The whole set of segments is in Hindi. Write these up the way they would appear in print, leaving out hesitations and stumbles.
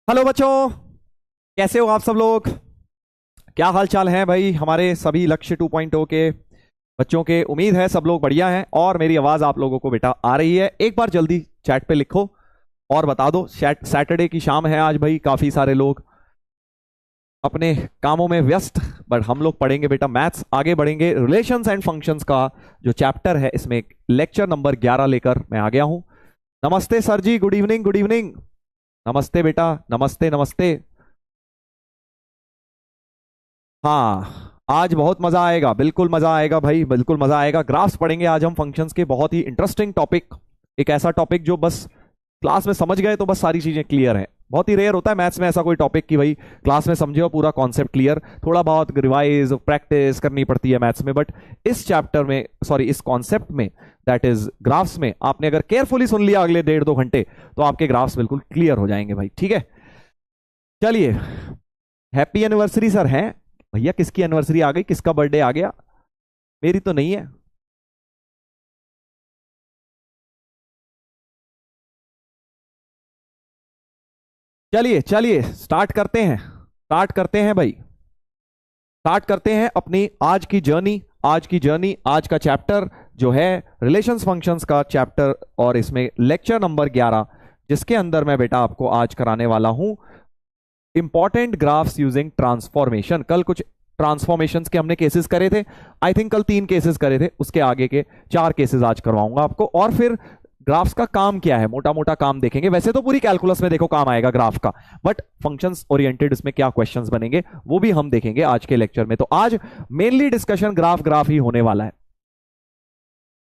हेलो बच्चों, कैसे हो आप सब लोग। क्या हाल चाल है भाई हमारे सभी लक्ष्य 2.0 के बच्चों के। उम्मीद है सब लोग बढ़िया हैं और मेरी आवाज आप लोगों को बेटा आ रही है। एक बार जल्दी चैट पे लिखो और बता दो। सैटरडे की शाम है आज भाई, काफी सारे लोग अपने कामों में व्यस्त, बट हम लोग पढ़ेंगे बेटा मैथ्स, आगे बढ़ेंगे। रिलेशंस एंड फंक्शंस का जो चैप्टर है इसमें लेक्चर नंबर 11 लेकर मैं आ गया हूं। नमस्ते सर जी, गुड इवनिंग गुड इवनिंग। नमस्ते बेटा, नमस्ते नमस्ते। हाँ, आज बहुत मजा आएगा, बिल्कुल मजा आएगा भाई, बिल्कुल मजा आएगा। ग्राफ्स पढ़ेंगे आज हम फंक्शंस के, बहुत ही इंटरेस्टिंग टॉपिक। एक ऐसा टॉपिक जो बस क्लास में समझ गए तो बस सारी चीजें क्लियर हैं। बहुत ही रेयर होता है मैथ्स में ऐसा कोई टॉपिक कि भाई क्लास में समझे और पूरा कॉन्सेप्ट क्लियर। थोड़ा बहुत रिवाइज प्रैक्टिस करनी पड़ती है मैथ्स में, बट इस चैप्टर में, सॉरी इस कॉन्सेप्ट में, दैट इज ग्राफ्स में, आपने अगर केयरफुली सुन लिया अगले 1.5-2 घंटे तो आपके ग्राफ्स बिल्कुल क्लियर हो जाएंगे भाई। ठीक है, चलिए। हैप्पी एनिवर्सरी सर हैं भैया। किसकी एनिवर्सरी आ गई, किसका बर्थडे आ गया? मेरी तो नहीं है। चलिए चलिए स्टार्ट करते हैं, स्टार्ट करते हैं भाई, स्टार्ट करते हैं अपनी आज की जर्नी। आज की जर्नी, आज का चैप्टर जो है रिलेशंस फंक्शंस का चैप्टर, और इसमें लेक्चर नंबर 11, जिसके अंदर मैं बेटा आपको आज कराने वाला हूं इंपॉर्टेंट ग्राफ्स यूजिंग ट्रांसफॉर्मेशन। कल कुछ ट्रांसफॉर्मेशंस के हमने केसेस करे थे, आई थिंक कल 3 केसेस करे थे, उसके आगे के 4 केसेस आज करवाऊंगा आपको। और फिर ग्राफ्स का काम क्या है, मोटा मोटा काम देखेंगे। वैसे तो पूरी कैलकुलस में देखो काम आएगा ग्राफ का, बट फंक्शंस ओरिएंटेड इसमें क्या क्वेश्चंस बनेंगे वो भी हम देखेंगे आज के लेक्चर में। तो आज मेनली डिस्कशन ग्राफ ग्राफ ही होने वाला है।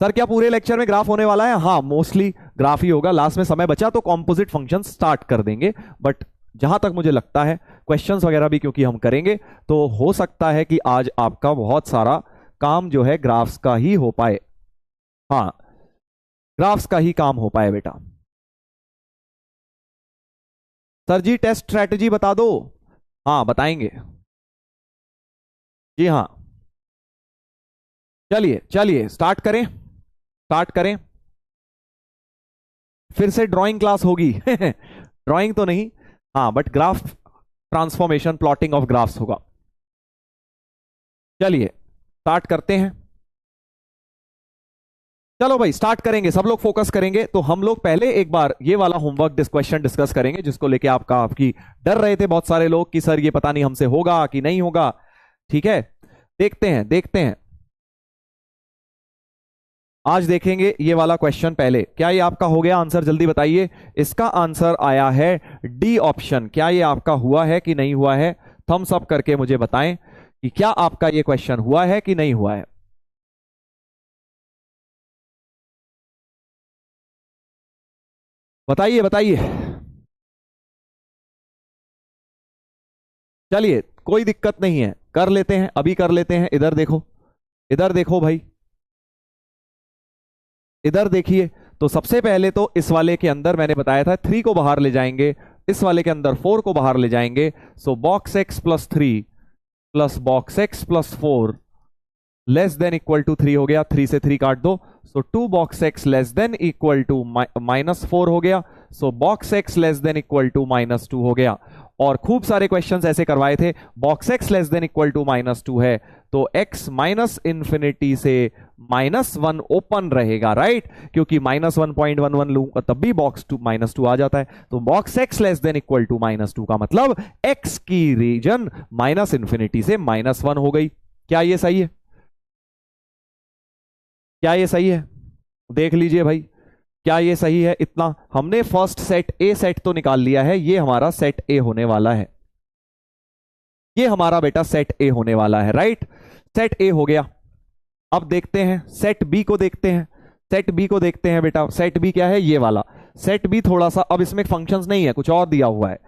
सर क्या पूरे लेक्चर में ग्राफ होने वाला है? हाँ, मोस्टली ग्राफ ही होगा। लास्ट में समय बचा तो कॉम्पोजिट फंक्शन स्टार्ट कर देंगे, बट जहां तक मुझे लगता है क्वेश्चंस वगैरह भी क्योंकि हम करेंगे, तो हो सकता है कि आज आपका बहुत सारा काम जो है ग्राफ्स का ही हो पाए। हाँ, ग्राफ्स का ही काम हो पाए बेटा। सर जी टेस्ट स्ट्रेटजी बता दो। हाँ बताएंगे, जी हाँ। चलिए चलिए स्टार्ट करें, स्टार्ट करें। फिर से ड्राइंग क्लास होगी ड्राइंग तो नहीं, हाँ but graph transformation, plotting of graphs होगा। चलिए स्टार्ट करते हैं। चलो भाई स्टार्ट करेंगे, सब लोग फोकस करेंगे। तो हम लोग पहले एक बार ये वाला होमवर्क क्वेश्चन डिस्कस करेंगे, जिसको लेके आपकी डर रहे थे बहुत सारे लोग कि सर ये पता नहीं हमसे होगा कि नहीं होगा। ठीक है, देखते हैं देखते हैं। आज देखेंगे ये वाला क्वेश्चन पहले। क्या ये आपका हो गया आंसर? जल्दी बताइए। इसका आंसर आया है डी ऑप्शन। क्या ये आपका हुआ है कि नहीं हुआ है? थम्स अप करके मुझे बताएं कि क्या आपका ये क्वेश्चन हुआ है कि नहीं हुआ है। बताइए बताइए। चलिए कोई दिक्कत नहीं है, कर लेते हैं, अभी कर लेते हैं। इधर देखो, इधर देखो भाई, इधर देखिए। तो सबसे पहले तो इस वाले के अंदर मैंने बताया था 3 को बाहर ले जाएंगे, इस वाले के अंदर 4 को बाहर ले जाएंगे। So box x plus 3 plus box x plus 4 less than equal to 3 हो गया। 3 से 3 काट दो, so 2 box x less than equal to -4 हो गया। So box x less than equal to -2 हो गया। और खूब सारे क्वेश्चंस ऐसे करवाए थे। Box x less than equal to -2 है तो x माइनस इंफिनिटी से -1 ओपन रहेगा, राइट? क्योंकि -1.11 लूंगा तब भी बॉक्स टू -2 आ जाता है। तो box x less than equal to -2 का मतलब x की रीजन माइनस इंफिनिटी से -1 हो गई। क्या ये सही है? क्या ये सही है? देख लीजिए भाई, क्या ये सही है? इतना हमने फर्स्ट सेट ए सेट तो निकाल लिया है, ये हमारा सेट ए होने वाला है, ये हमारा बेटा सेट ए होने वाला है, राइट? सेट ए हो गया। अब देखते हैं सेट बी को, देखते हैं सेट बी को, देखते हैं बेटा। सेट बी क्या है? ये वाला सेट बी। थोड़ा सा अब इसमें फंक्शंस नहीं है, कुछ और दिया हुआ है।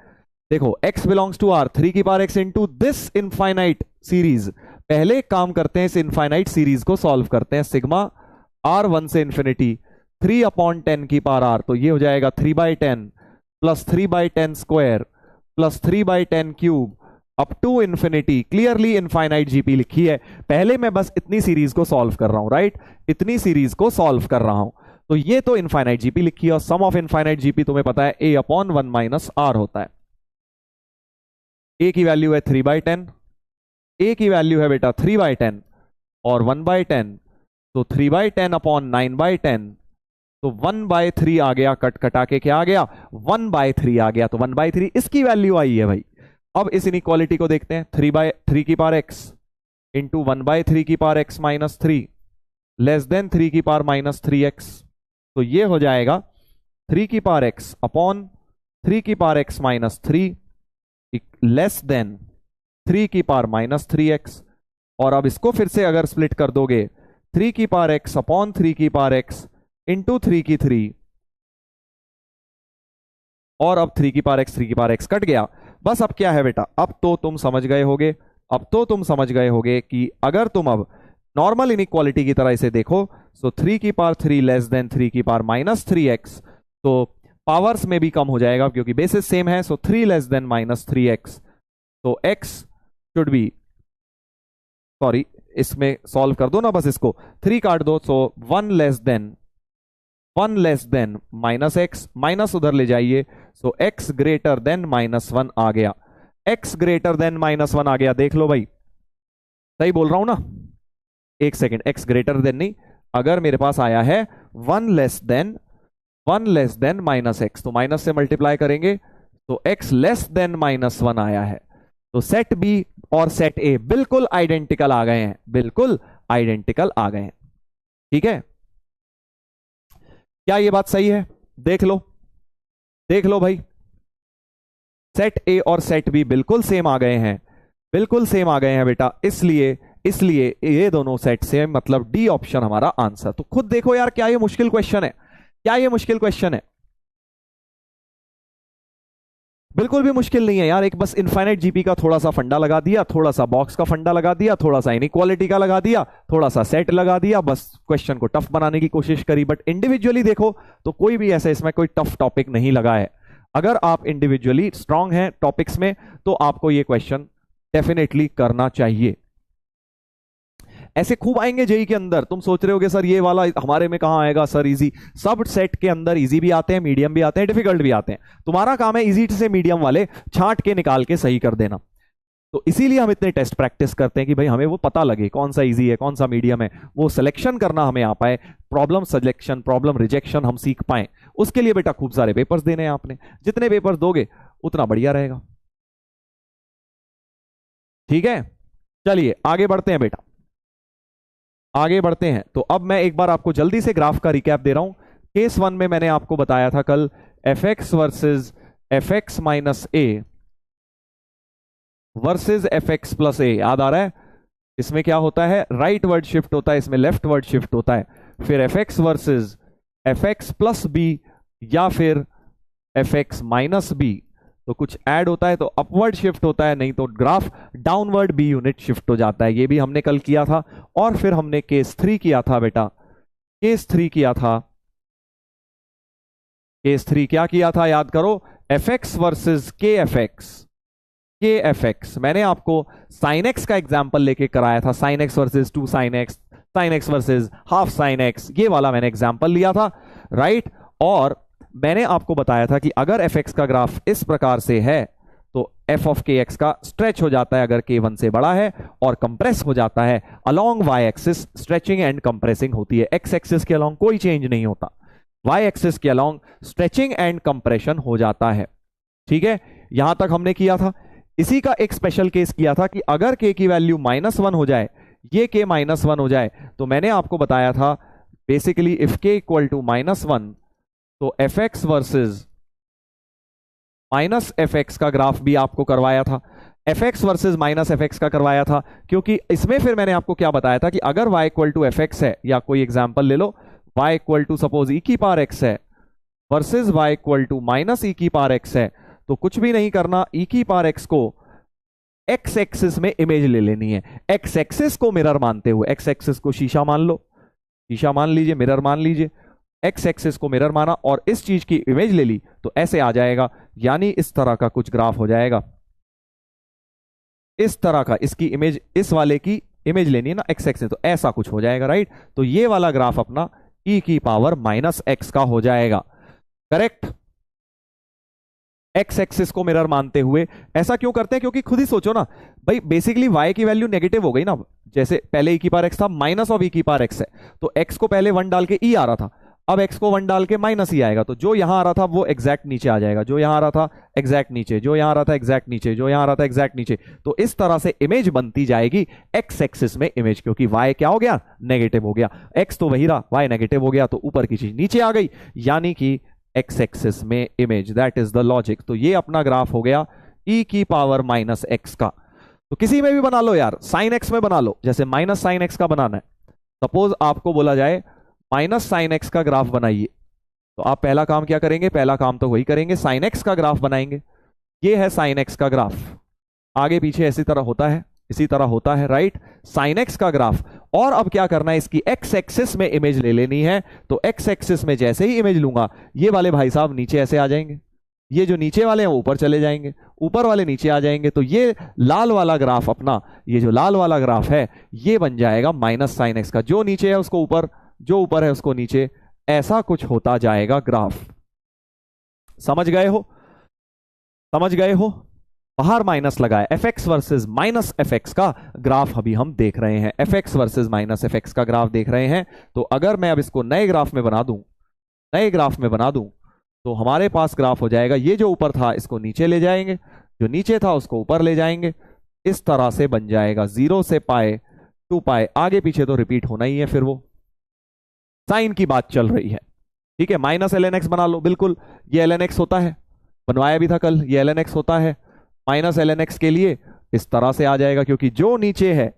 देखो x बिलोंग्स टू r, 3 की power x into this infinite series. पहले काम करते हैं, इस इनफाइनाइट सीरीज को सॉल्व करते हैं। सिग्मा r1 से इंफिनिटी 3/10 की पावर r, तो ये हो जाएगा 3/10 plus 3/10 square plus 3/10 cube up to infinity. Clearly infinite GP लिखी है। पहले मैं बस इतनी सीरीज को सॉल्व कर रहा हूं, राइट? इतनी सीरीज को सॉल्व कर रहा हूं। तो ये तो इनफाइनाइट जीपी लिखी है, और सम ऑफ इनफाइनाइट जीपी तुम्हें पता है a/1 - r होता है। ए की वैल्यू है 3/10, ए की वैल्यू है बेटा 3/10 और 1/10, तो 3/10 अपॉन 9/10, तो 1/3 आ गया, कट कटा के क्या आ गया 1/3 आ गया, तो 1/3 इसकी वैल्यू आई है भाई। अब इस इनइक्वालिटी को देखते हैं, 3/3 की पावर x इंटू 1/3 की power x minus 3 less than 3 की पावर माइनस 3x, तो ये हो जाएगा 3 की पावर x अपॉन 3 की power x minus 3 less than 3 की पावर माइनस 3x। और अब इसको फिर से अगर स्प्लिट कर दोगे, 3 की पावर x अपॉन 3 की पावर x इंटू 3 की 3, और अब 3 की पावर x 3 की पावर x कट गया। बस अब क्या है बेटा, अब तो तुम समझ गए होगे, अब तो तुम समझ गए होगे कि अगर तुम अब नॉर्मल इनइक्वालिटी की तरह इसे देखो, सो 3 की पावर 3 लेस देन 3 की पावर माइनस 3x, तो पावर्स में भी कम हो जाएगा क्योंकि बेसिस सेम है, सो 3 लेस देन माइनस 3x, तो x शुड बी, सॉरी इसमें सॉल्व कर दो ना, बस इसको 3 काट दो, सो 1 less than minus x, minus उधर ले जाइए, सो x ग्रेटर देन -1 आ गया, x ग्रेटर देन -1 आ गया। देख लो भाई, सही बोल रहा हूं ना, एक सेकेंड, x ग्रेटर देन नहीं, अगर मेरे पास आया है 1 लेस देन -x, तो माइनस से मल्टीप्लाई करेंगे, तो x लेस देन -1 आया है, तो सेट बी और सेट ए बिल्कुल आइडेंटिकल आ गए हैं, बिल्कुल आइडेंटिकल आ गए हैं। ठीक है, क्या ये बात सही है? देख लो, देख लो भाई, सेट ए और सेट बी बिल्कुल सेम आ गए हैं, बिल्कुल सेम आ गए हैं बेटा, इसलिए इसलिए ये दोनों सेट से, मतलब डी ऑप्शन हमारा आंसर। तो खुद देखो यार, क्या ये मुश्किल क्वेश्चन है? क्या ये मुश्किल क्वेश्चन है? बिल्कुल भी मुश्किल नहीं है यार, एक बस इनफाइनाइट जीपी का थोड़ा सा फंडा लगा दिया, थोड़ा सा बॉक्स का फंडा लगा दिया, थोड़ा सा इनइक्वालिटी का लगा दिया, थोड़ा सा सेट लगा दिया, बस क्वेश्चन को टफ बनाने की कोशिश करी। बट इंडिविजुअली देखो तो कोई भी ऐसा इसमें कोई टफ टॉपिक नहीं लगा है। अगर आप इंडिविजुअली स्ट्रांग हैं टॉपिक्स में तो आपको ये क्वेश्चन डेफिनेटली करना चाहिए। ऐसे खूब आएंगे जेई के अंदर, तुम सोच रहे होगे सर ये वाला हमारे में कहां आएगा सर इजी, सब सेट के अंदर इजी भी आते हैं, मीडियम भी आते हैं, डिफिकल्ट भी आते हैं। तुम्हारा काम है इजी से मीडियम वाले छांट के निकाल के सही कर देना। तो इसीलिए हम इतने टेस्ट प्रैक्टिस करते हैं कि भाई हमें वो पता लगे कौन सा इजी है कौन सा मीडियम है, वो सिलेक्शन करना हमें आ पाए, प्रॉब्लम सिलेक्शन प्रॉब्लम रिजेक्शन हम सीख पाए। उसके लिए बेटा खूब सारे पेपर्स देने हैं आपने, जितने पेपर्स दोगे उतना बढ़िया रहेगा। ठीक है, चलिए आगे बढ़ते हैं बेटा, आगे बढ़ते हैं। तो अब मैं एक बार आपको जल्दी से ग्राफ का रिकैप दे रहा हूं। केस 1 में मैंने आपको बताया था कल f x versus f x minus a versus f x plus a, याद आ रहा है? इसमें क्या होता है, राइट वर्ड शिफ्ट होता है, इसमें लेफ्ट वर्ड शिफ्ट होता है। फिर f x versus f x plus b या फिर एफ एक्स माइनस बी, तो कुछ ऐड होता है तो अपवर्ड शिफ्ट होता है, नहीं तो graph downward be unit shift हो जाता है। ये भी हमने कल किया था। और फिर हमने केस 3 किया था बेटा, केस 3 किया था, केस 3 क्या किया था याद करो, एफ एक्स वर्सेज के एफ एक्स, के एफ एक्स। मैंने आपको साइन एक्स का एग्जाम्पल लेके कराया था, sign x versus 2 sine x, sign x versus half sine x, ये वाला मैंने एग्जाम्पल लिया था, राइट। और मैंने आपको बताया था कि अगर एफ एक्स का ग्राफ इस प्रकार से है तो एफ ऑफ के एक्स का स्ट्रेच हो जाता है अगर के 1 से बड़ा है, और कंप्रेस हो जाता है along y axis, stretching and compressing होती है। एक्स एक्सिस के अलोंग कोई चेंज नहीं होता, वाई एक्सिस के अलोंग स्ट्रेचिंग एंड कंप्रेशन हो जाता है। ठीक है, यहां तक हमने किया था। इसी का एक स्पेशल केस किया था कि अगर के की वैल्यू -1 हो जाए, ये के -1 हो जाए, तो मैंने आपको बताया था बेसिकली इफ के इक्वल टू -1, तो F x versus minus F x का ग्राफ भी आपको करवाया था, F x versus minus F x का करवाया था। क्योंकि इसमें फिर मैंने आपको क्या बताया था कि अगर y equal to f x है, या कोई एग्जांपल ले लो, y equal to suppose e की पावर एक्स है versus y equal to minus e की पावर एक्स है, तो कुछ भी नहीं करना, ई की पावर एक्स को एक्स एक्सिस में इमेज ले लेनी है, एक्स एक्सिस को मिरर मानते हुए, एक्स एक्सिस को शीशा मान लो, शीशा मान लीजिए, मिरर मान लीजिए, एक्स एक्सिस को मिरर माना और इस चीज की इमेज ले ली, तो ऐसे आ जाएगा, यानी इस तरह का कुछ ग्राफ हो जाएगा, इस तरह का, इसकी इमेज, इस वाले की इमेज लेनी है ना एक्स एक्सिस, तो ऐसा कुछ हो जाएगा, राइट। तो ये वाला ग्राफ अपना ई की पावर -x का हो जाएगा, करेक्ट। एक्स एक्सिस को मिरर मानते हुए। ऐसा क्यों करते हैं? क्योंकि खुद ही सोचो ना भाई, बेसिकली y की वैल्यू नेगेटिव हो गई ना। जैसे पहले e की पावर x था, माइनस ऑफ e की पावर x है, तो x को पहले 1 डाल के e आ रहा था, अब x को 1 डाल के माइनस ही आएगा, तो जो यहां आ रहा था वो एग्जैक्ट नीचे आ जाएगा, जो यहां आ रहा था एग्जैक्ट नीचे, जो यहां आ रहा था एग्जैक्ट नीचे, जो यहां आ रहा था एग्जैक्ट नीचे। तो इस तरह से इमेज बनती जाएगी एक्स एक्सिस में इमेज, क्योंकि y क्या हो गया? नेगेटिव हो गया। x तो वही रहा, y नेगेटिव हो गया, तो ऊपर की चीज नीचे आ गई, यानी कि एक्स एक्सिस में image. That is the logic. तो ये अपना ग्राफ हो गया e की पावर माइनस एक्स का। तो किसी में भी बना लो यार, साइन एक्स में बना लो, जैसे माइनस साइन एक्स का बनाना है। सपोज आपको बोला जाए माइनस साइन एक्स का ग्राफ बनाइए, तो आप पहला काम क्या करेंगे? पहला काम तो वही करेंगे, साइन एक्स का ग्राफ बनाएंगे। ये है साइन एक्स का ग्राफ, आगे पीछे इसी तरह होता है, इसी तरह होता है, राइट? साइन एक्स का ग्राफ। और अब क्या करना है? इसकी एक्स एक्सिस में इमेज ले लेनी है। तो एक्स एक्सिस में जैसे ही इमेज लूंगा, ये वाले भाई साहब नीचे ऐसे आ जाएंगे, ये जो नीचे वाले हैं वो ऊपर चले जाएंगे, ऊपर वाले नीचे आ जाएंगे। तो ये लाल वाला ग्राफ अपना, ये जो लाल वाला ग्राफ है, ये बन जाएगा माइनस साइन एक्स का। जो नीचे है उसको ऊपर, जो ऊपर है उसको नीचे, ऐसा कुछ होता जाएगा ग्राफ। समझ गए हो? समझ गए हो? बाहर माइनस लगाए, F x versus minus F x का ग्राफ अभी हम देख रहे हैं, F x versus minus F x का ग्राफ देख रहे हैं। तो अगर मैं अब इसको नए ग्राफ में बना दूं, नए ग्राफ में बना दूं, तो हमारे पास ग्राफ हो जाएगा, ये जो ऊपर था इसको नीचे ले जाएंगे, जो नीचे था उसको ऊपर ले जाएंगे, इस तरह से बन जाएगा 0 से पाए 2 पाए, आगे पीछे तो रिपीट होना ही है। फिर वो साइन की बात चल रही है, ठीक है? माइनस एल एन एक्स बना लो, बिल्कुल ये एल एन एक्स होता है, बनवाया भी था कल, ये एल एन एक्स होता है। माइनस एल एन एक्स के लिए इस तरह से आ जाएगा, क्योंकि जो नीचे है,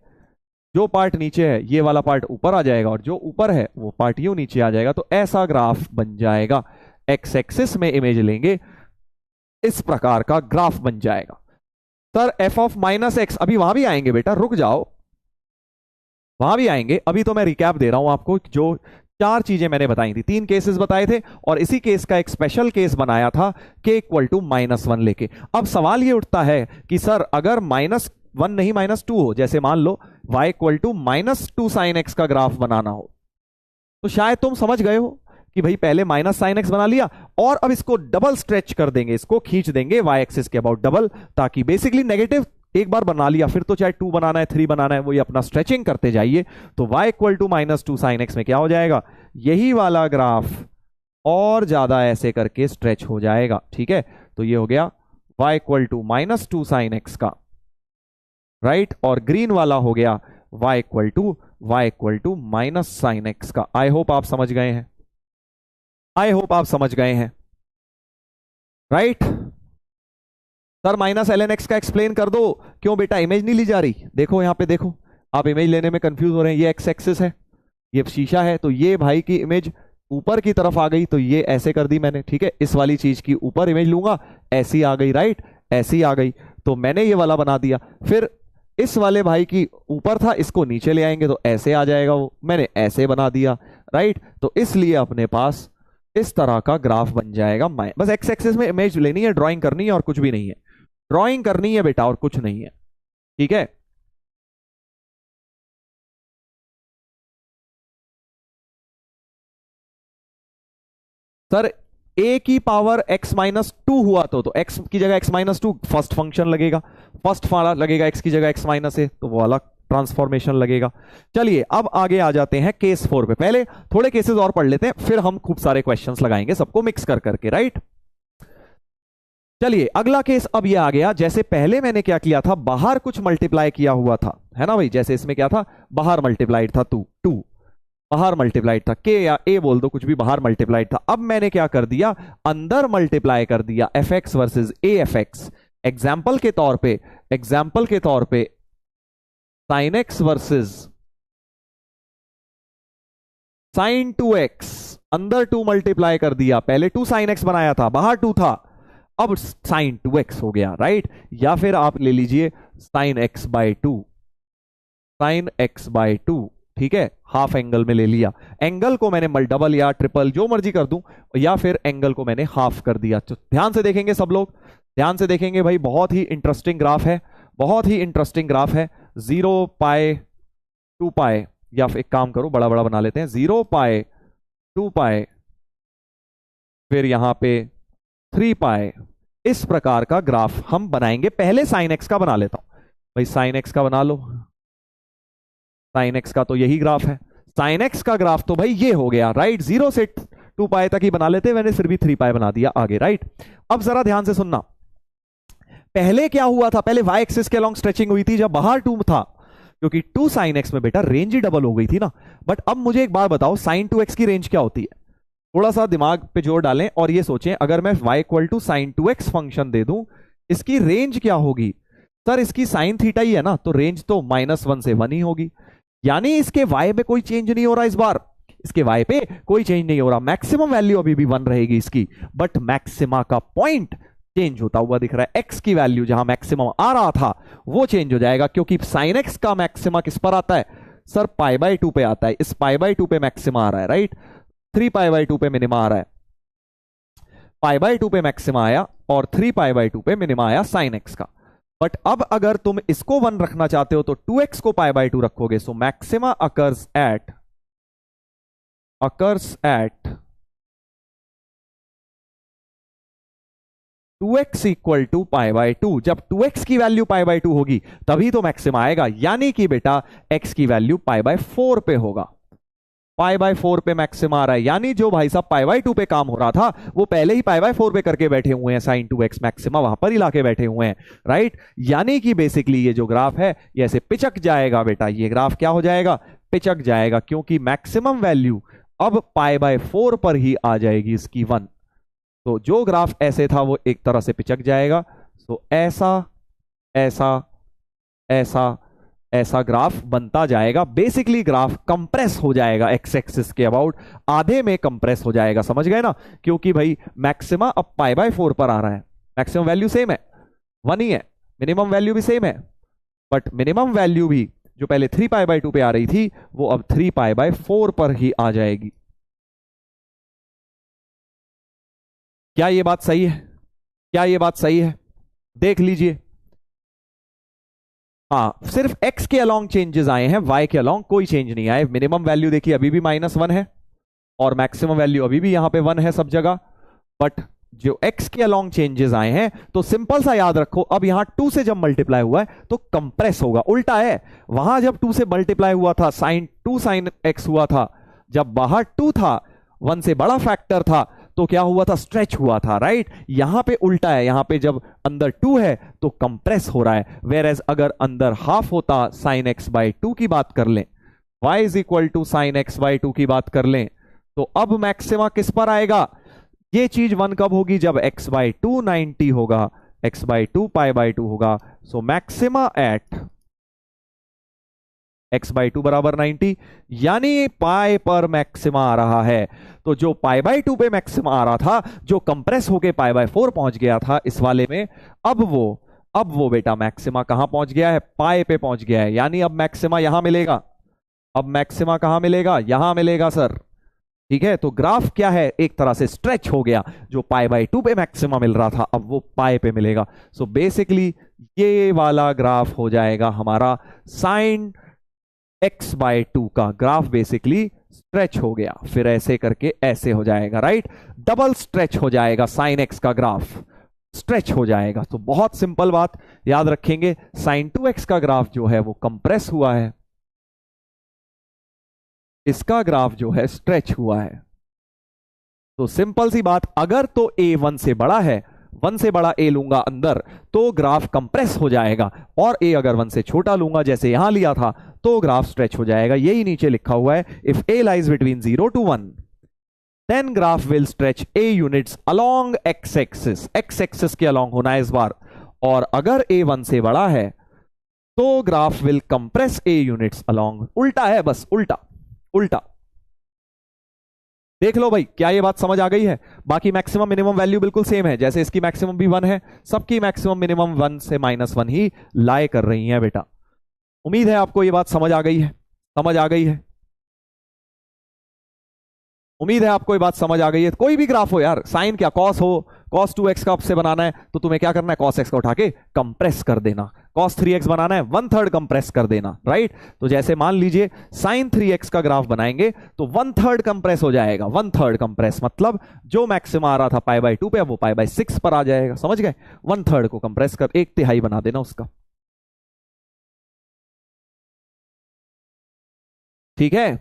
जो पार्ट नीचे है ये वाला पार्ट ऊपर आ जाएगा, और जो ऊपर है वो पार्ट यूं नीचे आ जाएगा। तो ऐसा ग्राफ बन जाएगा, एक्स एक्सिस में इमेज लेंगे, इस प्रकार का ग्राफ बन जाएगा। Sir F of minus x, अभी वहां भी आएंगे बेटा, रुक जाओ, वहां भी आएंगे। अभी तो मैं रिकैप दे रहा हूं आपको, जो 4 चीजें मैंने बताई थी, 3 केसेस बताए थे, और इसी केस का एक स्पेशल केस बनाया था k इक्वल टू -1 लेके। अब सवाल ये उठता है कि सर अगर -1 नहीं -2 हो, जैसे मान लो y equal to -2 sine x का ग्राफ बनाना हो, तो शायद तुम समझ गए हो कि भाई पहले माइनस साइन एक्स बना लिया, और अब इसको डबल स्ट्रेच कर देंगे, इसको खींच देंगे y एक्सिस के अबाउट डबल, ताकि बेसिकली नेगेटिव एक बार बना लिया, फिर तो चाहे 2 बनाना है 3 बनाना है, वो ये अपना स्ट्रेचिंग करते जाइए। तो y equal to -2 sine x में क्या हो जाएगा? यही वाला ग्राफ और ज्यादा ऐसे करके स्ट्रेच हो जाएगा, ठीक है? तो ये हो गया y equal to -2 sine x का, राइट? और ग्रीन वाला हो गया y equal to minus sine x का। आई होप आप समझ गए हैं, आई होप आप समझ गए हैं, right? Sir minus l n x का एक्सप्लेन कर दो। क्यों बेटा, इमेज नहीं ली जा रही? देखो यहां पे देखो, आप इमेज लेने में कंफ्यूज हो रहे हैं। ये एक्स एक्सिस है, ये शीशा है, तो ये भाई की इमेज ऊपर की तरफ आ गई, तो ये ऐसे कर दी मैंने, ठीक है? इस वाली चीज की ऊपर इमेज लूंगा, ऐसी आ गई, राइट? ऐसी आ गई, तो मैंने ये वाला बना दिया। फिर इस वाले भाई की ऊपर था, इसको नीचे ले आएंगे तो ऐसे आ जाएगा, वो मैंने ऐसे बना दिया, राइट? तो इसलिए अपने पास इस तरह का ग्राफ बन जाएगा। बस एक्स एक्सिस में इमेज लेनी है, ड्राइंग करनी है, और कुछ भी नहीं है, ड्राइंग करनी है बेटा, और कुछ नहीं है, ठीक है? सर a की पावर x -2 हुआ तो x की जगह x -2 फर्स्ट फंक्शन लगेगा, फर्स्ट वाला लगेगा x की जगह x -a, तो वो अलग ट्रांसफॉर्मेशन लगेगा। चलिए अब आगे आ जाते हैं केस 4 पे। पहले थोड़े केसेस और पढ़ लेते हैं, फिर हम खूब सारे क्वेश्चंस लगाएंगे, सबको मिक्स कर करके, राइट? चलिए अगला केस अब ये आ गया, जैसे पहले मैंने क्या किया था, बाहर कुछ मल्टीप्लाई किया हुआ था, है ना भाई? जैसे इसमें क्या था, बाहर मल्टीप्लाइड था 2 बाहर मल्टीप्लाइड था, के या ए बोल दो, कुछ भी, बाहर मल्टीप्लाइड था। अब मैंने क्या कर दिया, अंदर मल्टीप्लाई कर दिया, F x versus A F x. Example के तौर पे, एग्जाम्पल के तौर पे sign x versus sign 2x, अंदर 2 मल्टीप्लाई कर दिया, पहले 2 साइन एक्स बनाया था, बाहर 2 था, अब साइन 2x हो गया, राइट? या फिर आप ले लीजिए sine x by 2, sine x by 2, ठीक है? हाफ एंगल में ले लिया, एंगल को मैंने डबल या ट्रिपल जो मर्जी कर दूं, या फिर एंगल को मैंने हाफ कर दिया। तो ध्यान से देखेंगे सब लोग, ध्यान से देखेंगे भाई, बहुत ही इंटरेस्टिंग ग्राफ है, बहुत ही इंटरेस्टिंग ग्राफ है। 0 पाए 2 पाए, या फिर एक काम करो बड़ा बड़ा बना लेते हैं, 0 पाए 2 पाए, फिर यहां पे 3 पाए, इस प्रकार का ग्राफ हम बनाएंगे। पहले साइन एक्स का बना लेता हूं भाई, साइन एक्स का बना लो। साइन एक्स का तो यही ग्राफ है। साइन एक्स का ग्राफ तो भाई ये हो गया, राइट। 0 से 2 पाई तक ही बना लेते, मैंने फिर भी 3 पाई बना दिया आगे, राइट। अब जरा ध्यान से सुनना, पहले क्या हुआ था, पहले वाई एक्सिस के अलोंग स्ट्रेचिंग हुई थी जब बाहर 2 था, क्योंकि 2 साइन एक्स में बेटा रेंज ही डबल हो गई थी ना। बट अब मुझे एक बात बताओ, साइन 2x की रेंज क्या होती है? थोड़ा सा दिमाग पे जोर डालें और ये सोचें, अगर मैं y equal to sine 2x function दे दूं, इसकी रेंज क्या होगी? सर इसकी साइन थीटा ही है ना, तो रेंज तो -1 से 1 ही होगी। यानी इसके y पे कोई चेंज नहीं हो रहा, इस बार इसके y पे कोई चेंज नहीं हो रहा। मैक्सिमम वैल्यू अभी भी 1 रहेगी इसकी, बट मैक्सिमा का पॉइंट चेंज होता हुआ दिख रहा है। x की वैल्यू जहां मैक्सिमम आ रहा था वो चेंज हो जाएगा, क्योंकि साइन x का मैक्सिमा किस पर आता है? सर π/2 पे आता है। इस π/2 पे मैक्सिमा आ रहा है, राइट। 3 π/2 पे मिनिमा आ रहा है। π/2 पे मैक्सिमा आया और 3 π/2 पे मिनिमा आया साइन एक्स का। बट अब अगर तुम इसको 1 रखना चाहते हो तो 2x को π/2 रखोगे। So maxima occurs at 2x equal to π/2। जब 2x की वैल्यू π/2 होगी तभी तो मैक्सिमा आएगा, यानी कि बेटा x की वैल्यू π/4 पे होगा। π/4 पे मैक्सिमा आ रहा है, यानी जो भाई साहब π/2 पे काम हो रहा था वो पहले ही π/4 पे करके बैठे हुए हैं। साइन 2x मैक्सिमा वहां पर ही लाके बैठे हुए हैं, राइट। यानी कि बेसिकली ये जो ग्राफ है ये ऐसे पिचक जाएगा बेटा, ये ग्राफ क्या हो जाएगा? पिचक जाएगा, क्योंकि मैक्सिमम वैल्यू अब π/4 पर ही आ जाएगी इसकी 1। तो जो ग्राफ ऐसे था वो एक तरह से पिचक जाएगा। तो ऐसा ऐसा ऐसा ऐसा ग्राफ बनता जाएगा। बेसिकली ग्राफ कंप्रेस हो जाएगा, एक्स एक्सिस के अबाउट आधे में कंप्रेस हो जाएगा, समझ गए ना। क्योंकि भाई मैक्सिमा अब π/4 पर आ रहा है, मैक्सिमम वैल्यू सेम है, 1 ही है, मिनिमम वैल्यू भी सेम है, बट मिनिमम वैल्यू भी जो पहले 3 π/2 पे आ रही थी वो अब 3 π/4 पर ही आ जाएगी। क्या ये बात सही है? क्या ये बात सही है? देख लीजिए। हाँ, सिर्फ x के अलोंग चेंजेस आए हैं, y के अलोंग कोई चेंज नहीं आए। मिनिमम वैल्यू देखिए अभी भी -1 है और मैक्सिमम वैल्यू अभी भी यहां पे 1 है सब जगह। बट जो x के अलोंग चेंजेस आए हैं, तो सिंपल सा याद रखो, अब यहां 2 से जब मल्टीप्लाई हुआ है तो कंप्रेस होगा। उल्टा है, वहां जब 2 से मल्टीप्लाई हुआ था साइन 2 साइन x हुआ था, जब बाहर 2 था, 1 से बड़ा फैक्टर था, तो क्या हुआ था? स्ट्रेच हुआ था, राइट। यहां पे उल्टा है, यहां पे जब अंदर 2 है तो कंप्रेस हो रहा है। वेर एज अगर अंदर हाफ होता, साइन x/2 की बात कर लें, y is equal to sine x/2 की बात कर लें, तो अब मैक्सिमा किस पर आएगा? ये चीज 1 कब होगी? जब x/2 90 होगा, x/2 π/2 होगा। सो मैक्सिमा एट x/2 बराबर 90, यानी पाई पर मैक्सिमा आ रहा है। तो जो π/2 पे मैक्सिमा आ रहा था, जो कंप्रेस होके π/4 पहुंच गया था इस वाले में, अब वो बेटा मैक्सिमा कहां पहुंच गया है? पाई पे पहुंच गया है। यानी अब मैक्सिमा यहां मिलेगा। अब मैक्सिमा कहां मिलेगा? यहां मिलेगा सर, ठीक है। तो ग्राफ क्या है? एक तरह से स्ट्रेच हो गया। जो π/2 पे मैक्सिमा मिल रहा था अब वो पाई पे मिलेगा। सो बेसिकली ये वाला ग्राफ हो जाएगा हमारा साइन x/2 का ग्राफ, बेसिकली स्ट्रेच हो गया। फिर ऐसे करके ऐसे हो जाएगा, राइट। डबल स्ट्रेच हो जाएगा, साइन x का ग्राफ स्ट्रेच हो जाएगा। तो बहुत सिंपल बात याद रखेंगे, साइन 2x का ग्राफ जो है वो कंप्रेस हुआ है, इसका ग्राफ जो है स्ट्रेच हुआ है। तो सिंपल सी बात, अगर तो a 1 से बड़ा है, 1 से बड़ा a लूंगा अंदर तो ग्राफ कंप्रेस हो जाएगा, और a अगर 1 से छोटा लूंगा जैसे यहां लिया था तो ग्राफ स्ट्रेच हो जाएगा। यही नीचे लिखा हुआ है, if a lies between 0 to 1 then graph will stretch a units along x axis। x axis के along होना है इस बार। और अगर a 1 से बड़ा है तो graph will compress a units along। उल्टा है, बस उल्टा उल्टा। देख लो भाई, क्या ये बात समझ आ गई है? बाकी मैक्सिमम मिनिमम वैल्यू बिल्कुल सेम है, जैसे इसकी मैक्सिमम भी 1 है, सबकी मैक्सिमम मिनिमम 1 से -1 ही लाए कर रही हैं बेटा। उम्मीद है आपको ये बात समझ आ गई है, समझ आ गई है। उम्मीद है आपको ये बात समझ आ गई है। कोई भी ग्राफ हो यार, साइन क्या, कॉस हो, cos 2x का आपसे बनाना है तो तुम्हें क्या करना है, cos x को उठा के कंप्रेस कर देना, cos 3x बनाना है 1/3 कंप्रेस कर देना, राइट। तो जैसे मान लीजिए sin 3x का ग्राफ बनाएंगे तो 1/3 कंप्रेस हो जाएगा, 1/3 कंप्रेस मतलब जो मैक्सिमा आ रहा था π/2 पे अब वो π/6 पर आ जाएगा, समझ गए। 1/3 को कंप्रेस कर 1/3 बना देना उसका, ठीक है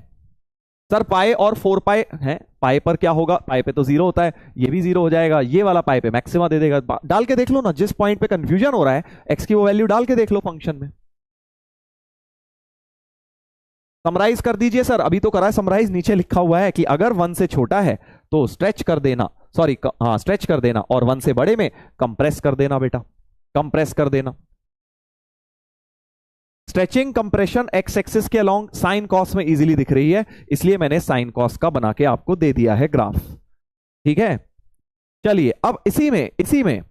सर। पाए और 4 पाए है, पाए पर क्या होगा, पाए पे तो 0 होता है, ये भी 0 हो जाएगा, ये वाला पाए पे मैक्सिमा दे देगा। डाल के देख लो ना, जिस पॉइंट पे कंफ्यूजन हो रहा है एक्स की वो वैल्यू डाल के देख लो फंक्शन में। समराइज कर दीजिए सर, अभी तो करा है समराइज, नीचे लिखा हुआ है कि अगर 1 से छोटा है तो स्ट्रेच कर देना, सॉरी हाँ स्ट्रेच कर देना, और 1 से बड़े में कंप्रेस कर देना बेटा, कंप्रेस कर देना। स्ट्रेचिंग कंप्रेशन एक्स एक्सिस के अलोंग साइन कॉस में इजीली दिख रही है, इसलिए मैंने साइन कॉस का बना के आपको दे दिया है ग्राफ, ठीक है। चलिए अब इसी में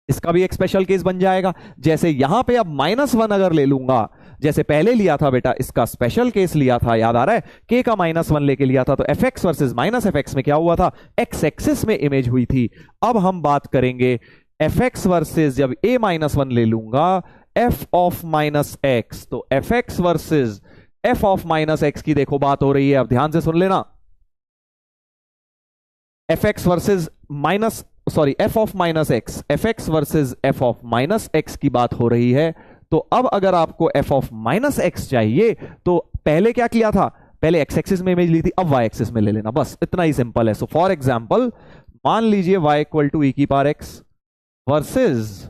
इसका भी एक स्पेशल केस बन जाएगा। जैसे यहां पे अब -1 अगर ले लूंगा, जैसे पहले लिया था बेटा, इसका स्पेशल केस लिया था, याद आ रहा है, के का -1 लेके लिया था, तो fx वर्सेस -fx में क्या हुआ था, एक्स एक्सिस में इमेज हुई थी। अब हम बात करेंगे fx वर्सेस जब a-1 ले लूंगा f ऑफ -x, तो fx versus f of -x की देखो बात हो रही है, अब ध्यान से सुन लेना। fx versus f of -x, fx versus f of -x की बात हो रही है। तो अब अगर आपको f ऑफ -x चाहिए तो पहले क्या किया था, पहले x एक्सिस में इमेज ली थी, अब y एक्सिस में ले लेना, बस इतना ही सिंपल है। सो फॉर एग्जांपल मान लीजिए y इक्वल टू e की पावर x वर्सेस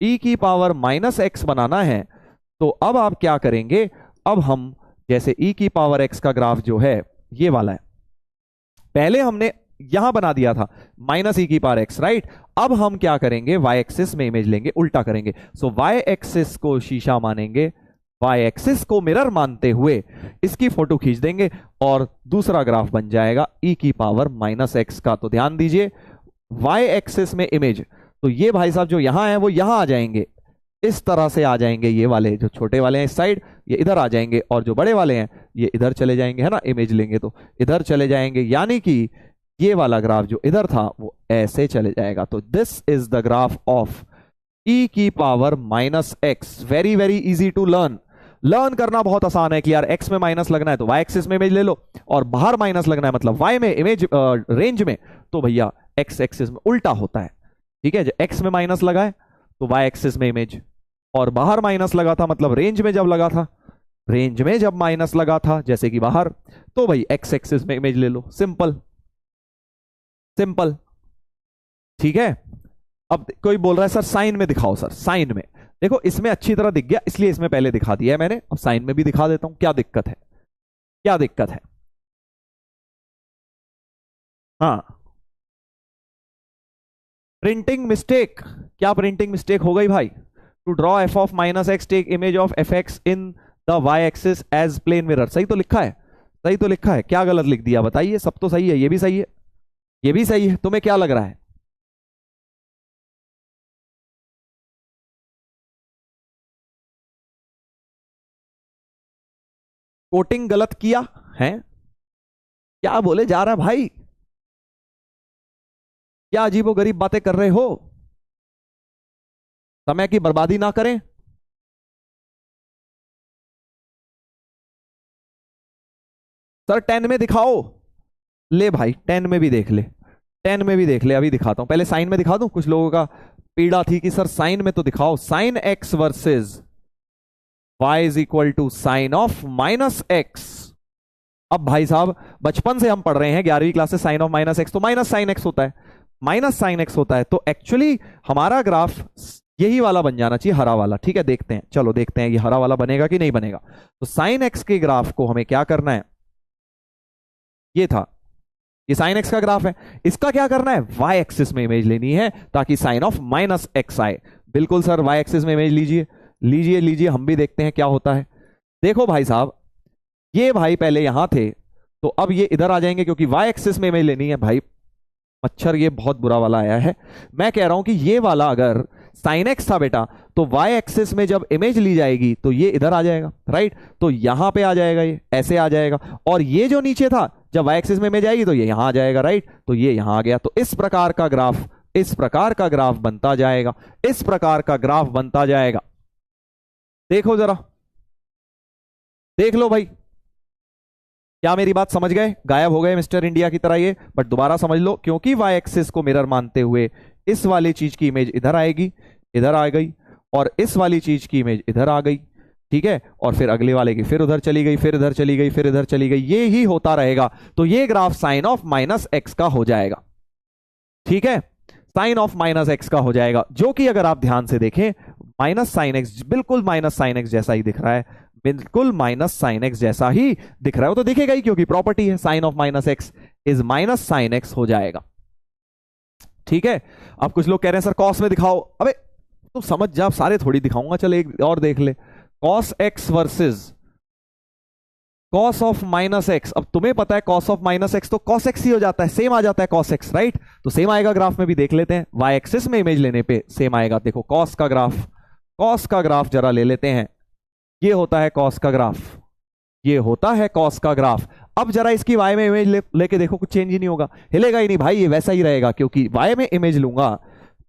e की पावर -x बनाना है, तो अब आप क्या करेंगे, अब हम जैसे e की पावर x का ग्राफ जो है ये वाला है, पहले हमने यहां बना दिया था -e की पावर x, राइट। अब हम क्या करेंगे, y एक्सिस में इमेज लेंगे, उल्टा करेंगे। सो y एक्सिस को शीशा मानेंगे, y एक्सिस को मिरर मानते हुए इसकी फोटो खींच देंगे और दूसरा ग्राफ बन जाएगा e की पावर -x का। तो ध्यान दीजिए y एक्सिस में इमेज, तो ये भाई साहब जो यहां है वो यहां आ जाएंगे, इस तरह से आ जाएंगे, ये वाले जो छोटे वाले हैं इस साइड ये इधर आ जाएंगे, और जो बड़े वाले हैं ये इधर चले जाएंगे, है ना, इमेज लेंगे तो इधर चले जाएंगे, यानी कि ये वाला ग्राफ जो इधर था वो ऐसे चले जाएगा। तो this is the graph of e की power -x। Very very easy to learn करना बहुत आसान है कि यार x में माइनस लगना है तो y एक्सिस में इमेज ले लो, और बाहर माइनस लगना है मतलब y में इमेज रेंज में, तो भैया x एक्सिस में उल्टा होता है, ठीक है। x में माइनस लगा है तो y एक्सिस में इमेज, और बाहर माइनस लगा था मतलब रेंज में जब लगा था, रेंज में जब माइनस लगा था जैसे कि बाहर, तो भाई x एक्सिस में इमेज ले लो, सिंपल सिंपल, ठीक है। अब कोई बोल रहा है सर साइन में दिखाओ, सर साइन में देखो, इसमें अच्छी तरह दिख गया इसलिए इसमें पहले दिखा दिया है मैंने, अब साइन में भी दिखा देता हूं, क्या दिक्कत है, क्या दिक्कत है। हाँ प्रिंटिंग मिस्टेक, क्या प्रिंटिंग मिस्टेक हो गई भाई, to draw f of -x take image of fx in the y axis as plane mirror. सही तो लिखा है, सही तो लिखा है, क्या गलत लिख दिया बताइए, सब तो सही है, ये भी सही है, ये भी सही है, तुम्हें क्या लग रहा है। कोटिंग गलत किया है, क्या बोले जा रहा है भाई, क्या अजीबोगरीब बातें कर रहे हो, समय की बर्बादी ना करें। सर 10 में दिखाओ, ले भाई 10 में भी देख ले, 10 में भी देख ले, अभी दिखाता हूं, पहले साइन में दिखा दूं, कुछ लोगों का पीड़ा थी कि सर साइन में तो दिखाओ, sine x versus y is equal to sine of -x। अब भाई साहब बचपन से हम पढ़ रहे हैं 11वीं क्लास से, साइन ऑफ -x तो माइनस साइन x होता है, माइनस साइन x होता है, तो एक्चुअली हमारा ग्राफ यही वाला बन जाना चाहिए, हरा वाला, ठीक है। देखते हैं, चलो देखते हैं ये हरा वाला बनेगा कि नहीं बनेगा। तो साइन x के ग्राफ को हमें क्या करना है, ये था, ये साइन x का ग्राफ है, इसका क्या करना है, y एक्सिस में इमेज लेनी है ताकि साइन ऑफ -x आए। बिल्कुल सर, y एक्सिस में इमेज लीजिए लीजिए लीजिए, हम भी देखते हैं क्या होता है। देखो भाई साहब, ये भाई पहले यहां थे तो अब ये इधर आ जाएंगे क्योंकि y एक्सिस में इमेज लेनी है। भाई मच्छर ये बहुत बुरा वाला आया है, मैं कह रहा हूं कि ये वाला अगर साइन x था बेटा, तो y एक्सिस में जब इमेज ली जाएगी तो ये इधर आ जाएगा, राइट, तो यहां पे आ जाएगा, ये ऐसे आ जाएगा, और ये जो नीचे था जब वाई एक्सिस में इमेज आएगी तो ये यहां आ जाएगा, राइट, तो ये यहां आ गया। तो इस प्रकार का ग्राफ बनता जाएगा, इस प्रकार का ग्राफ बनता जाएगा। देखो जरा, देख लो भाई, क्या मेरी बात समझ गए? गायब हो गए मिस्टर इंडिया की तरह ये, बट दोबारा समझ लो, क्योंकि वाई एक्सिस को मिरर मानते हुए इस वाली चीज की इमेज इधर आएगी, इधर आ गई, और इस वाली चीज की इमेज इधर आ गई, ठीक है, और फिर अगले वाले की फिर उधर चली गई, फिर इधर चली गई, फिर इधर चली गई, ये ही होता रहेगा। तो ये graph sine of minus x का हो जाएगा, ठीक है, साइन ऑफ माइनस एक्स का हो जाएगा, जो कि अगर आप ध्यान से देखें माइनस साइन एक्स, बिल्कुल माइनस साइन एक्स जैसा ही दिख रहा है, बिल्कुल माइनस साइन एक्स जैसा ही दिख रहा है, वो तो दिखेगा ही क्योंकि प्रॉपर्टी है, sine of minus x is minus sine x हो जाएगा, ठीक है। अब कुछ लोग कह रहे हैं सर कॉस में दिखाओ, अबे तुम समझ जा, सारे थोड़ी दिखाऊंगा, चल एक और देख ले, cos x versus cos of minus x. अब तुम्हें पता है कॉस ऑफ माइनस एक्स तो कॉस एक्स ही हो जाता है, सेम आ जाता है कॉस एक्स, राइट, तो सेम आएगा ग्राफ में भी, देख लेते हैं, वाई एक्सिस में इमेज लेने पे सेम आएगा। देखो कॉस का ग्राफ जरा ले लेते हैं, ये होता है कॉस का ग्राफ, ये होता है कॉस का ग्राफ। अब जरा इसकी वाई में इमेज लेके देखो, कुछ चेंज ही नहीं होगा, हिलेगा ही नहीं भाई, ये वैसा ही रहेगा, क्योंकि वाई में इमेज लूंगा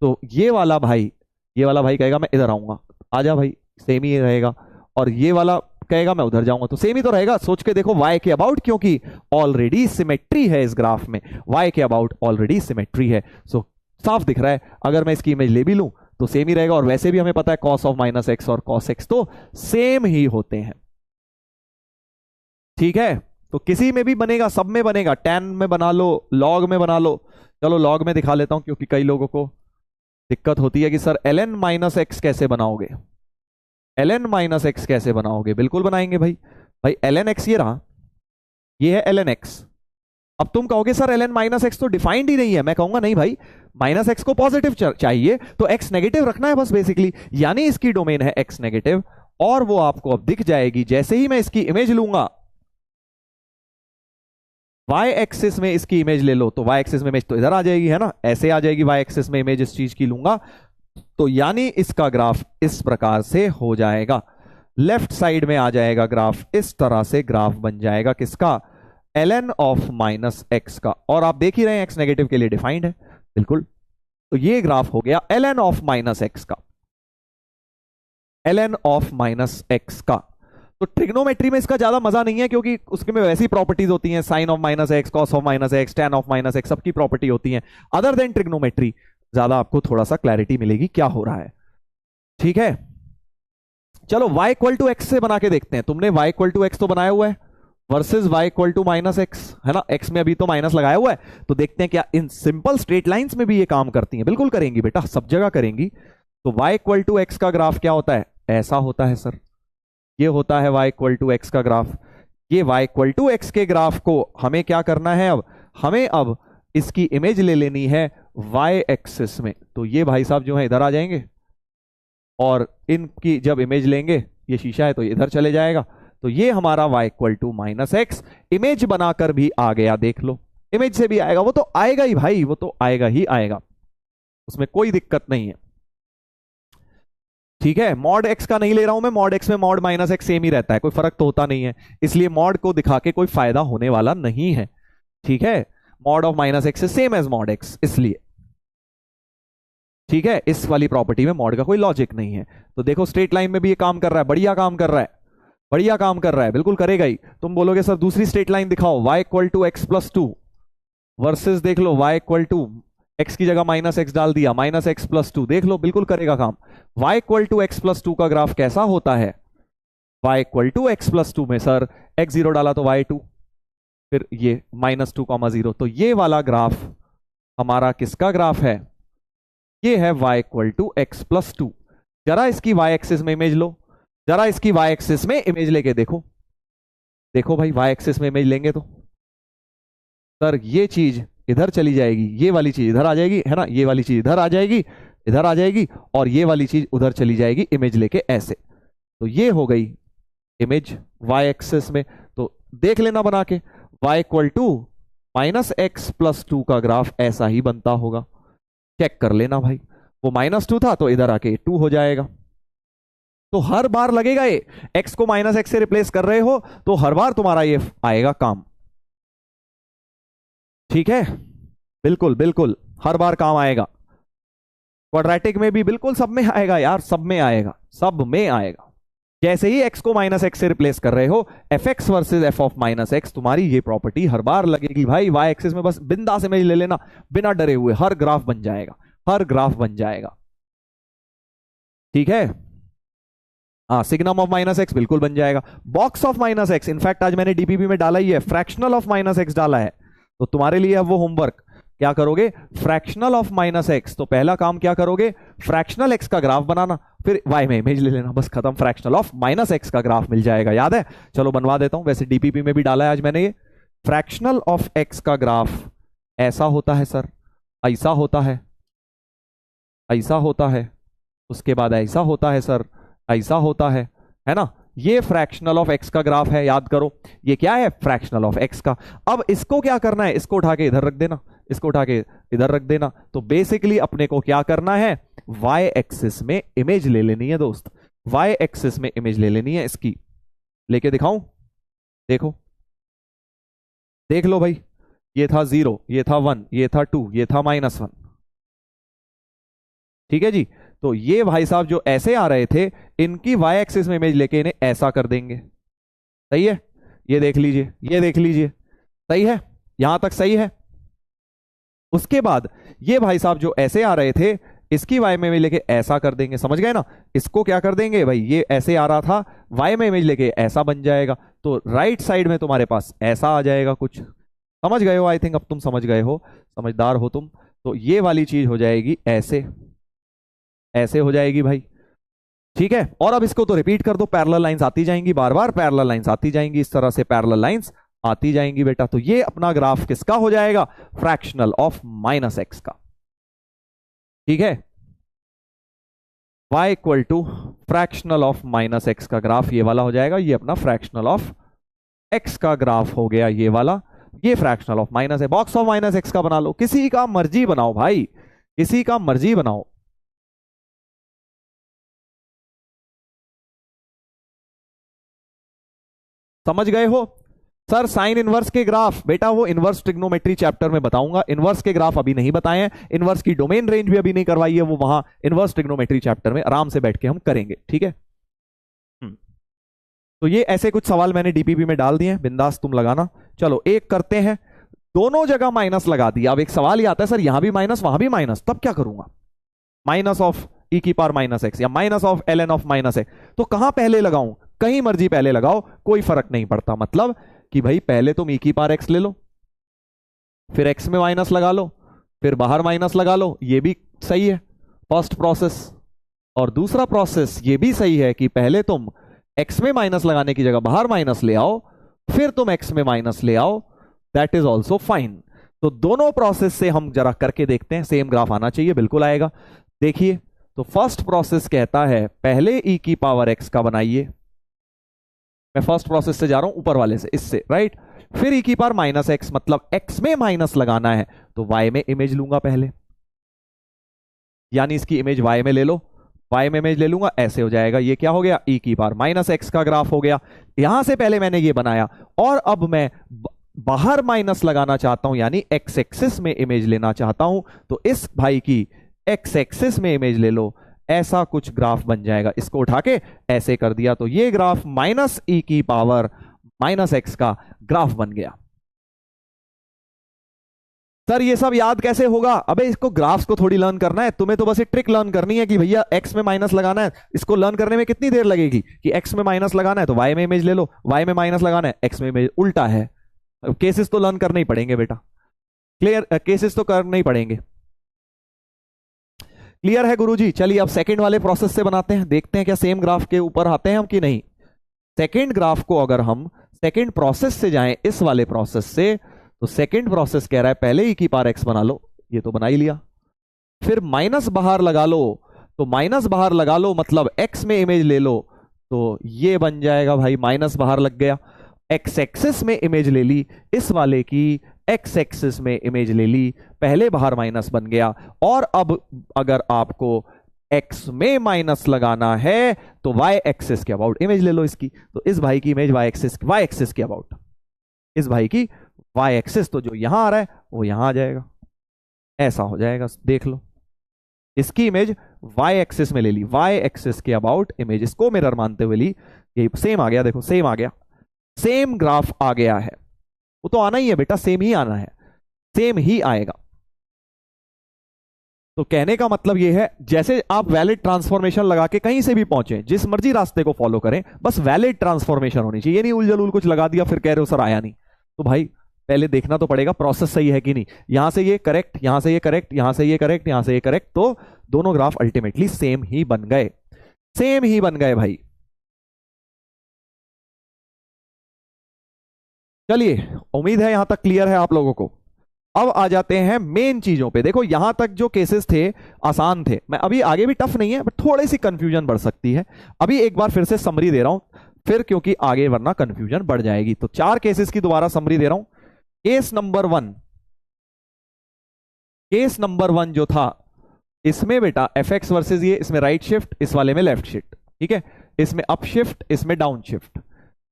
तो ये वाला भाई कहेगा मैं इधर आऊंगा, आजा भाई, सेम ही रहेगा, और ये वाला कहेगा मैं उधर जाऊंगा, तो सेम ही तो रहेगा। सोच के देखो वाई के अबाउट, क्योंकि ऑलरेडी सिमेट्री है इस ग्राफ में, वाई के अबाउट ऑलरेडी सिमेट्री है, सो साफ दिख रहा है। अगर मैं इसकी इमेज ले भी लूं तो सेम ही रहेगा, और वैसे भी हमें पता है कॉस ऑफ माइनस एक्स और कॉस एक्स तो सेम ही होते हैं, ठीक है। तो किसी में भी बनेगा, सब में बनेगा, टैन में बना लो, लॉग में बना लो, चलो लॉग में दिखा लेता हूं, क्योंकि कई लोगों को दिक्कत होती है कि सर ln माइनस एक्स कैसे बनाओगे, ln माइनस एक्स कैसे बनाओगे? बिल्कुल बनाएंगे भाई, ln x ये रहा, ये है ln x। अब तुम कहोगे सर ln माइनस एक्स तो डिफाइंड ही नहीं है, मैं कहूंगा नहीं भाई, माइनस एक्स को पॉजिटिव चाहिए तो x नेगेटिव रखना है बस बेसिकली, यानी इसकी डोमेन है x नेगेटिव, और वो आपको अब दिख जाएगी जैसे ही मैं इसकी इमेज लूंगा, y एक्सिस में इसकी इमेज ले लो, तो y एक्सिस में इमेज तो इधर आ जाएगी, है ना, ऐसे आ जाएगी y एक्सिस में इमेज इस चीज की लूंगा, तो यानी इसका ग्राफ इस प्रकार से हो जाएगा, लेफ्ट साइड में आ जाएगा ग्राफ, इस तरह से ग्राफ बन जाएगा किसका, ln ऑफ माइनस एक्स का, और आप देख ही रहे हैं x नेगेटिव के लिए डिफाइंड है, बिल्कुल, तो ये ग्राफ हो गया ln ऑफ माइनस एक्स का, ln ऑफ माइनस एक्स का। तो ट्रिग्नोमेट्री में इसका ज्यादा मजा नहीं है, क्योंकि उसके में वैसी प्रॉपर्टीज होती हैं, sine of minus x, cos of minus x, tan of minus x, सबकी प्रॉपर्टी होती है। अदर देन ट्रिग्नोमेट्री ज्यादा आपको थोड़ा सा क्लैरिटी मिलेगी क्या हो रहा है, ठीक है। चलो y इक्वल टू एक्स से बना के देखते हैं, तुमने y इक्वल टू एक्स तो बनाया हुआ है, versus y equal to minus x, है ना, x में अभी तो माइनस लगाया हुआ है, तो देखते हैं क्या इन सिंपल स्ट्रेट लाइंस में भी ये काम करती हैं। बिल्कुल करेंगी बेटा, सब जगह करेंगी। तो y इक्वल टू एक्स का ग्राफ क्या होता है, ऐसा होता है सर, ये होता है y इक्वल टू एक्स का ग्राफ। ये y इक्वल टू एक्स के ग्राफ को हमें क्या करना है, अब हमें अब इसकी इमेज ले लेनी है y एक्सिस में, तो ये भाई साहब जो है इधर आ जाएंगे, और इनकी जब इमेज लेंगे, ये शीशा है तो इधर चले जाएगा, तो ये हमारा y equal to minus x image बनाकर भी आ गया, देख लो, इमेज से भी आएगा, वो तो आएगा ही भाई, वो तो आएगा ही आएगा, उसमें कोई दिक्कत नहीं है, ठीक है। मॉड एक्स का नहीं ले रहा हूं मैं, मॉड एक्स में मॉड माइनस एक्स सेम ही रहता है, कोई फर्क तो होता नहीं है, इसलिए मॉड को दिखा के कोई फायदा होने वाला नहीं है, ठीक है। Mod of minus x same as mod x, इसलिए ठीक है, इस वाली प्रॉपर्टी में मॉड का कोई लॉजिक नहीं है। तो देखो स्ट्रेट लाइन में भी ये काम कर रहा है, बढ़िया काम कर रहा है, बढ़िया काम कर रहा है, बिल्कुल करेगा ही। तुम बोलोगे सर दूसरी स्ट्रेट लाइन दिखाओ, y equal to x plus two versus, देख लो y इक्वल टू एक्स की जगह माइनस एक्स डाल दिया, माइनस एक्स प्लस टू, देख लो बिल्कुल करेगा काम। y equal to x plus two का ग्राफ कैसा होता है, y equal to x plus two में सर x जीरो डाला तो y2, फिर ये माइनस टू कॉमा जीरो, तो ये वाला ग्राफ हमारा किसका ग्राफ है, ये है y equal to x plus two. जरा इसकी y एक्सिस में इमेज लो, जरा इसकी y एक्सिस में इमेज लेके देखो, देखो भाई y एक्सिस में इमेज लेंगे तो सर ये चीज इधर चली जाएगी, ये वाली चीज इधर आ जाएगी, है ना, ये वाली चीज इधर आ जाएगी, इधर आ जाएगी, और ये वाली चीज उधर चली जाएगी इमेज लेके ऐसे, तो ये हो गई इमेज y एक्सिस में। तो देख लेना बना के, y equal to minus x plus two का ग्राफ ऐसा ही बनता होगा, चेक कर लेना भाई, वो माइनस टू था तो इधर आके टू हो जाएगा, तो हर बार लगेगा ये, x को माइनस एक्स से रिप्लेस कर रहे हो तो हर बार तुम्हारा ये आएगा काम, ठीक है, बिल्कुल बिल्कुल हर बार काम आएगा। क्वाड्रेटिक में भी बिल्कुल सब में आएगा यार, सब में आएगा, सब में आएगा। जैसे ही x को माइनस एक्स से रिप्लेस कर रहे हो, F x versus F of minus x, तुम्हारी ये प्रॉपर्टी हर बार लगेगी भाई। वाई एक्सिस में बस बिंदास इमेज ले लेना, बिना डरे हुए हर ग्राफ बन जाएगा, हर ग्राफ बन जाएगा। ठीक है, हाँ, सिग्नम ऑफ माइनस एक्स बिल्कुल बन जाएगा। Box of minus x, in fact आज मैंने डीपीपी में डाला ही है, फ्रैक्शनल ऑफ माइनस एक्स डाला है, तो तुम्हारे लिए अब वो होमवर्क क्या करोगे, फ्रैक्शनल ऑफ माइनस एक्स। तो पहला काम क्या करोगे, फ्रैक्शनल एक्स का ग्राफ बनाना, फिर वाई में इमेज ले लेना, बस खत्म, फ्रैक्शनल ऑफ माइनस एक्स का ग्राफ मिल जाएगा। याद है, चलो बनवा देता हूं, वैसे डीपीपी में भी डाला है आज मैंने ये। फ्रैक्शनल ऑफ एक्स का ग्राफ ऐसा होता है सर, ऐसा होता है, ऐसा होता है, उसके बाद ऐसा होता है सर, ऐसा होता है ना। ये फ्रैक्शनल ऑफ एक्स का ग्राफ है, याद करो, ये क्या है, फ्रैक्शनल ऑफ एक्स का। अब इसको क्या करना है, इसको उठा के इधर रख देना, इसको उठा के इधर रख देना। तो बेसिकली अपने को क्या करना है, वाई एक्सिस में इमेज ले लेनी है दोस्त, वाई एक्सिस में इमेज ले लेनी है इसकी। लेके दिखाऊं, देखो, देख लो भाई, ये था 0, ये था 1, ये था 2, ये था -1। ठीक है जी, तो ये भाई साहब जो ऐसे आ रहे थे, इनकी वाई एक्सिस में इमेज लेके इन्हें ऐसा कर देंगे। सही है, ये देख लीजिए, ये देख लीजिए, सही है, यहां तक सही है। उसके बाद ये भाई साहब जो ऐसे आ रहे थे, इसकी वाई में इमेज लेके ऐसा कर देंगे, समझ गए ना। इसको क्या कर देंगे भाई, ये ऐसे आ रहा था, वाई में इमेज लेके ऐसा बन जाएगा, तो राइट साइड में तुम्हारे पास ऐसा आ जाएगा कुछ। समझ गए हो, आई थिंक अब तुम समझ गए हो, समझदार हो तुम। तो ये वाली चीज हो जाएगी ऐसे, ऐसे हो जाएगी भाई। ठीक है, और अब इसको तो रिपीट कर दो, पैरेलल लाइंस आती जाएंगी, बार बार पैरेलल लाइंस आती जाएंगी, इस तरह से पैरेलल लाइंस आती जाएंगी बेटा। तो ये अपना ग्राफ किसका हो जाएगा, फ्रैक्शनल ऑफ माइनस एक्स का। ठीक है, y equal to fractional of minus x का ग्राफ ये वाला हो जाएगा, ये अपना फ्रैक्शनल ऑफ एक्स का ग्राफ हो गया ये वाला। ये फ्रैक्शनल ऑफ माइनस है, बॉक्स ऑफ माइनस एक्स का बना लो, किसी का मर्जी बनाओ भाई, किसी का मर्जी बनाओ। समझ गए हो सर। साइन इनवर्स के ग्राफ बेटा वो इनवर्स ट्रिग्नोमेट्री चैप्टर में बताऊंगा, इनवर्स के ग्राफ अभी नहीं बताए हैं, इनवर्स की डोमेन रेंज भी अभी नहीं करवाई है, वो वहां इनवर्स ट्रिग्नोमेट्री चैप्टर में आराम से बैठ के हम करेंगे। ठीक है, तो ये ऐसे कुछ सवाल मैंने डीपीपी में डाल दिए हैं, बिंदास तुम लगाना। चलो एक करते हैं, दोनों जगह माइनस लगा दिया। अब एक सवाल ये आता है, सर यहां भी माइनस वहां भी माइनस, तब क्या करूंगा, माइनस ऑफ ई की पावर माइनस एक्स या minus of l n of minus x, तो कहां पहले लगाऊं, कहीं मर्जी पहले लगाओ, कोई फर्क नहीं पड़ता। मतलब कि भाई पहले तुम ई की पावर एक्स ले लो, फिर एक्स में माइनस लगा लो, फिर बाहर माइनस लगा लो, ये भी सही है फर्स्ट प्रोसेस। और दूसरा प्रोसेस ये भी सही है कि पहले तुम एक्स में माइनस लगाने की जगह बाहर माइनस ले आओ, फिर तुम एक्स में माइनस ले आओ, दैट इज ऑल्सो फाइन। तो दोनों प्रोसेस से हम जरा करके देखते हैं, सेम ग्राफ आना चाहिए, बिल्कुल आएगा। देखिए, तो फर्स्ट प्रोसेस कहता है पहले ई की पावर एक्स का बनाइए, मैं फर्स्ट प्रोसेस से जा रहा हूं ऊपर वाले से, इससे राइट। फिर ई की पावर माइनस एक्स, मतलब एक्स में माइनस लगाना है तो वाई में इमेज लूंगा पहले, यानी इसकी इमेज वाई में ले लो, वाई में इमेज ले लूंगा, ऐसे हो जाएगा। ये क्या हो गया, ई की पावर माइनस एक्स का ग्राफ हो गया। यहां से पहले मैंने ये बनाया, और अब मैं बाहर माइनस लगाना चाहता हूं, यानी एक्स एक्सिस में इमेज लेना चाहता हूं, तो इस भाई की एक्स एक्सिस में इमेज ले लो, ऐसा कुछ ग्राफ बन जाएगा। इसको उठा के ऐसे कर दिया, तो ये ग्राफ माइनस ई की पावर माइनस एक्स का ग्राफ बन गया। सर ये सब याद कैसे होगा, अबे इसको ग्राफ्स को थोड़ी लर्न करना है, तुम्हें तो बस ये ट्रिक लर्न करनी है कि भैया एक्स में माइनस लगाना है। इसको लर्न करने में कितनी देर लगेगी, कि एक्स में माइनस लगाना है तो वाई में इमेज ले लो, वाई में माइनस लगाना है एक्स में इमेज, उल्टा है। केसेस तो लर्न करने ही पड़ेंगे बेटा, क्लियर, केसेस तो करने ही पड़ेंगे। क्लियर है गुरुजी। चलिए अब सेकंड वाले प्रोसेस से बनाते हैं, देखते हैं क्या सेम ग्राफ के ऊपर आते हैं हम कि नहीं। सेकंड ग्राफ को अगर हम सेकंड प्रोसेस से जाएं, इस वाले प्रोसेस से, तो सेकंड प्रोसेस कह रहा है पहले ई की पावर एक्स बना लो, ये तो बना ही लिया, फिर माइनस बाहर लगा लो, तो माइनस बाहर लगा लो मतलब एक्स में इमेज ले लो, तो ये बन जाएगा भाई, माइनस बाहर लग गया, एक्स एक्सिस में इमेज ले ली, इस वाले की एक्स एक्सिस में इमेज ले ली, पहले बाहर माइनस बन गया। और अब अगर आपको एक्स में माइनस लगाना है तो वाई एक्सिस के अबाउट इमेज ले लो इसकी, तो इस भाई की इमेज वाई एक्सिस के अबाउट, इस भाई की वाई एक्सिस तो जो यहां आ रहा है वो यहां आ जाएगा, ऐसा हो जाएगा। देख लो, इसकी इमेज वाई एक्सिस में ले ली, वाई एक्सिस के अबाउट इमेज, इसको मिरर मानते हुए ली, ये सेम आ गया, देखो सेम आ गया, सेम ग्राफ आ गया है। वो तो आना ही है बेटा, सेम ही आना है, सेम ही आएगा। तो कहने का मतलब ये है, जैसे आप वैलिड ट्रांसफॉर्मेशन लगा के कहीं से भी पहुंचे, जिस मर्जी रास्ते को फॉलो करें, बस वैलिड ट्रांसफॉर्मेशन होनी चाहिए। ये नहीं उलझुल कुछ लगा दिया फिर कह रहे हो सर आया नहीं, तो भाई पहले देखना तो पड़ेगा प्रोसेस सही है कि नहीं। यहां से ये करेक्ट, यहां से ये करेक्ट, यहां से ये करेक्ट, यहां से ये करेक्ट, तो दोनों ग्राफ अल्टीमेटली सेम ही बन गए, सेम ही बन गए भाई। चलिए, उम्मीद है यहां तक क्लियर है आप लोगों को। अब आ जाते हैं मेन चीजों पे। देखो यहां तक जो केसेस थे आसान थे, मैं अभी आगे भी टफ नहीं है बट थोड़ी सी कंफ्यूजन बढ़ सकती है। अभी एक बार फिर से समरी दे रहा हूं, फिर क्योंकि आगे वरना कंफ्यूजन बढ़ जाएगी। तो 4 केसेस की दोबारा समरी दे रहा हूं। केस नंबर 1, केस नंबर 1 जो था, इसमें बेटा एफ एक्स वर्सेज ये, इसमें राइट शिफ्ट, इस वाले में लेफ्ट शिफ्ट, ठीक है, इसमें अप शिफ्ट, इसमें डाउन शिफ्ट।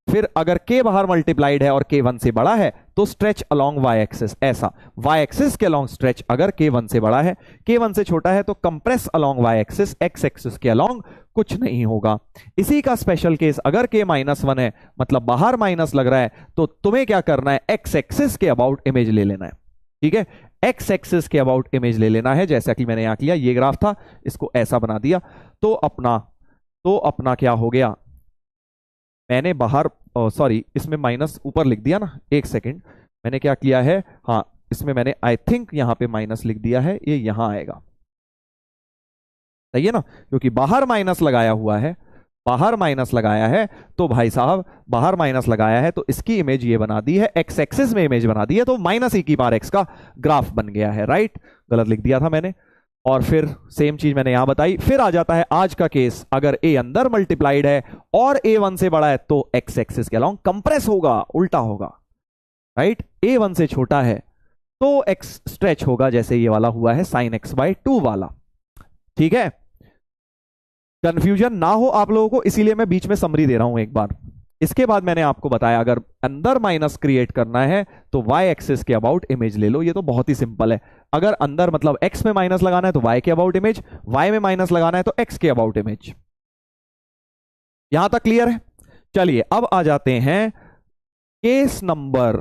फिर अगर k बाहर मल्टीप्लाइड है और k 1 से बड़ा है तो स्ट्रेच अलोंग y एक्सिस, ऐसा y एक्सिस के अलोंग स्ट्रेच अगर k 1 से बड़ा है, k 1 से छोटा है तो compress along y axis, x axis के अलोंग कुछ नहीं होगा। इसी का स्पेशल केस अगर k -1 है, मतलब बाहर माइनस लग रहा है, तो तुम्हें क्या करना है, x एक्सिस के अबाउट इमेज ले लेना है, ठीक है, x एक्सिस के अबाउट इमेज ले लेना है। जैसा कि मैंने यहां किया, ये ग्राफ था, इसको ऐसा बना दिया, तो अपना क्या हो गया, मैंने बाहर सॉरी इसमें माइनस ऊपर लिख दिया ना, एक सेकंड, मैंने क्या किया है, हाँ इसमें मैंने आई थिंक यहां पे माइनस लिख दिया है, ये यहां आएगा, सही है ना, क्योंकि बाहर माइनस लगाया हुआ है, बाहर माइनस लगाया है, तो भाई साहब बाहर माइनस लगाया है तो इसकी इमेज ये बना दी है, एक्स एक्सिस में इमेज बना दी है, तो -e⁻x का ग्राफ बन गया है, राइट, गलत लिख दिया था मैंने। और फिर सेम चीज मैंने यहां बताई। फिर आ जाता है आज का केस, अगर a अंदर मल्टीप्लाइड है और a 1 से बड़ा है तो x एक्सिस के अलोंग कंप्रेस होगा, उल्टा होगा, राइट, a 1 से छोटा है तो x स्ट्रेच होगा, जैसे ये वाला हुआ है sin x/2 वाला, ठीक है। कंफ्यूजन ना हो आप लोगों को, इसीलिए मैं बीच में समरी दे रहा हूं एक बार। इसके बाद मैंने आपको बताया अगर अंदर माइनस क्रिएट करना है तो y एक्सिस के अबाउट इमेज ले लो, ये तो बहुत ही सिंपल है। अगर अंदर मतलब x में माइनस लगाना है तो y के अबाउट इमेज, y में माइनस लगाना है तो x के अबाउट इमेज। यहां तक क्लियर है। चलिए अब आ जाते हैं केस नंबर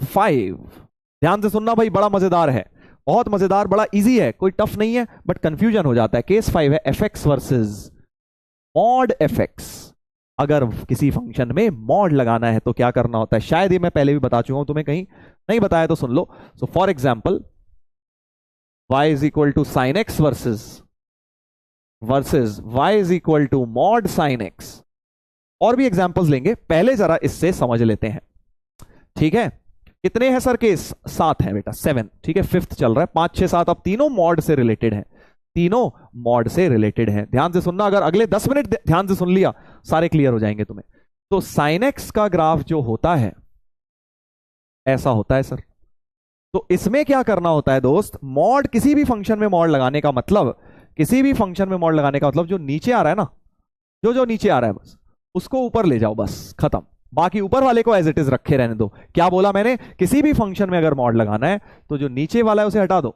5। ध्यान से सुनना भाई, बड़ा मजेदार है, बहुत मजेदार, बड़ा इजी है, कोई टफ नहीं है बट कंफ्यूजन हो जाता है। केस 5 है f x versus mod F x. अगर किसी फंक्शन में मॉड लगाना है तो क्या करना होता है, शायद ये मैं पहले भी बता चुका हूं, तुम्हें कहीं नहीं बताया तो सुन लो। So for example y is equal to sine x versus y is equal to mod sine x. और भी एग्जाम्पल्स लेंगे, पहले जरा इससे समझ लेते हैं, ठीक है। कितने हैं सर केस, 7 है बेटा, 7, ठीक है, 5th चल रहा है, 5 6 7, अब तीनों मॉड से रिलेटेड है, तीनों मॉड से रिलेटेड है। ध्यान से सुनना, अगर अगले 10 मिनट ध्यान से सुन लिया सारे क्लियर हो जाएंगे तुम्हें। तो साइन एक्स का ग्राफ जो होता है ऐसा होता है सर। तो इसमें क्या करना होता है दोस्त, मॉड, किसी भी फंक्शन में मॉड लगाने का मतलब, किसी भी फंक्शन में मॉड लगाने का मतलब जो नीचे आ रहा है ना, जो नीचे आ रहा है बस उसको ऊपर ले जाओ, बस खत्म, बाकी ऊपर वाले को एज इट इज रखे रहने दो। क्या बोला मैंने, किसी भी फंक्शन में अगर मॉड लगाना है तो जो नीचे वाला है उसे हटा दो,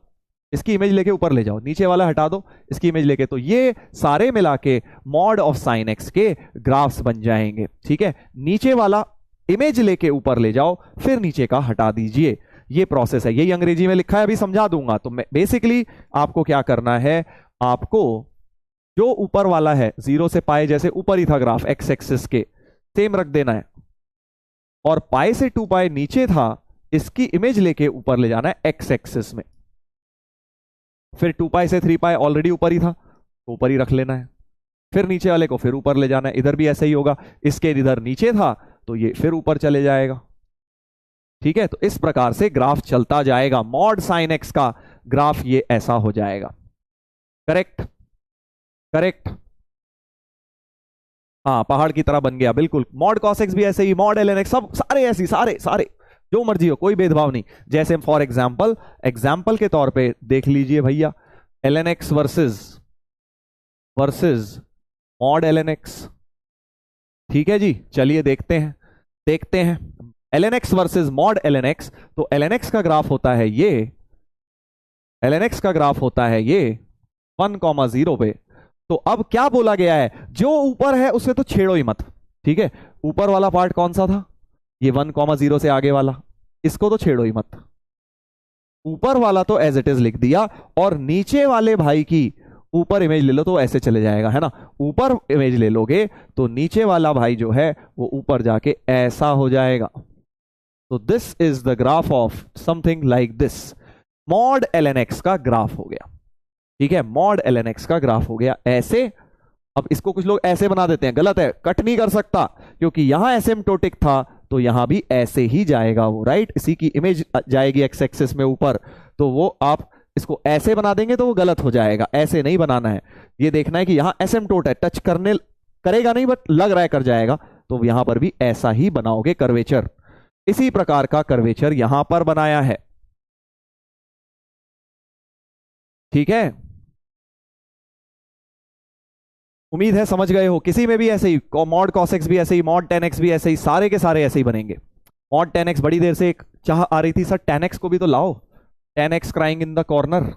इसकी इमेज लेके ऊपर ले जाओ, नीचे वाला हटा दो, इसकी इमेज लेके, तो ये सारे मिला के मॉड ऑफ साइन एक्स के ग्राफ्स बन जाएंगे, ठीक है। नीचे वाला इमेज लेके ऊपर ले जाओ, फिर नीचे का हटा दीजिए, ये प्रोसेस है, यही अंग्रेजी में लिखा है, अभी समझा दूंगा। तो बेसिकली आपको क्या करना है, आपको जो ऊपर वाला है 0 से पाई, जैसे ऊपर ही था ग्राफ एक्स एक्सिस के, सेम रख देना है, और पाई से 2 पाई नीचे था, इसकी इमेज लेके ऊपर ले जाना है एक्स एक्सिस में। फिर 2 पाई से 3 पाई ऑलरेडी ऊपर ही था तो ऊपर ही रख लेना है, फिर नीचे वाले को फिर ऊपर ले जाना है, इधर भी ऐसा ही होगा, इसके इधर नीचे था तो ये फिर ऊपर चले जाएगा, ठीक है। तो इस प्रकार से ग्राफ चलता जाएगा, मॉड साइन एक्स का ग्राफ ये ऐसा हो जाएगा, करेक्ट करेक्ट, हाँ पहाड़ की तरह बन गया, बिल्कुल। मॉड कॉस एक्स भी ऐसे ही, मॉड एल एन एक्स, सब सारे ऐसे, सारे जो मर्जी हो, कोई भेदभाव नहीं। जैसे फॉर एग्जाम्पल के तौर पे देख लीजिए भैया, l n x versus mod l n x, ठीक है जी। चलिए देखते हैं ln x versus mod ln x, तो ln x का ग्राफ होता है ये, ln x का ग्राफ होता है ये 1,0 पे। तो अब क्या बोला गया है, जो ऊपर है उसे तो छेड़ो ही मत, ठीक है। ऊपर वाला पार्ट कौन सा था, ये 1,0 से आगे वाला, इसको तो छेड़ो ही मत। ऊपर वाला तो एज इट इज लिख दिया, और नीचे वाले भाई की ऊपर इमेज ले लो तो ऐसे चले जाएगा, है ना। ऊपर इमेज ले लोगे तो नीचे वाला भाई जो है वो ऊपर जाके ऐसा हो जाएगा। तो this is the graph of something like this, mod ln x का ग्राफ हो गया, ठीक है। मॉड ln x का ग्राफ हो गया ऐसे। अब इसको कुछ लोग ऐसे बना देते हैं, गलत है, कट नहीं कर सकता, क्योंकि यहां एसिम्प्टोटिक था तो यहां भी ऐसे ही जाएगा वो, राइट। इसी की इमेज जाएगी एक्स एक्सिस में ऊपर, तो वो आप इसको ऐसे बना देंगे तो वो गलत हो जाएगा, ऐसे नहीं बनाना है। ये देखना है कि यहां एसिम्प्टोट है, टच करने करेगा नहीं बट लग रहा है कर जाएगा, तो यहां पर भी ऐसा ही बनाओगे कर्वेचर। इसी प्रकार का कर्वेचर यहां पर बनाया है, ठीक है। उम्मीद है समझ गए हो। किसी में भी ऐसे ही, मॉड cos x भी ऐसे ही, मॉड tan x भी ऐसे ही, सारे के सारे ऐसे ही बनेंगे। मॉड tan x बड़ी देर से एक चाह आ रही थी, सर tan x को भी तो लाओ, tan x crying in the corner,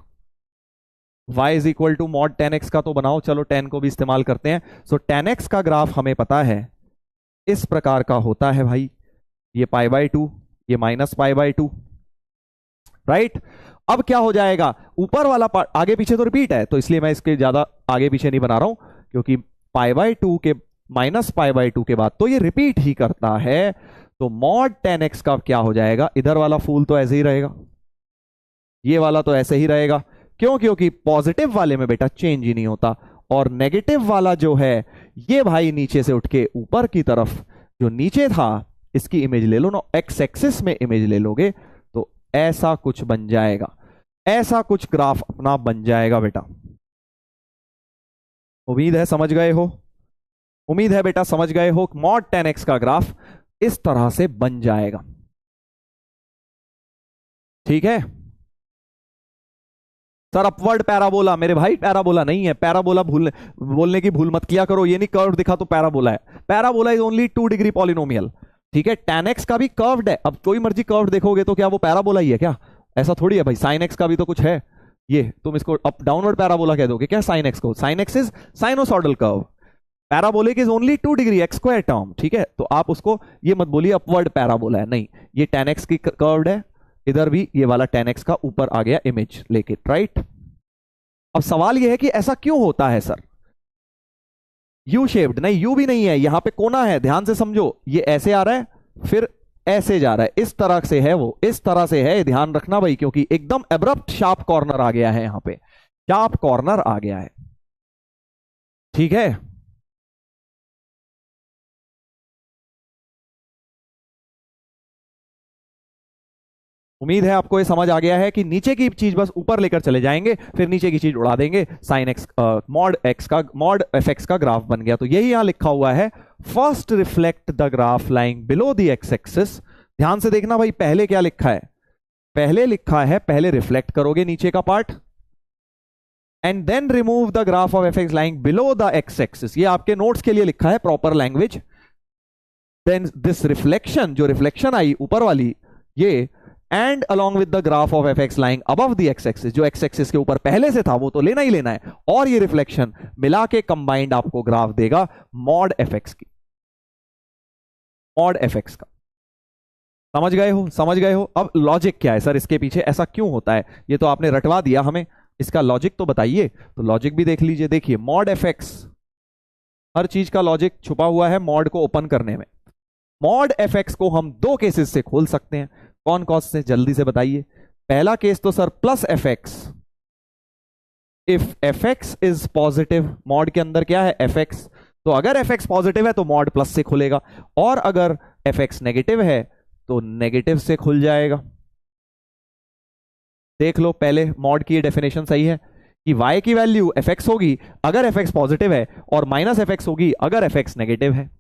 y is equal to mod tan x का तो बनाओ, चलो tan को भी इस्तेमाल करते हैं। सो tan x का ग्राफ हमें पता है इस प्रकार का होता है भाई, ये π/2, ये -π/2, राइट। अब क्या हो जाएगा, ऊपर वाला पार्ट आगे पीछे तो रिपीट है, तो इसलिए मैं इसके ज्यादा आगे पीछे नहीं बना रहा हूं, क्योंकि π/2 के -π/2 के बाद तो ये रिपीट ही करता है। तो मॉड tan x का क्या हो जाएगा, इधर वाला फूल तो ऐसे ही रहेगा, ये वाला तो ऐसे ही रहेगा, क्यों, क्योंकि पॉजिटिव वाले में बेटा चेंज ही नहीं होता, और नेगेटिव वाला जो है ये भाई नीचे से उठ के ऊपर की तरफ जो नीचे था इसकी इमेज ले लो ना, एक्स एक्सिस में इमेज ले लोगे तो ऐसा कुछ बन जाएगा, ऐसा कुछ ग्राफ अपना बन जाएगा बेटा। उम्मीद है समझ गए हो, उम्मीद है बेटा समझ गए हो। मॉड tan x का ग्राफ इस तरह से बन जाएगा, ठीक है। सर अपवर्ड पैराबोला, मेरे भाई पैराबोला नहीं है, पैराबोला बोलने की भूल मत किया करो, ये नहीं कर्व दिखा तो पैराबोला है, parabola is only 2 degree polynomial, ठीक है। tan x का भी कर्व्ड है, अब कोई मर्जी कर्व देखोगे तो क्या वो पैराबोला ही है क्या, ऐसा थोड़ी है भाई। sin x का भी तो कुछ है, ये तुम इसको अप डाउनवर्ड पैराबोला कह दोगे क्या sin x को, sin x is sinusoidal curve, parabolic is only 2 degree x square term, ठीक है। तो आप उसको ये मत बोलिए अपवर्ड पैराबोला है, नहीं, ये tan x की कर्व्ड है, इधर भी ये वाला tan x का ऊपर आ गया इमेज लेके, राइट। अब सवाल ये है कि ऐसा क्यों होता है सर, यू शेप्ड नहीं, यू भी नहीं है, यहां पे कोना है, ध्यान से समझो, ये ऐसे आ रहा है फिर ऐसे जा रहा है, इस तरह से है, वो इस तरह से है, ध्यान रखना भाई, क्योंकि एकदम एब्रप्ट शार्प कॉर्नर आ गया है, यहां पे शार्प कॉर्नर आ गया है, ठीक है। उम्मीद है आपको ये समझ आ गया है कि नीचे की चीज बस ऊपर लेकर चले जाएंगे, फिर नीचे की चीज उड़ा देंगे, साइन एक्स मॉड एक्स का मॉड एफ एक्स का ग्राफ बन गया। तो यही यहां लिखा हुआ है, first reflect the graph lying below the x axis. ध्यान से देखना भाई, पहले क्या लिखा है, पहले लिखा है पहले रिफ्लेक्ट करोगे नीचे का part, and then remove the graph of f x lying below the x axis. ये आपके नोट्स के लिए लिखा है, proper language. Then this reflection, जो रिफ्लेक्शन आई ऊपर वाली, ये and along with the graph of f x lying above the x axis, जो एक्स एक्सिस के ऊपर पहले से था वो तो लेना ही लेना है, और ये रिफ्लेक्शन मिला के कंबाइंड आपको ग्राफ देगा मॉड एफ एक्स की, मॉड एफ एक्स का। समझ गए हो, समझ गए हो। अब लॉजिक क्या है सर इसके पीछे, ऐसा क्यों होता है, ये तो आपने रटवा दिया हमें, इसका लॉजिक तो बताइए। तो लॉजिक भी देख लीजिए, देखिए मॉड एफ एक्स, हर चीज का लॉजिक छुपा हुआ है मॉड को ओपन करने में। मॉड एफ एक्स को हम दो केसेस से खोल सकते हैं, कौन कौन से, जल्दी से बताइए। पहला केस तो sir plus F x, if F x is positive, mod के अंदर क्या है एफ एक्स, तो अगर एफ एक्स पॉजिटिव है तो मॉड प्लस से खुलेगा, और अगर एफ एक्स नेगेटिव है तो नेगेटिव से खुल जाएगा। देख लो पहले मॉड की डेफिनेशन सही है कि y की वैल्यू एफ एक्स होगी अगर एफ एक्स पॉजिटिव है, और माइनस एफ एक्स होगी अगर एफ एक्स नेगेटिव है,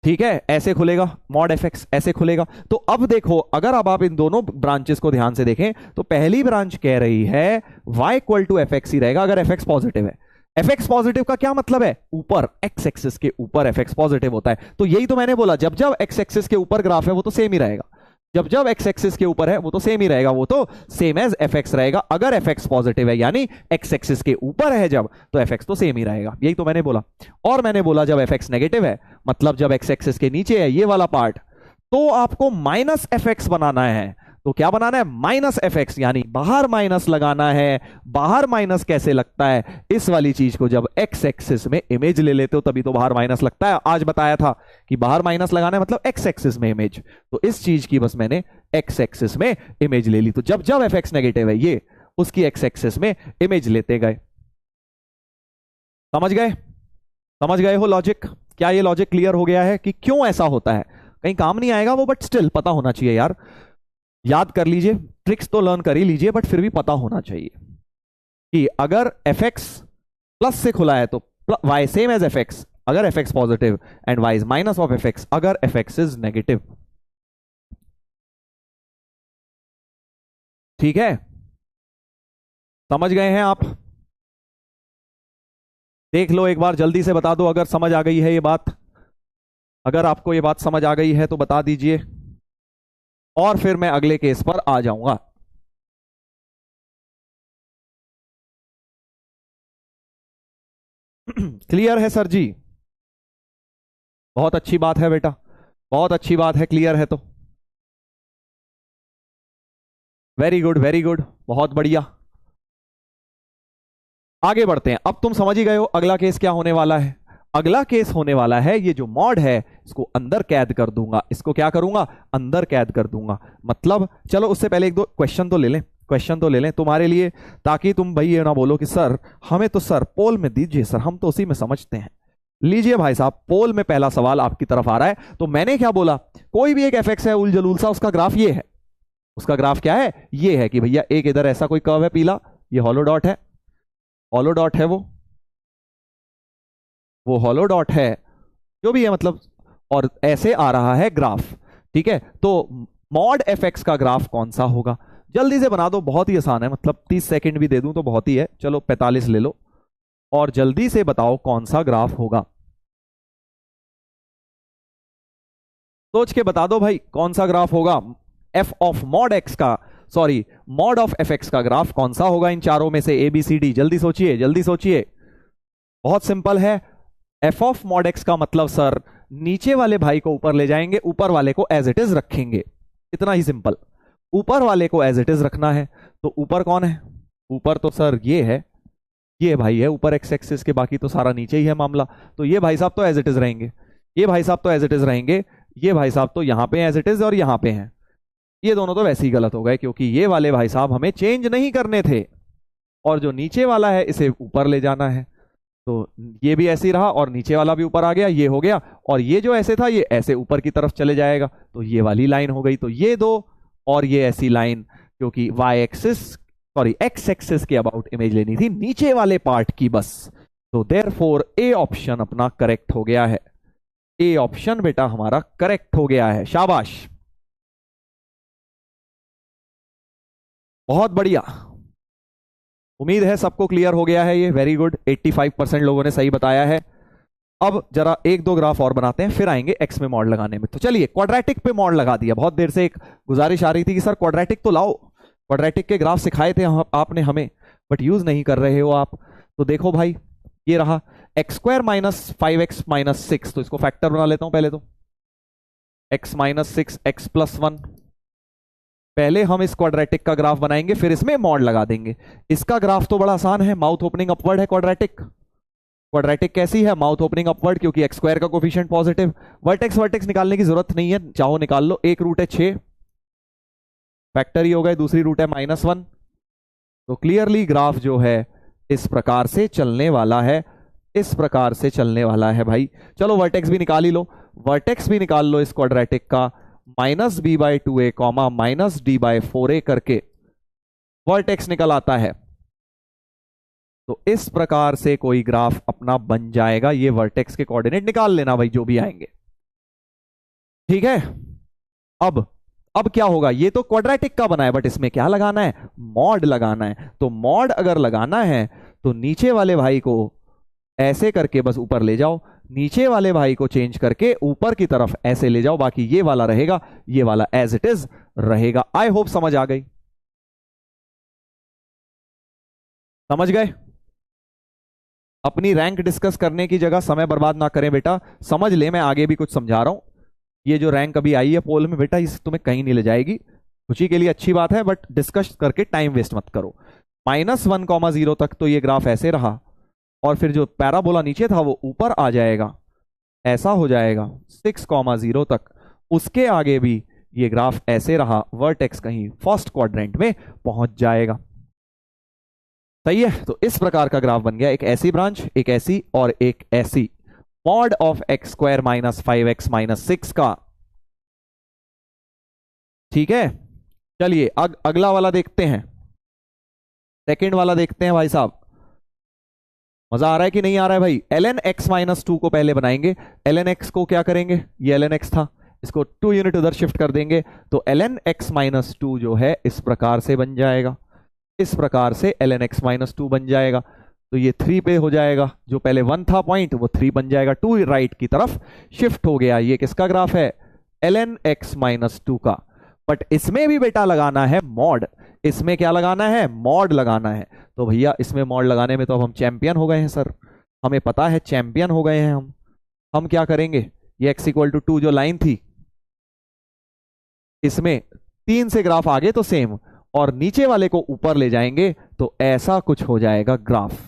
ठीक है। ऐसे खुलेगा मॉड एफ एक्स, ऐसे खुलेगा। तो अब देखो, अगर अब आप इन दोनों ब्रांचेस को ध्यान से देखें तो पहली ब्रांच कह रही है y equal to f x ही रहेगा अगर एफ एक्स पॉजिटिव है, एफ एक्स पॉजिटिव का क्या मतलब है, ऊपर एक्स एक्सिस के ऊपर एफ एक्स पॉजिटिव होता है। तो यही तो मैंने बोला, जब जब एक्स एक्सिस के ऊपर ग्राफ है वो तो सेम ही रहेगा, जब जब एक्स एक्सिस के ऊपर है वो तो सेम ही रहेगा, वो तो सेम एज एफ एक्स रहेगा। अगर एफ एक्स पॉजिटिव है यानी एक्स एक्सिस के ऊपर है जब, तो एफ एक्स तो सेम ही रहेगा, यही तो मैंने बोला। और मैंने बोला जब एफ एक्स नेगेटिव है, मतलब जब एक्स एक्सिस के नीचे है ये वाला पार्ट, तो आपको माइनस एफ एक्स बनाना है। तो क्या बनाना है, माइनस एफ एक्स, यानी बाहर माइनस लगाना है। बाहर माइनस कैसे लगता है, इस वाली चीज को जब एक्स एक्सिस में इमेज ले लेते हो तभी तो बाहर माइनस लगता है। आज बताया था कि बाहर माइनस लगाना है मतलब एक्स एक्सिस में इमेज, तो इस चीज की बस मैंने एक्स एक्सिस में इमेज ले ली। तो जब जब एफ एक्स नेगेटिव है ये उसकी एक्स एक्सिस में इमेज लेते गए। समझ गए, समझ गए हो लॉजिक? क्या ये लॉजिक क्लियर हो गया है कि क्यों ऐसा होता है? कहीं काम नहीं आएगा वो, बट स्टिल पता होना चाहिए यार। याद कर लीजिए, ट्रिक्स तो लर्न कर ही लीजिए, बट फिर भी पता होना चाहिए कि अगर एफ एक्स प्लस से खुला है तो y same as f x, अगर f x positive, and y is minus of f x अगर एफ एक्स इज नेगेटिव। ठीक है, समझ गए हैं आप? देख लो एक बार, जल्दी से बता दो अगर समझ आ गई है ये बात। अगर आपको ये बात समझ आ गई है तो बता दीजिए, और फिर मैं अगले केस पर आ जाऊंगा। क्लियर है सर जी? बहुत अच्छी बात है बेटा, बहुत अच्छी बात है, क्लियर है तो वेरी गुड, वेरी गुड, बहुत बढ़िया। आगे बढ़ते हैं। अब तुम समझ ही गए हो अगला केस क्या होने वाला है। अगला केस होने वाला है ये जो मॉड है इसको अंदर कैद कर दूंगा। इसको क्या करूंगा, अंदर कैद कर दूंगा। मतलब चलो उससे पहले एक दो क्वेश्चन तो ले लें, क्वेश्चन तो ले लें तुम्हारे लिए, ताकि तुम भाई ये ना बोलो कि सर हमें तो सर पोल में दीजिए सर, हम तो उसी में समझते हैं। लीजिए भाई साहब, पोल में पहला सवाल आपकी तरफ आ रहा है। तो मैंने क्या बोला, कोई भी एक एफ एक्स है उल जलूल सा, उसका ग्राफ ये है। उसका ग्राफ क्या है, ये है कि भैया एक इधर ऐसा कोई कर्व है पीला, ये हॉलो डॉट है, हॉलो डॉट है वो हॉलो डॉट है, जो भी है मतलब, और ऐसे आ रहा है ग्राफ। ठीक है, तो मॉड एफ एक्स का ग्राफ कौन सा होगा? जल्दी से बना दो, बहुत ही आसान है, मतलब 30 सेकंड भी दे दूं तो बहुत ही है। चलो 45 ले लो, और जल्दी से बताओ कौन सा ग्राफ होगा। सोच के बता दो भाई कौन सा ग्राफ होगा। एफ ऑफ मॉड एक्स का, sorry mod of f x का ग्राफ कौन सा होगा इन चारों में से, ए बी सी डी? जल्दी सोचिए, जल्दी सोचिए। बहुत सिंपल है। एफ ऑफ मॉड एक्स का मतलब सर नीचे वाले भाई को ऊपर ले जाएंगे, ऊपर वाले को एज इट इज रखेंगे, इतना ही सिंपल। ऊपर वाले को एज इट इज रखना है, तो ऊपर कौन है? ऊपर तो सर ये है, ये भाई है ऊपर एक्स एक्सिस के, बाकी तो सारा नीचे ही है मामला। तो ये भाई साहब तो एज इट इज रहेंगे, ये भाई साहब तो एज इट इज रहेंगे, ये भाई साहब तो यहां पे एज इट इज और यहां पे हैं। ये दोनों तो वैसे ही गलत हो गए, क्योंकि ये वाले भाई साहब हमें चेंज नहीं करने थे, और जो नीचे वाला है इसे ऊपर ले जाना है। तो ये भी ऐसे ही रहा, और नीचे वाला भी ऊपर आ गया, ये हो गया, और ये जो ऐसे था ये ऐसे ऊपर की तरफ चले जाएगा, तो ये वाली लाइन हो गई। तो ये दो और ये ऐसी लाइन, क्योंकि y axis sorry x axis के अबाउट इमेज लेनी थी नीचे वाले पार्ट की बस। तो देयरफॉर ए ऑप्शन अपना करेक्ट हो गया है। ए ऑप्शन बेटा हमारा करेक्ट हो गया है, शाबाश, बहुत बढ़िया। उम्मीद है सबको क्लियर हो गया है ये, वेरी गुड, 85% लोगों ने सही बताया है। अब जरा एक दो ग्राफ और बनाते हैं, फिर आएंगे एक्स में मॉड लगाने में। तो चलिए क्वाड्रेटिक पे मॉड लगा दिया। बहुत देर से एक गुजारिश आ रही थी कि सर क्वाड्रेटिक तो लाओ, क्वाड्रेटिक के ग्राफ सिखाए थे आपने हमें, बट यूज नहीं कर रहे हो आप। तो देखो भाई, ये रहा x square minus 5x minus 6, तो इसको फैक्टर बना लेता हूं पहले तो, x माइनस 6 x प्लस 1। पहले हम इस क्वाड्रेटिक का ग्राफ बनाएंगे, फिर इसमें मॉड लगा देंगे। इसका ग्राफ तो बड़ा आसान है, माउथ ओपनिंग अपवर्ड है क्वाड्रेटिक। क्वाड्रेटिक कैसी है, माउथ ओपनिंग अपवर्ड, क्योंकि एक्स स्क्वायर का कोफिशिएंट पॉजिटिव। वर्टेक्स वर्टेक्स निकालने की जरूरत नहीं है, चाहो निकाल लो। एक रूट है 6, फैक्टर ही हो गए, दूसरी रूट है -1। तो क्लियरली ग्राफ जो है इस प्रकार से चलने वाला है, इस प्रकार से चलने वाला है भाई। चलो वर्टेक्स भी निकाल ही लो, वर्टेक्स भी निकाल लो इस क्वाड्रेटिक का, -b/2a कॉमा -d/4a करके वर्टेक्स निकल आता है। तो इस प्रकार से कोई ग्राफ अपना बन जाएगा। ये वर्टेक्स के कोऑर्डिनेट निकाल लेना भाई जो भी आएंगे, ठीक है। अब क्या होगा, ये तो क्वाड्रेटिक का बना है, बट इसमें क्या लगाना है, मॉड लगाना है। तो मॉड अगर लगाना है तो नीचे वाले भाई को ऐसे करके बस ऊपर ले जाओ, नीचे वाले भाई को चेंज करके ऊपर की तरफ ऐसे ले जाओ, बाकी ये वाला रहेगा, ये वाला एज इट इज रहेगा। आई होप समझ आ गई। समझ गए? अपनी रैंक डिस्कस करने की जगह समय बर्बाद ना करें बेटा, समझ ले, मैं आगे भी कुछ समझा रहा हूं। ये जो रैंक अभी आई है पोल में बेटा, इस तुम्हें कहीं नहीं ले जाएगी, खुशी के लिए अच्छी बात है, बट डिस्कस करके टाइम वेस्ट मत करो। -1,0 तक तो ये ग्राफ ऐसे रहा, और फिर जो पैराबोला नीचे था वो ऊपर आ जाएगा, ऐसा हो जाएगा 6,0 तक। उसके आगे भी ये ग्राफ ऐसे रहा, वर्टेक्स कहीं फर्स्ट क्वाड्रेंट में पहुंच जाएगा। सही है? तो इस प्रकार का ग्राफ बन गया, एक ऐसी ब्रांच, एक ऐसी और एक ऐसी, मॉड ऑफ x² - 5x - 6 का। ठीक है, चलिए अगला वाला देखते हैं, सेकंड वाला देखते हैं भाई साहब। मजा आ रहा है कि नहीं आ रहा है भाई? ln x - 2 को पहले बनाएंगे। ln x को क्या करेंगे, ये ln x था, इसको 2 यूनिट उधर शिफ्ट कर देंगे, तो ln x - 2 जो है इस प्रकार से बन जाएगा, इस प्रकार से ln x - 2 बन जाएगा। तो ये 3 पे हो जाएगा, जो पहले 1 था पॉइंट वो 3 बन जाएगा, 2 राइट की तरफ शिफ्ट हो गया। ये किसका ग्राफ है? ln x - 2 का। बट इसमें भी बेटा लगाना है मॉड, इसमें क्या लगाना है? मॉड लगाना है। तो भैया इसमें मॉड लगाने में तो अब हम चैंपियन हो गए हैं सर, हमें पता है चैंपियन हो गए हैं हम क्या करेंगे, ये x = 2 जो लाइन थी, इसमें 3 से ग्राफ आगे तो सेम, और नीचे वाले को ऊपर ले जाएंगे तो ऐसा कुछ हो जाएगा ग्राफ।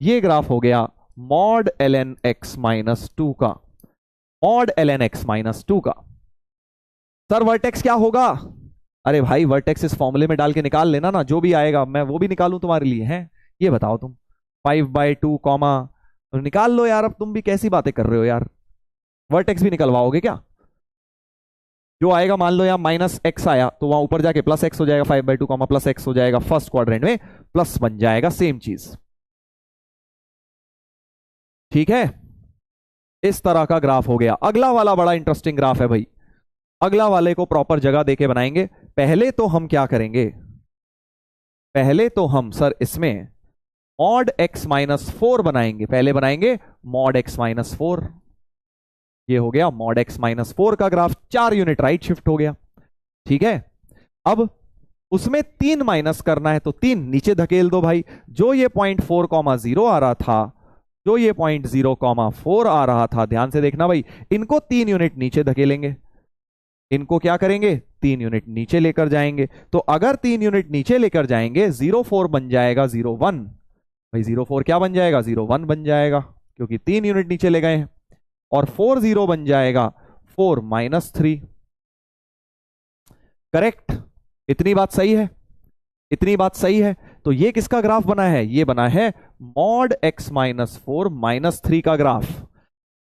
ये ग्राफ हो गया मॉड ln x - 2 का, मॉड ln x - 2 का। सर वर्टेक्स क्या होगा? अरे भाई वर्टेक्स इस फॉर्मूले में डाल के निकाल लेना ना, जो भी आएगा मैं वो भी निकालूं तुम्हारे लिए, हैं ये बताओ तुम। 5/2 कॉमा, तो निकाल लो यार, अब तुम भी कैसी बातें कर रहे हो यार, वर्टेक्स भी निकलवाओगे क्या? जो आएगा, मान लो यहाँ -x आया तो वहां ऊपर जाके +x हो जाएगा, 5/2 कॉमा +x हो जाएगा, फर्स्ट क्वाड्रेंट में प्लस बन जाएगा, सेम चीज। ठीक है, इस तरह का ग्राफ हो गया। अगला वाला बड़ा इंटरेस्टिंग ग्राफ है भाई, अगला वाले को प्रॉपर जगह देके बनाएंगे। पहले तो हम क्या करेंगे, पहले तो हम सर इसमें मॉड x - 4 बनाएंगे, पहले बनाएंगे मॉड x - 4। ये हो गया मॉड x - 4 का ग्राफ, 4 यूनिट राइट शिफ्ट हो गया। ठीक है, अब उसमें 3 माइनस करना है, तो 3 नीचे धकेल दो भाई। जो ये 0.4,0 आ रहा था, जो ये 0.0,4 आ रहा था, ध्यान से देखना भाई, इनको 3 यूनिट नीचे धकेलेंगे, इनको क्या करेंगे, 3 यूनिट नीचे लेकर जाएंगे। तो अगर 3 यूनिट नीचे लेकर जाएंगे, 0,4 बन जाएगा 0,1 भाई, 0,4 क्या बन जाएगा, 0,1 बन जाएगा, क्योंकि 3 यूनिट नीचे ले गए हैं। और 4,0 बन जाएगा 4 - 3। करेक्ट? इतनी बात सही है, इतनी बात सही है। तो ये किसका ग्राफ बना है, ये बना है मॉड x - 4 - 3 का ग्राफ।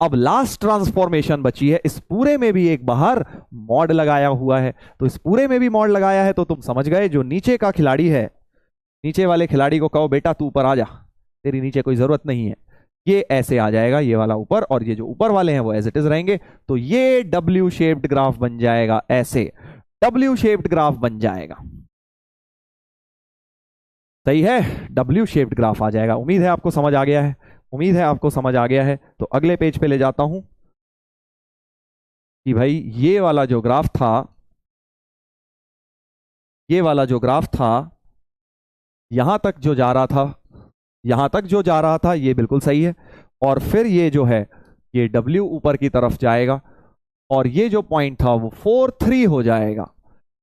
अब लास्ट ट्रांसफॉर्मेशन बची है, इस पूरे में भी एक बाहर मॉड लगाया हुआ है, तो इस पूरे में भी मॉड लगाया है, तो तुम समझ गए, जो नीचे का खिलाड़ी है, नीचे वाले खिलाड़ी को कहो बेटा तू ऊपर आ जा, तेरी नीचे कोई जरूरत नहीं है, ये ऐसे आ जाएगा, ये वाला ऊपर, और ये जो ऊपर वाले हैं वो एज इट इज रहेंगे। तो ये W शेप्ड ग्राफ बन जाएगा, ऐसे W शेप्ड ग्राफ बन जाएगा। सही है, W शेप्ड ग्राफ आ जाएगा। उम्मीद है आपको समझ आ गया है, उम्मीद है आपको समझ आ गया है। तो अगले पेज पे ले जाता हूं कि भाई ये वाला जो ग्राफ था, ये वाला जो ग्राफ था, यहां तक जो जा रहा था, यहां तक जो जा रहा था ये बिल्कुल सही है, और फिर ये जो है ये W ऊपर की तरफ जाएगा, और ये जो पॉइंट था वो 4,3 हो जाएगा,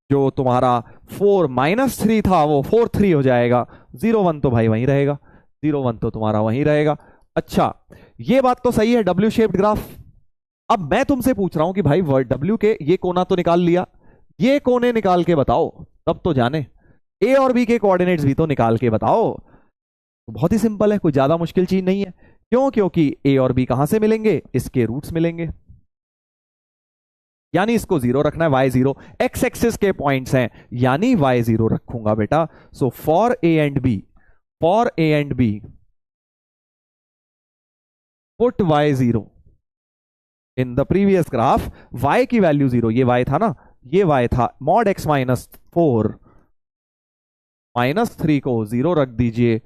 जो तुम्हारा 4 - 3 था वो 4,3 हो जाएगा। 0,1 तो भाई वहीं रहेगा, 0,1 तो तुम्हारा वहीं रहेगा। अच्छा, ये बात तो सही है, W शेप्ड ग्राफ। अब मैं तुमसे पूछ रहा हूं कि भाई W के ये कोना तो निकाल लिया, ये कोने निकाल के बताओ, तब तो जाने A और B के कोऑर्डिनेट्स भी तो निकाल के बताओ। तो बहुत ही सिंपल है, कोई ज्यादा मुश्किल चीज नहीं है। क्यों? क्योंकि A और B कहां से मिलेंगे, इसके रूट्स मिलेंगे, यानी इसको 0 रखना है, y0 x एक्सिस के पॉइंट्स हैं, यानी y0 रखूंगा बेटा। So for A and B, for A and B put y0 in the previous graph, y की वैल्यू 0, ये y था ना, ये y था, मॉड x - 4 - 3 को 0 रख दीजिए,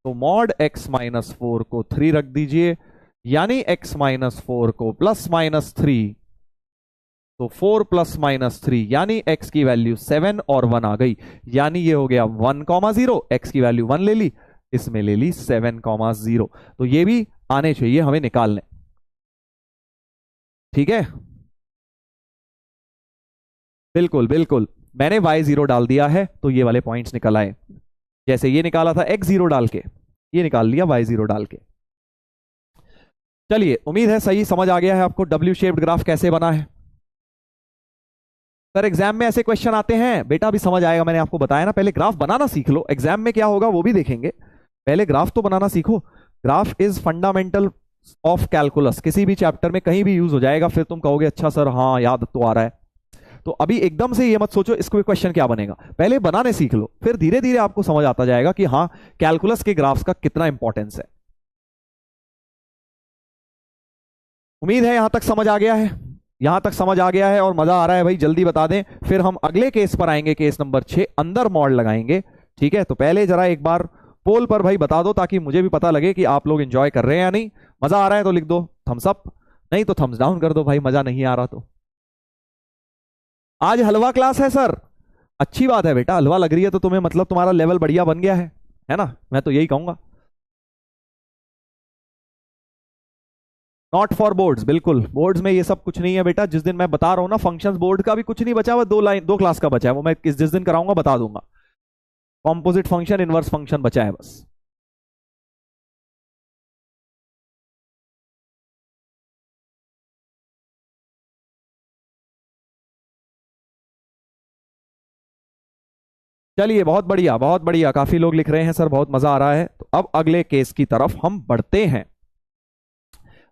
तो मॉड x माइनस 4 को 3 रख दीजिए, यानी x माइनस 4 को प्लस माइनस 3, तो 4 प्लस माइनस 3 यानी x की वैल्यू 7 और 1 आ गई, यानी ये हो गया 1,0, x की वैल्यू 1 ले ली, इसमें ले ली 7,0। तो ये भी आने चाहिए हमें निकालने। ठीक है, बिल्कुल बिल्कुल, मैंने y0 डाल दिया है तो ये वाले पॉइंट्स निकल आए। जैसे ये निकाला था x0 डाल के, ये निकाल लिया y0 डाल के। चलिए, उम्मीद है सही समझ आ गया है आपको W शेप्ड ग्राफ कैसे बना है। सर एग्जाम में ऐसे क्वेश्चन आते हैं बेटा, अभी समझ आएगा, मैंने आपको बताया ना, पहले ग्राफ बनाना सीख लो, एग्जाम में क्या होगा वो भी देखेंगे, पहले ग्राफ तो बनाना सीखो। Graph is fundamental of calculus, किसी भी चैप्टर में कहीं भी यूज हो जाएगा, फिर तुम कहोगे अच्छा सर हाँ याद तो आ रहा है। तो अभी एकदम से ये मत सोचो इसको क्वेश्चन क्या बनेगा, पहले बनाने सीख लो, फिर धीरे धीरे आपको समझ आता जाएगा कि हाँ कैलकुलस के ग्राफ्स का कितना इंपॉर्टेंस है। उम्मीद है यहां तक समझ आ गया है, यहां तक समझ आ गया है और मजा आ रहा है भाई, जल्दी बता दें, फिर हम अगले केस पर आएंगे, केस नंबर 6, अंदर मॉड लगाएंगे। ठीक है, तो पहले जरा एक बार पोल पर भाई बता दो, ताकि मुझे भी पता लगे कि आप लोग एंजॉय कर रहे हैं या नहीं। मजा आ रहा है तो लिख दो थम्स अप, नहीं तो थम्स डाउन कर दो भाई, मजा नहीं आ रहा तो। आज हलवा क्लास है सर, अच्छी बात है बेटा, हलवा लग रही है तो तुम्हें मतलब तुम्हारा लेवल बढ़िया बन गया है ना, मैं तो यही कहूंगा। नॉट फॉर बोर्ड्स, बिल्कुल बोर्ड्स में ये सब कुछ नहीं है बेटा, जिस दिन मैं बता रहा हूं ना फंक्शंस, बोर्ड का भी कुछ नहीं बचा हुआ, 2 क्लास का बचा है, वो मैं जिस दिन कराऊंगा बता दूंगा। कॉम्पोजिट फंक्शन, इनवर्स फंक्शन बचा है बस। चलिए बहुत बढ़िया बहुत बढ़िया, काफी लोग लिख रहे हैं सर, बहुत मजा आ रहा है। तो अब अगले केस की तरफ हम बढ़ते हैं,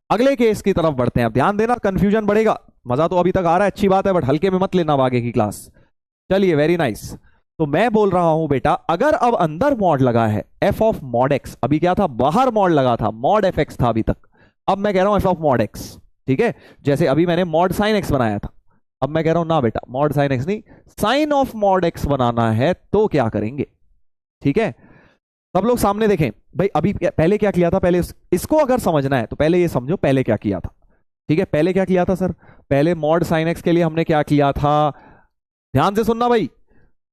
अगले केस की तरफ बढ़ते हैं। अब ध्यान देना, कंफ्यूजन बढ़ेगा, मजा तो अभी तक आ रहा है, अच्छी बात है, बट हल्के में मत लेना अब आगे की क्लास। चलिए वेरी नाइस। तो मैं बोल रहा हूं बेटा, अगर अब अंदर मॉड लगा है एफ ऑफ मॉड एक्स, अभी क्या था बाहर मॉड लगा था, मॉड एफ एक्स था अभी तक, अब मैं कह रहा हूं एफ ऑफ मॉड एक्स। ठीक है, जैसे अभी मैंने मॉड साइन एक्स बनाया था, अब मैं कह रहा हूं ना बेटा मॉड साइन एक्स नहीं, साइन ऑफ मॉड एक्स बनाना है, तो क्या करेंगे। ठीक है, सब लोग सामने देखें भाई, अभी पहले क्या किया था, पहले इसको अगर समझना है तो पहले ये समझो पहले क्या किया था। ठीक है, पहले क्या किया था सर, पहले मॉड साइन एक्स के लिए हमने क्या किया था, ध्यान से सुनना भाई,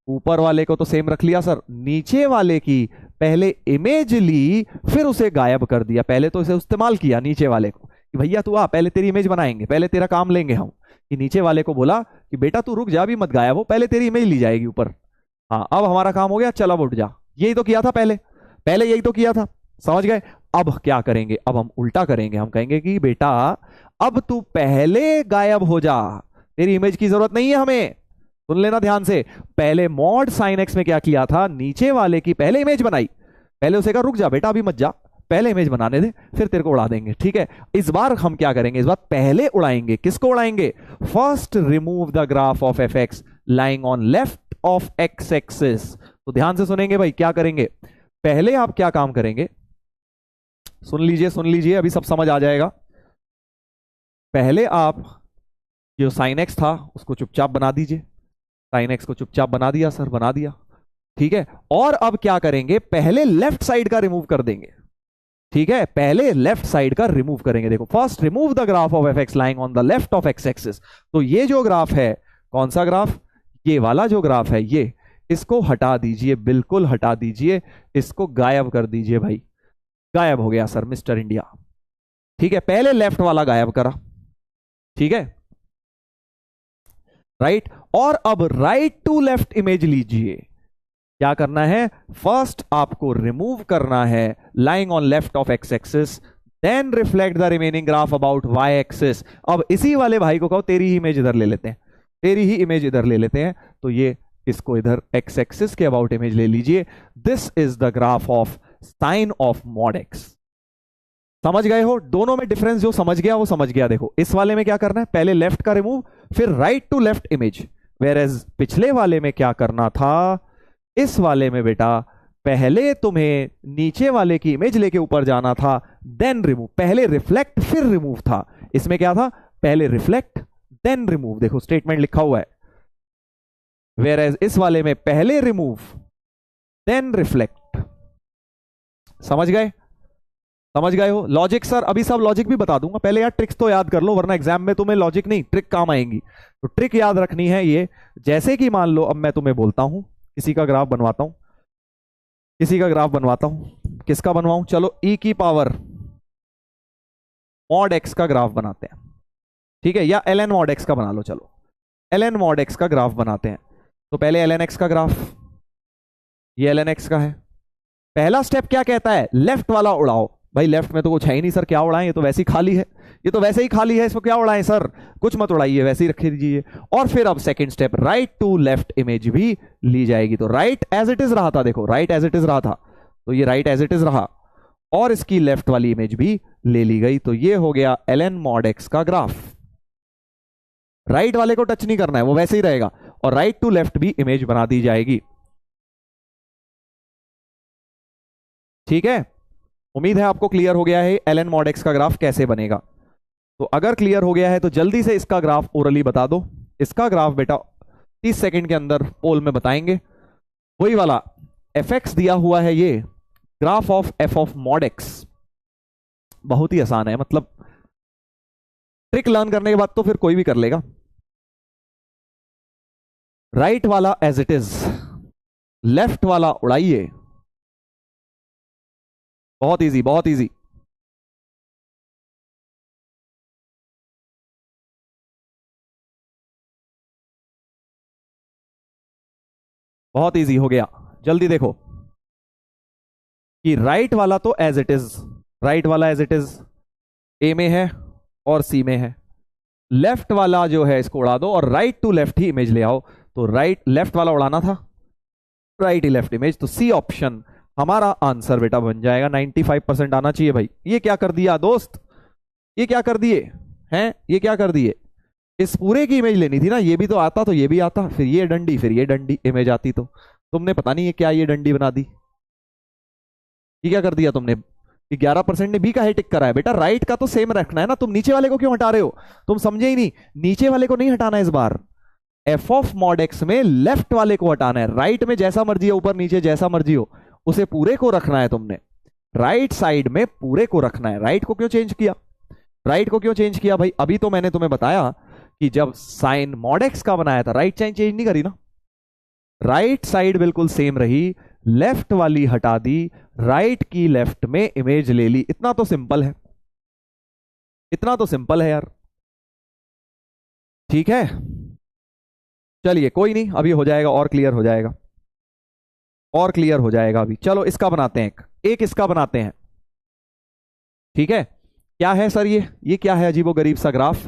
ऊपर वाले को तो सेम रख लिया सर, नीचे वाले की पहले इमेज ली, फिर उसे गायब कर दिया, पहले तो इसे इस्तेमाल किया नीचे वाले को कि भैया तू आ, पहले तेरी इमेज बनाएंगे, पहले तेरा काम लेंगे हम, कि नीचे वाले को बोला कि बेटा तू रुक जा, भी मत गायब हो, पहले तेरी इमेज ली जाएगी ऊपर। हाँ अब हमारा काम हो गया, चल अब उठ जा, यही तो किया था पहले, पहले यही तो किया था, समझ गए। अब क्या करेंगे, अब हम उल्टा करेंगे, हम कहेंगे कि बेटा अब तू पहले गायब हो जा, तेरी इमेज की जरूरत नहीं है हमें। सुन लेना ध्यान से, पहले मॉड साइन एक्स में क्या किया था, नीचे वाले की पहले इमेज बनाई, पहले उसे कहा रुक जा बेटा अभी मत जा, पहले इमेज बनाने दे, फिर तेरे को उड़ा देंगे। ठीक है, इस बार हम क्या करेंगे, इस बार पहले उड़ाएंगे, किसको उड़ाएंगे, first remove the graph of f x lying on left of x axis. तो ध्यान से सुनेंगे भाई, क्या करेंगे, पहले आप क्या काम करेंगे, सुन लीजिए अभी सब समझ आ जाएगा। पहले आप जो साइन एक्स था उसको चुपचाप बना दीजिए, साइन एक्स को चुपचाप बना दिया सर, बना दिया। ठीक है, और अब क्या करेंगे, पहले लेफ्ट साइड का रिमूव कर देंगे। ठीक है, पहले लेफ्ट साइड का रिमूव करेंगे, देखो first remove the graph of f x lying on the left of x axis. तो ये जो ग्राफ है, कौन सा ग्राफ, ये वाला जो ग्राफ है ये, इसको हटा दीजिए, बिल्कुल हटा दीजिए, इसको गायब कर दीजिए भाई, गायब हो गया सर मिस्टर इंडिया। ठीक है, पहले लेफ्ट वाला गायब करा, ठीक है राइट, और अब राइट टू लेफ्ट इमेज लीजिए, क्या करना है, फर्स्ट आपको रिमूव करना है lying on left of x axis, then reflect the remaining graph about y axis. अब इसी वाले भाई को कहो तेरी ही इमेज इधर ले लेते हैं, तेरी ही इमेज इधर ले लेते हैं, तो ये इसको इधर एक्स एक्सिस के अबाउट इमेज ले लीजिए, this is the graph of sine of mod x. समझ गए हो, दोनों में डिफरेंस जो समझ गया वो समझ गया। देखो इस वाले में क्या करना है, पहले लेफ्ट का रिमूव, फिर right to left image, whereas पिछले वाले में क्या करना था, इस वाले में बेटा पहले तुम्हें नीचे वाले की इमेज लेके ऊपर जाना था, देन रिमूव, पहले रिफ्लेक्ट फिर रिमूव था, इसमें क्या था, पहले रिफ्लेक्ट देन रिमूव, देखो स्टेटमेंट लिखा हुआ है। वेयर एज इस वाले में पहले रिमूव देन रिफ्लेक्ट, समझ गए? समझ गए हो? लॉजिक सर अभी सब लॉजिक भी बता दूंगा, पहले यार ट्रिक्स तो याद कर लो, वरना एग्जाम में तुम्हें लॉजिक नहीं ट्रिक काम आएंगी। तो ट्रिक याद रखनी है ये, जैसे कि मान लो अब मैं तुम्हें बोलता हूं किसी का ग्राफ बनवाता हूं, किसी का ग्राफ बनवाता हूं, किसका बनवाऊं, चलो ई की पावर मॉड एक्स का ग्राफ बनाते हैं, ठीक है, या एल एन मॉड एक्स का बना लो, चलो एल एन मॉड एक्स का ग्राफ बनाते हैं। तो पहले एल एन एक्स का ग्राफ, ये एल एन एक्स का है। पहला स्टेप क्या कहता है, लेफ्ट वाला उड़ाओ। भाई लेफ्ट में तो कुछ है ही नहीं सर, क्या उड़ाएं, ये तो वैसे ही खाली है, ये तो वैसे ही खाली है, इसको क्या उड़ाएं सर, कुछ मत उड़ाइए, वैसे ही रख दीजिए। और फिर अब second step, right to left image भी ली जाएगी। तो राइट एज इट इज रहा था, देखो राइट एज इट इज रहा था, तो ये राइट एज इट इज रहा, और इसकी लेफ्ट वाली इमेज भी ले ली गई। तो ये हो गया एल एन मॉड एक्स का ग्राफ। राइट वाले को टच नहीं करना है, वो वैसे ही रहेगा, और राइट टू लेफ्ट भी इमेज बना दी जाएगी। ठीक है, उम्मीद है आपको क्लियर हो गया है एल एन मॉड एक्स का ग्राफ कैसे बनेगा। तो अगर क्लियर हो गया है तो जल्दी से इसका ग्राफ ओरली बता दो। इसका ग्राफ बेटा 30 सेकंड के अंदर पोल में बताएंगे। वही वाला एफ एक्स दिया हुआ है, ये graph of F of mod x, बहुत ही आसान है, मतलब ट्रिक लर्न करने के बाद तो फिर कोई भी कर लेगा। राइट वाला एज इट इज, लेफ्ट वाला उड़ाइए, बहुत इजी, बहुत इजी। बहुत इजी हो गया, जल्दी देखो कि राइट वाला तो एज इट इज, राइट वाला एज इट इज ए में है और सी में है। लेफ्ट वाला जो है इसको उड़ा दो और राइट टू लेफ्ट ही इमेज ले आओ। तो राइट लेफ्ट वाला उड़ाना था, राइट ही लेफ्ट इमेज, तो सी ऑप्शन हमारा आंसर बेटा बन जाएगा। 95% आना चाहिए भाई। ये क्या कर दिया दोस्त, ये क्या कर दिए हैं, ये क्या कर दिए, इस पूरे की इमेज लेनी थी ना, ये भी तो आता तो ये भी आता, फिर ये डंडी, फिर ये डंडी इमेज आती, तो तुमने पता नहीं है क्या ये डंडी बना दी। ये क्या कर दिया तुमने, 11% ने बी का है टिक करा है। बेटा राइट का तो सेम रखना है ना, तुम नीचे वाले को क्यों हटा रहे हो, तुम समझे ही नहीं, नीचे वाले को नहीं हटाना इस बार। एफ ऑफ मॉड एक्स में लेफ्ट वाले को हटाना है, राइट में जैसा मर्जी हो, ऊपर नीचे जैसा मर्जी हो, उसे पूरे को रखना है तुमने, राइट साइड में पूरे को रखना है। राइट को क्यों चेंज किया, राइट को क्यों चेंज किया भाई, अभी तो मैंने तुम्हें बताया कि जब साइन मॉड एक्स का बनाया था राइट साइड चेंज नहीं करी ना, राइट साइड बिल्कुल सेम रही, लेफ्ट वाली हटा दी, राइट की लेफ्ट में इमेज ले ली। इतना तो सिंपल है, इतना तो सिंपल है यार। ठीक है, चलिए कोई नहीं, अभी हो जाएगा और क्लियर हो जाएगा, और क्लियर हो जाएगा अभी। चलो इसका बनाते हैं, एक इसका बनाते हैं। ठीक है, क्या है सर ये क्या है अजीबोगरीब सा ग्राफ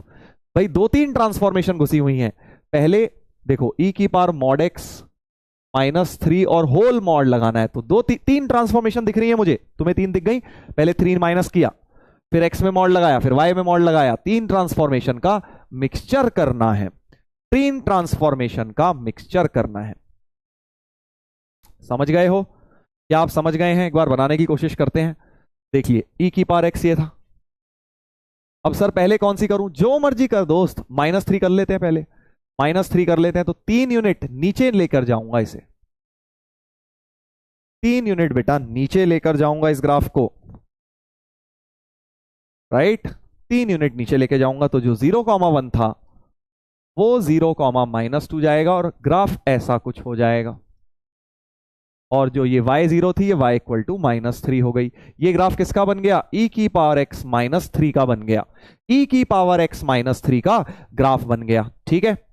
भाई, 2-3 ट्रांसफॉर्मेशन घुसी हुई हैं। पहले देखो ई की पावर मॉड एक्स -3 और होल मॉड लगाना है, तो 2-3 ट्रांसफॉर्मेशन दिख रही है मुझे, तुम्हें 3 दिख गई, पहले 3 माइनस किया, फिर एक्स में मॉड लगाया, फिर वाई में मॉड लगाया, 3 ट्रांसफॉर्मेशन का मिक्सचर करना है, 3 ट्रांसफॉर्मेशन का मिक्सचर करना है। समझ गए हो, क्या आप समझ गए हैं, एक बार बनाने की कोशिश करते हैं। देखिए ई की पावर एक्स ये था, अब सर पहले कौन सी करूं, जो मर्जी कर दोस्त, -3 कर लेते हैं, पहले -3 कर लेते हैं, तो 3 यूनिट नीचे लेकर जाऊंगा इसे, 3 यूनिट बेटा नीचे लेकर जाऊंगा इस ग्राफ को, राइट, 3 यूनिट नीचे लेके जाऊंगा, तो जो 0,1 था वो 0,-2 जाएगा और ग्राफ ऐसा कुछ हो जाएगा। और जो ये y0 थी, ये y = -3 हो गई। ये ग्राफ किसका बन गया, e की पावर x -3 का बन गया, e की पावर x -3 का ग्राफ बन गया। ठीक है,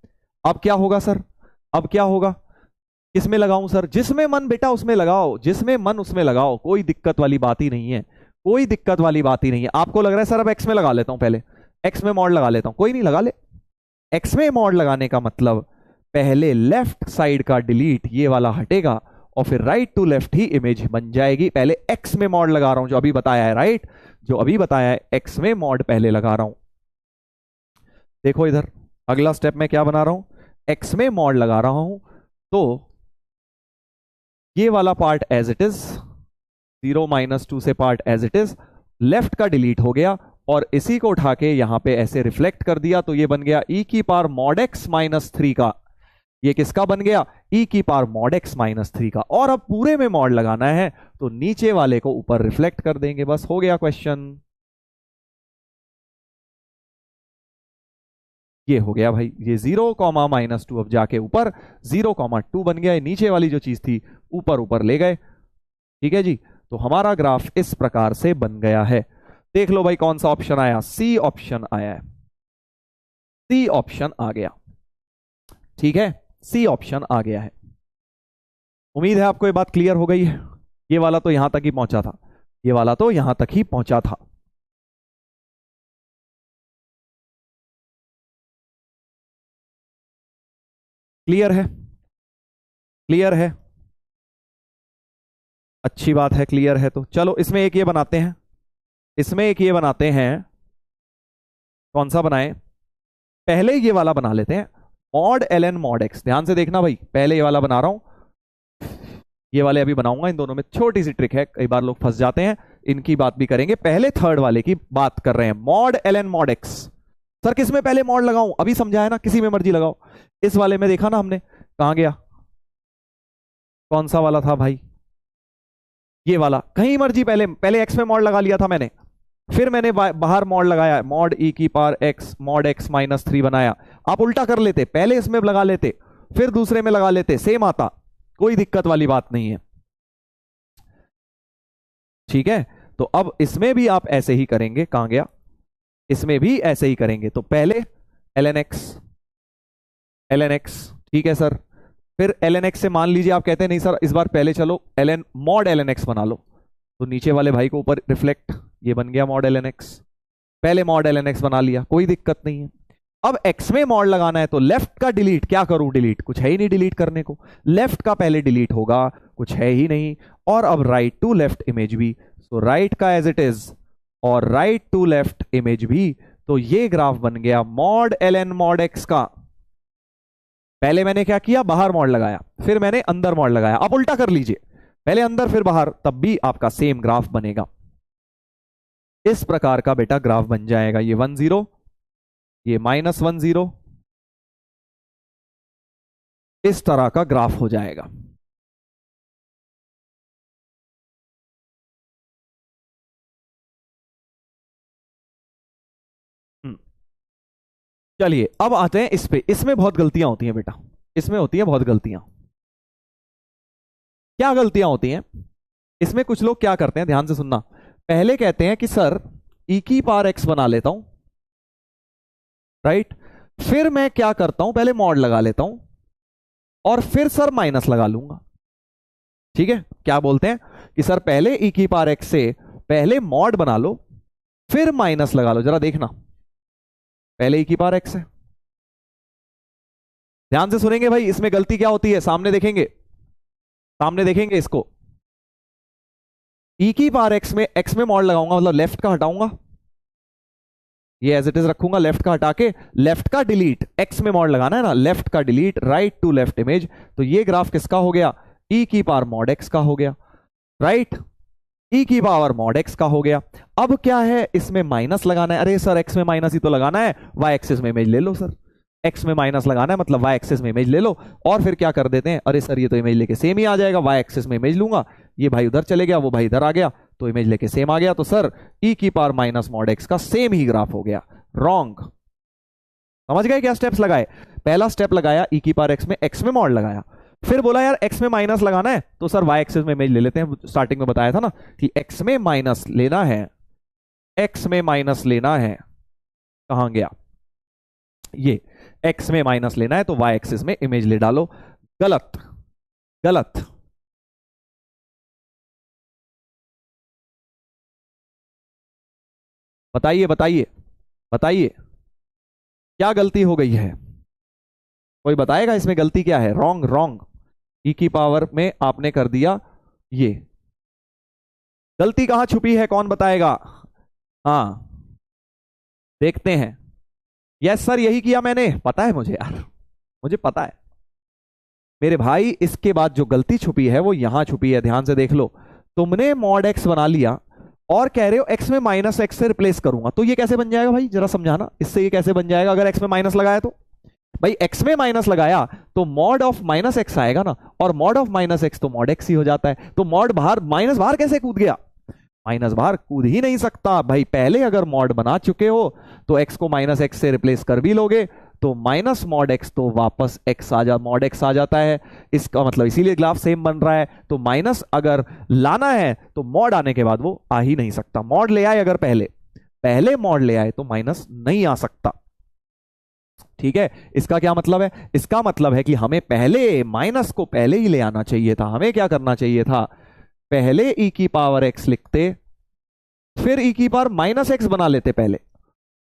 अब क्या होगा सर, अब क्या होगा, किसमें लगाऊं सर, जिसमें मन बेटा उसमें लगाओ, जिसमें मन उसमें लगाओ, कोई दिक्कत वाली बात ही नहीं है, कोई दिक्कत वाली बात ही नहीं है। आपको लग रहा है सर अब x में लगा लेता हूं, पहले x में मॉड लगा लेता हूं, कोई नहीं लगा ले। x में मॉड लगाने का मतलब पहले लेफ्ट साइड का डिलीट, ये वाला हटेगा, और फिर राइट टू लेफ्ट ही इमेज बन जाएगी। पहले x में मॉड लगा रहा हूं, जो अभी बताया है, राइट, जो अभी बताया है, x में मॉड पहले लगा रहा हूं। देखो इधर अगला स्टेप में क्या बना रहा हूं, x में मॉड लगा रहा हूं, तो ये वाला पार्ट एज इट इज, 0-2 से part as it is, left का डिलीट हो गया, और इसी को उठा के यहां पे ऐसे रिफ्लेक्ट कर दिया, तो ये बन गया e की पावर मॉड x -3 का ये किसका बन गया, ई की पावर मॉड एक्स माइनस 3 का। और अब पूरे में मॉड लगाना है तो नीचे वाले को ऊपर रिफ्लेक्ट कर देंगे, बस हो गया क्वेश्चन। ये हो गया भाई, ये 0 कॉमा माइनस 2 अब जाके ऊपर 0 कॉमा 2 बन गया, नीचे वाली जो चीज थी ऊपर ऊपर ले गए। ठीक है जी, तो हमारा ग्राफ इस प्रकार से बन गया है। देख लो भाई कौन सा ऑप्शन आया, सी ऑप्शन आया है, सी ऑप्शन आ गया। ठीक है, सी ऑप्शन आ गया है। उम्मीद है आपको ये बात क्लियर हो गई है। ये वाला तो यहां तक ही पहुंचा था, ये वाला तो यहां तक ही पहुंचा था। क्लियर है, क्लियर है, अच्छी बात है, क्लियर है। तो चलो इसमें एक ये बनाते हैं, इसमें एक ये बनाते हैं, कौन सा बनाएं, पहले ये वाला बना लेते हैं, mod l n mod x. ध्यान से देखना भाई, पहले ये वाला बना रहा हूं, ये वाले अभी बनाऊंगा। इन दोनों में छोटी सी ट्रिक है, कई बार लोग फंस जाते हैं, इनकी बात भी करेंगे। पहले थर्ड वाले की बात कर रहे हैं, mod l n mod x. Sir किस में पहले मॉड लगाऊं, अभी समझाया ना, किसी में मर्जी लगाओ। इस वाले में देखा ना हमने, कहां गया, कौन सा वाला था भाई, ये वाला, कहीं मर्जी, पहले पहले एक्स में मॉड लगा लिया था मैंने, फिर मैंने बाहर मॉड लगाया, मॉड ई की power x mod x minus 3 बनाया। आप उल्टा कर लेते, पहले इसमें लगा लेते फिर दूसरे में लगा लेते, सेम आता, कोई दिक्कत वाली बात नहीं है। ठीक है, तो अब इसमें भी आप ऐसे ही करेंगे, कहां गया, इसमें भी ऐसे ही करेंगे। तो पहले l n x, l n x, ठीक है सर, फिर एल एन एक्स से मान लीजिए आप कहते हैं नहीं सर इस बार पहले चलो l n mod l n x बना लो, तो नीचे वाले भाई को ऊपर रिफ्लेक्ट, ये बन गया मॉड एल एन एक्स। पहले मॉड एल एन एक्स बना लिया, कोई दिक्कत नहीं है। अब एक्स में मॉड लगाना है तो लेफ्ट का डिलीट, क्या करूं, डिलीट कुछ है ही नहीं डिलीट करने को, लेफ्ट का पहले डिलीट होगा, कुछ है ही नहीं। और अब राइट टू लेफ्ट इमेज भी, तो राइट का एज इट इज और राइट टू लेफ्ट इमेज भी। तो ये ग्राफ बन गया mod l n mod x का। पहले मैंने क्या किया, बाहर मॉड लगाया, फिर मैंने अंदर मॉड लगाया। आप उल्टा कर लीजिए, पहले अंदर फिर बाहर, तब भी आपका सेम ग्राफ बनेगा। इस प्रकार का बेटा ग्राफ बन जाएगा, ये 1 0, ये -1 0, इस तरह का ग्राफ हो जाएगा। चलिए अब आते हैं इस पे, इसमें बहुत गलतियां होती हैं बेटा, इसमें होती हैं बहुत गलतियां। क्या गलतियां होती हैं इसमें, कुछ लोग क्या करते हैं, ध्यान से सुनना, पहले कहते हैं कि सर ई की पावर एक्स बना लेता हूं, राइट, फिर मैं क्या करता हूं, पहले मॉड लगा लेता हूं और फिर सर माइनस लगा लूंगा। ठीक है, क्या बोलते हैं कि सर पहले ई की पावर एक्स से पहले मॉड बना लो फिर माइनस लगा लो। जरा देखना, पहले ई की पावर एक्स है, ध्यान से सुनेंगे भाई, इसमें गलती क्या होती है, सामने देखेंगे, सामने देखेंगे इसको। ई की पावर एक्स में मॉड लगाऊंगा, मतलब लेफ्ट का हटाऊंगा, ये एज इट इज रखूंगा, लेफ्ट का हटा के लेफ्ट का डिलीट, एक्स में मॉड लगाना है ना, लेफ्ट का delete, right to left image. तो ये ग्राफ किसका हो गया, ई की पावर मॉड एक्स का हो गया, राइट, ई की पावर मॉड एक्स का हो गया। अब क्या है, इसमें माइनस लगाना है। अरे सर एक्स में माइनस ही तो लगाना है, वाई एक्सिस में इमेज ले लो सर, एक्स में माइनस लगाना है मतलब वाई एक्सिस में इमेज ले लो। और फिर क्या कर देते हैं, अरे सर ये तो इमेज लेके सेम ही आ जाएगा, वाई एक्सिस में इमेज लूंगा, ये भाई उधर चले गया, वो भाई इधर आ गया, तो इमेज लेके सेम आ गया। तो सर ई की पावर माइनस मॉड एक्स का सेम ही ग्राफ हो गया, रॉन्ग। समझ गए क्या स्टेप्स लगाए, पहला स्टेप लगाया ई की पावर एक्स में मॉड लगाया, फिर बोला यार एक्स में माइनस लगाना है तो सर वाई एक्सिस में इमेज ले लेते हैं। स्टार्टिंग में बताया था ना कि एक्स में माइनस लेना है, एक्स में माइनस लेना है, कहां गया, ये एक्स में माइनस लेना है तो वाई एक्सिस में इमेज ले डालो। गलत, गलत, बताइए बताइए बताइए, क्या गलती हो गई है, कोई बताएगा इसमें गलती क्या है, रॉन्ग रॉन्ग। ई की पावर में आपने कर दिया, ये गलती कहां छुपी है, कौन बताएगा, हाँ देखते हैं। यस सर यही किया मैंने, पता है मुझे यार, मुझे पता है मेरे भाई। इसके बाद जो गलती छुपी है वो यहां छुपी है, ध्यान से देख लो। तुमने मॉड एक्स बना लिया और कह रहे हो एक्स में माइनस एक्स से रिप्लेस करूंगा, तो ये कैसे बन जाएगा भाई, जरा समझाना, इससे ये कैसे बन जाएगा अगर एक्स में माइनस लगाया तो। भाई एक्स में माइनस लगाया तो मॉड ऑफ माइनस एक्स आएगा ना, और मॉड ऑफ माइनस एक्स तो मॉड एक्स ही हो जाता है। तो मॉड बाहर, माइनस बाहर कैसे कूद गया? माइनस बाहर कूद ही नहीं सकता भाई। पहले अगर मॉड बना चुके हो तो एक्स को माइनस एक्स से रिप्लेस कर भी लोगे तो माइनस मॉड एक्स तो वापस एक्स मॉड एक्स आ जाता है। इसका मतलब इसीलिए ग्राफ सेम बन रहा है। तो माइनस अगर लाना है तो मॉड आने के बाद वो आ ही नहीं सकता। मॉड ले आए अगर पहले पहले मॉड ले आए तो माइनस नहीं आ सकता। ठीक है, इसका क्या मतलब है? इसका मतलब है कि हमें पहले माइनस को पहले ही ले आना चाहिए था। हमें क्या करना चाहिए था? पहले e की पावर x लिखते, फिर e की पावर माइनस एक्स बना लेते पहले,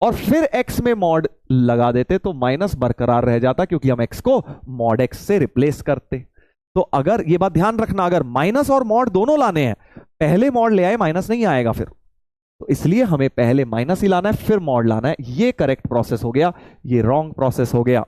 और फिर x में मॉड लगा देते तो माइनस बरकरार रह जाता, क्योंकि हम x को मॉड x से रिप्लेस करते। तो अगर ये बात ध्यान रखना, अगर माइनस और मॉड दोनों लाने हैं, पहले मॉड ले आए माइनस नहीं आएगा फिर, तो इसलिए हमें पहले माइनस ही लाना है फिर मॉड लाना है। ये करेक्ट प्रोसेस हो गया, ये रॉन्ग प्रोसेस हो गया।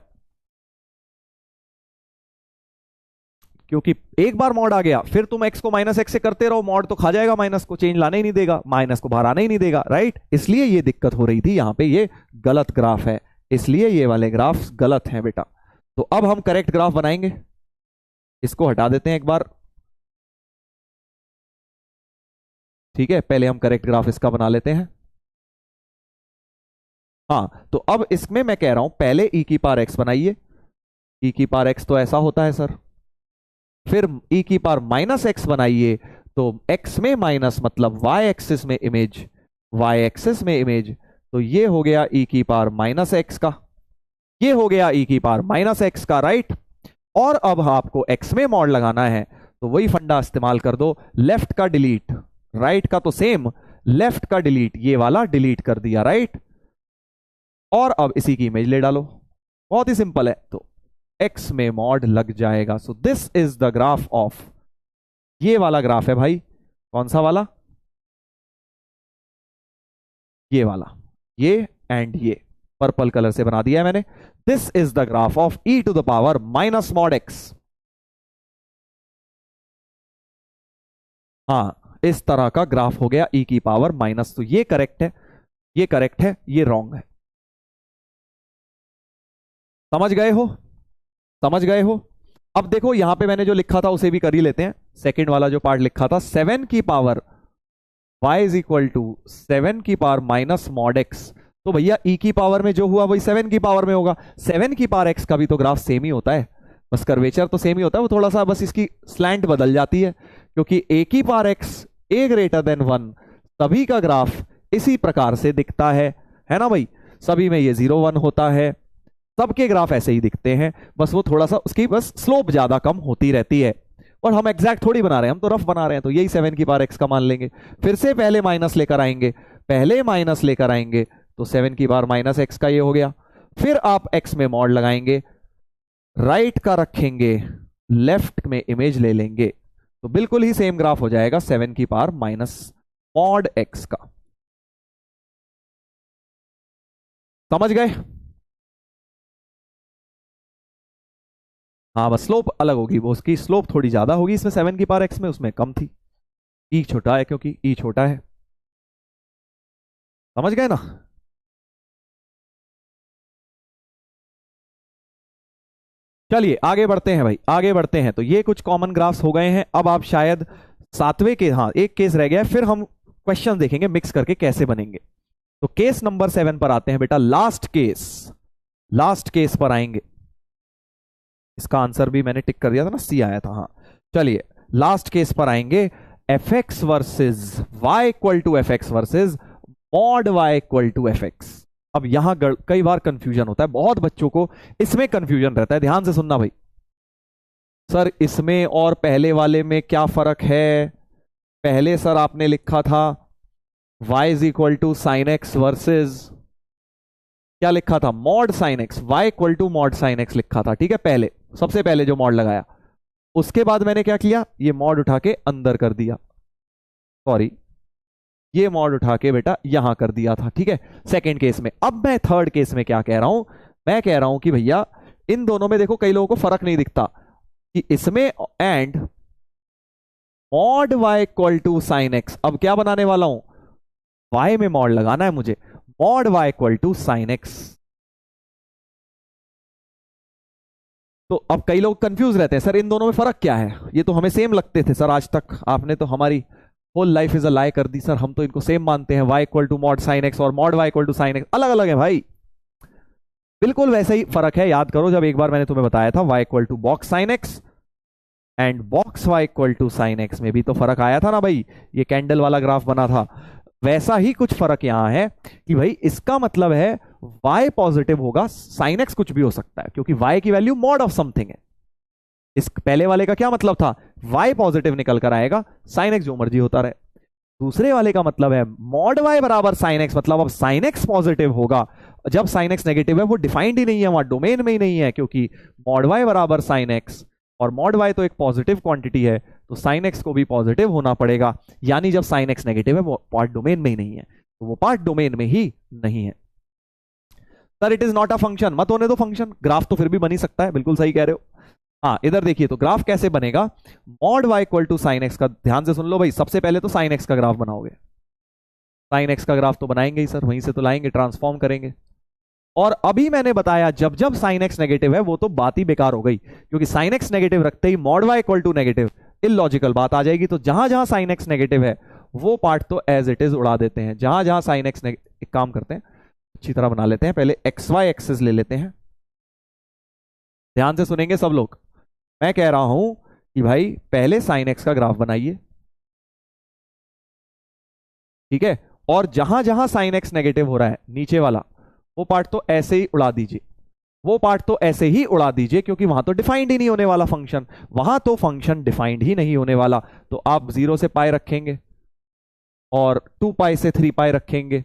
क्योंकि एक बार मॉड आ गया फिर तुम एक्स को माइनस एक्स से करते रहो, मॉड तो खा जाएगा, माइनस को चेंज लाने ही नहीं देगा, माइनस को बाहर आने ही नहीं देगा, राइट? इसलिए ये दिक्कत हो रही थी। यहां पे ये गलत ग्राफ है, इसलिए ये वाले ग्राफ गलत हैं बेटा। तो अब हम करेक्ट ग्राफ बनाएंगे। इसको हटा देते हैं एक बार। ठीक है, पहले हम करेक्ट ग्राफ इसका बना लेते हैं। हाँ, तो अब इसमें मैं कह रहा हूं पहले e की पावर x बनाइए। e की पावर x तो ऐसा होता है सर। फिर e की पावर माइनस एक्स बनाइए, तो x में माइनस मतलब y एक्सिस में इमेज, y एक्सिस में इमेज, तो ये हो गया e की पावर माइनस एक्स का, ये हो गया e की पावर माइनस एक्स का, राइट? और अब आपको x में मॉड लगाना है तो वही फंडा इस्तेमाल कर दो, लेफ्ट का डिलीट, राइट का तो सेम, लेफ्ट का डिलीट, ये वाला डिलीट कर दिया, राइट? और अब इसी की इमेज ले डालो, बहुत ही सिंपल है। तो x में मॉड लग जाएगा। So this is the graph of, ये वाला ग्राफ है भाई। कौन सा वाला? ये वाला, ये एंड ये पर्पल कलर से बना दिया है मैंने। This is the graph of e to the power minus mod x। हाँ, इस तरह का ग्राफ हो गया e की पावर माइनस। तो ये करेक्ट है, ये करेक्ट है, ये रॉन्ग है। समझ गए हो? समझ गए हो? अब देखो यहां पे मैंने जो लिखा था उसे भी कर ही लेते हैं। सेकंड वाला जो पार्ट लिखा था, 7 की power y is equal to 7 की पावर माइनस मॉड x। तो भैया e की पावर में जो हुआ वही 7 की पावर में होगा। 7 की पावर x का भी तो ग्राफ सेम ही होता है, बस कर्वेचर तो सेम ही होता है, वो थोड़ा सा बस इसकी स्लैंट बदल जाती है, क्योंकि a की power x a greater than 1 सभी का ग्राफ इसी प्रकार से दिखता है ना भाई? सभी में ये 0 1 होता है, सबके ग्राफ ऐसे ही दिखते हैं, बस वो थोड़ा सा उसकी बस स्लोप ज्यादा कम होती रहती है। और हम एग्जैक्ट थोड़ी बना रहे हैं, हम तो रफ बना रहे हैं, तो यही 7 की पावर x का मान लेंगे। फिर से पहले माइनस लेकर आएंगे, पहले माइनस लेकर आएंगे तो 7 की पावर माइनस एक्स का ये हो गया। फिर आप x में मॉड लगाएंगे, राइट का रखेंगे, लेफ्ट में इमेज ले लेंगे, तो बिल्कुल ही सेम ग्राफ हो जाएगा 7 की पावर माइनस मॉड x का। समझ गए? हाँ, बस स्लोप अलग होगी, वो उसकी स्लोप थोड़ी ज्यादा होगी इसमें 7 की पावर x में, उसमें कम थी। ई छोटा है क्योंकि ई छोटा है। समझ गए ना? चलिए आगे बढ़ते हैं भाई, आगे बढ़ते हैं। तो ये कुछ कॉमन ग्राफ्स हो गए हैं। अब आप शायद सातवें के, हाँ एक केस रह गया है, फिर हम क्वेश्चन देखेंगे मिक्स करके कैसे बनेंगे। तो केस नंबर 7 पर आते हैं बेटा, लास्ट केस, लास्ट केस पर आएंगे। इसका आंसर भी मैंने टिक कर दिया था ना, सी आया था। हाँ चलिए लास्ट केस पर आएंगे, f x versus y equal to f x versus mod y equal to f x. अब यहां कई बार कंफ्यूजन होता है, बहुत बच्चों को इसमें कंफ्यूजन रहता है। ध्यान से सुनना भाई, सर इसमें और पहले वाले में क्या फर्क है? पहले सर आपने लिखा था y is equal to sine x versus, क्या लिखा था? Mod sine x, y equal to mod sine x लिखा था, ठीक है? पहले, सबसे पहले जो मॉड लगाया, उसके बाद मैंने क्या किया, ये मॉड उठा के अंदर कर दिया, सॉरी ये मॉड उठा के बेटा यहां कर दिया था, ठीक है, सेकेंड केस में। अब मैं थर्ड केस में क्या कह रहा हूं, मैं कह रहा हूं कि भैया इन दोनों में देखो कई लोगों को फर्क नहीं दिखता कि इसमें and mod y equal to sine x, अब क्या बनाने वाला हूं, y में मॉड लगाना है मुझे, mod y equal to sine x. तो अब कई लोग कंफ्यूज रहते हैं, सर इन दोनों में फर्क क्या है, ये तो हमें सेम लगते थे सर आज तक, आपने तो हमारी होल लाइफ इज अ लाई कर दी सर, हम तो इनको सेम मानते हैं, y equal to mod sine x और mod y equal to sine x अलग अलग है भाई। बिल्कुल वैसा ही फर्क है, याद करो जब एक बार मैंने तुम्हें बताया था y equal to box sine x and box y equal to sine x में भी तो फर्क आया था ना भाई, ये कैंडल वाला ग्राफ बना था। वैसा ही कुछ फर्क यहां है कि भाई इसका मतलब है y पॉजिटिव होगा, साइन एक्स कुछ भी हो सकता है क्योंकि y की वैल्यू मॉड ऑफ समथिंग है। इस पहले वाले का क्या मतलब था, y पॉजिटिव निकल कर आएगा, साइन एक्स जो मर्जी होता रहे। दूसरे वाले का मतलब है मॉड y बराबर साइन एक्स, मतलब अब साइन एक्स पॉजिटिव होगा, जब साइन एक्स नेगेटिव है वो डिफाइंड ही नहीं है, वहां डोमेन में ही नहीं है, क्योंकि मॉड y बराबर साइन एक्स और मॉड y तो एक पॉजिटिव क्वांटिटी है, तो साइन एक्स को भी पॉजिटिव होना पड़ेगा, यानी जब साइन एक्स नेगेटिव है वो पार्ट डोमेन में ही नहीं है, तो वो पार्ट डोमेन में ही नहीं है। Sir it is not a function, मत होने दो फंक्शन, ग्राफ तो फिर भी बन ही सकता है, बिल्कुल सही कह रहे हो। हाँ इधर देखिए तो ग्राफ कैसे बनेगा, mod y equal to sine x का, ध्यान से सुन लो भाई, सबसे पहले तो साइन एक्स का ग्राफ बनाओगे, साइन एक्स का ग्राफ तो बनाएंगे ही सर, वहीं से तो लाएंगे, ट्रांसफॉर्म करेंगे। और अभी मैंने बताया जब जब साइन एक्स नेगेटिव है वो तो बात ही बेकार हो गई, क्योंकि साइन एक्स नेगेटिव रखते ही mod y equal to negative, illogical बात आ जाएगी। तो जहां जहां साइन एक्स नेगेटिव है वो पार्ट तो एज इट इज उड़ा देते हैं, जहां जहां साइन एक्स, एक काम करते हैं अच्छी तरह बना लेते हैं, पहले एक्स वाई एक्सिस ले लेते हैं, ध्यान से सुनेंगे सब लोग। मैं कह रहा हूं कि भाई पहले साइन एक्स का ग्राफ बनाइए, ठीक है, और जहां जहां साइन एक्स नेगेटिव हो रहा है नीचे वाला, वो पार्ट तो ऐसे ही उड़ा दीजिए, वो पार्ट तो ऐसे ही उड़ा दीजिए, क्योंकि वहां तो डिफाइंड ही नहीं होने वाला फंक्शन, वहां तो फंक्शन डिफाइंड ही नहीं होने वाला। तो आप 0 से पाई रखेंगे और 2 पाई से 3 पाई रखेंगे,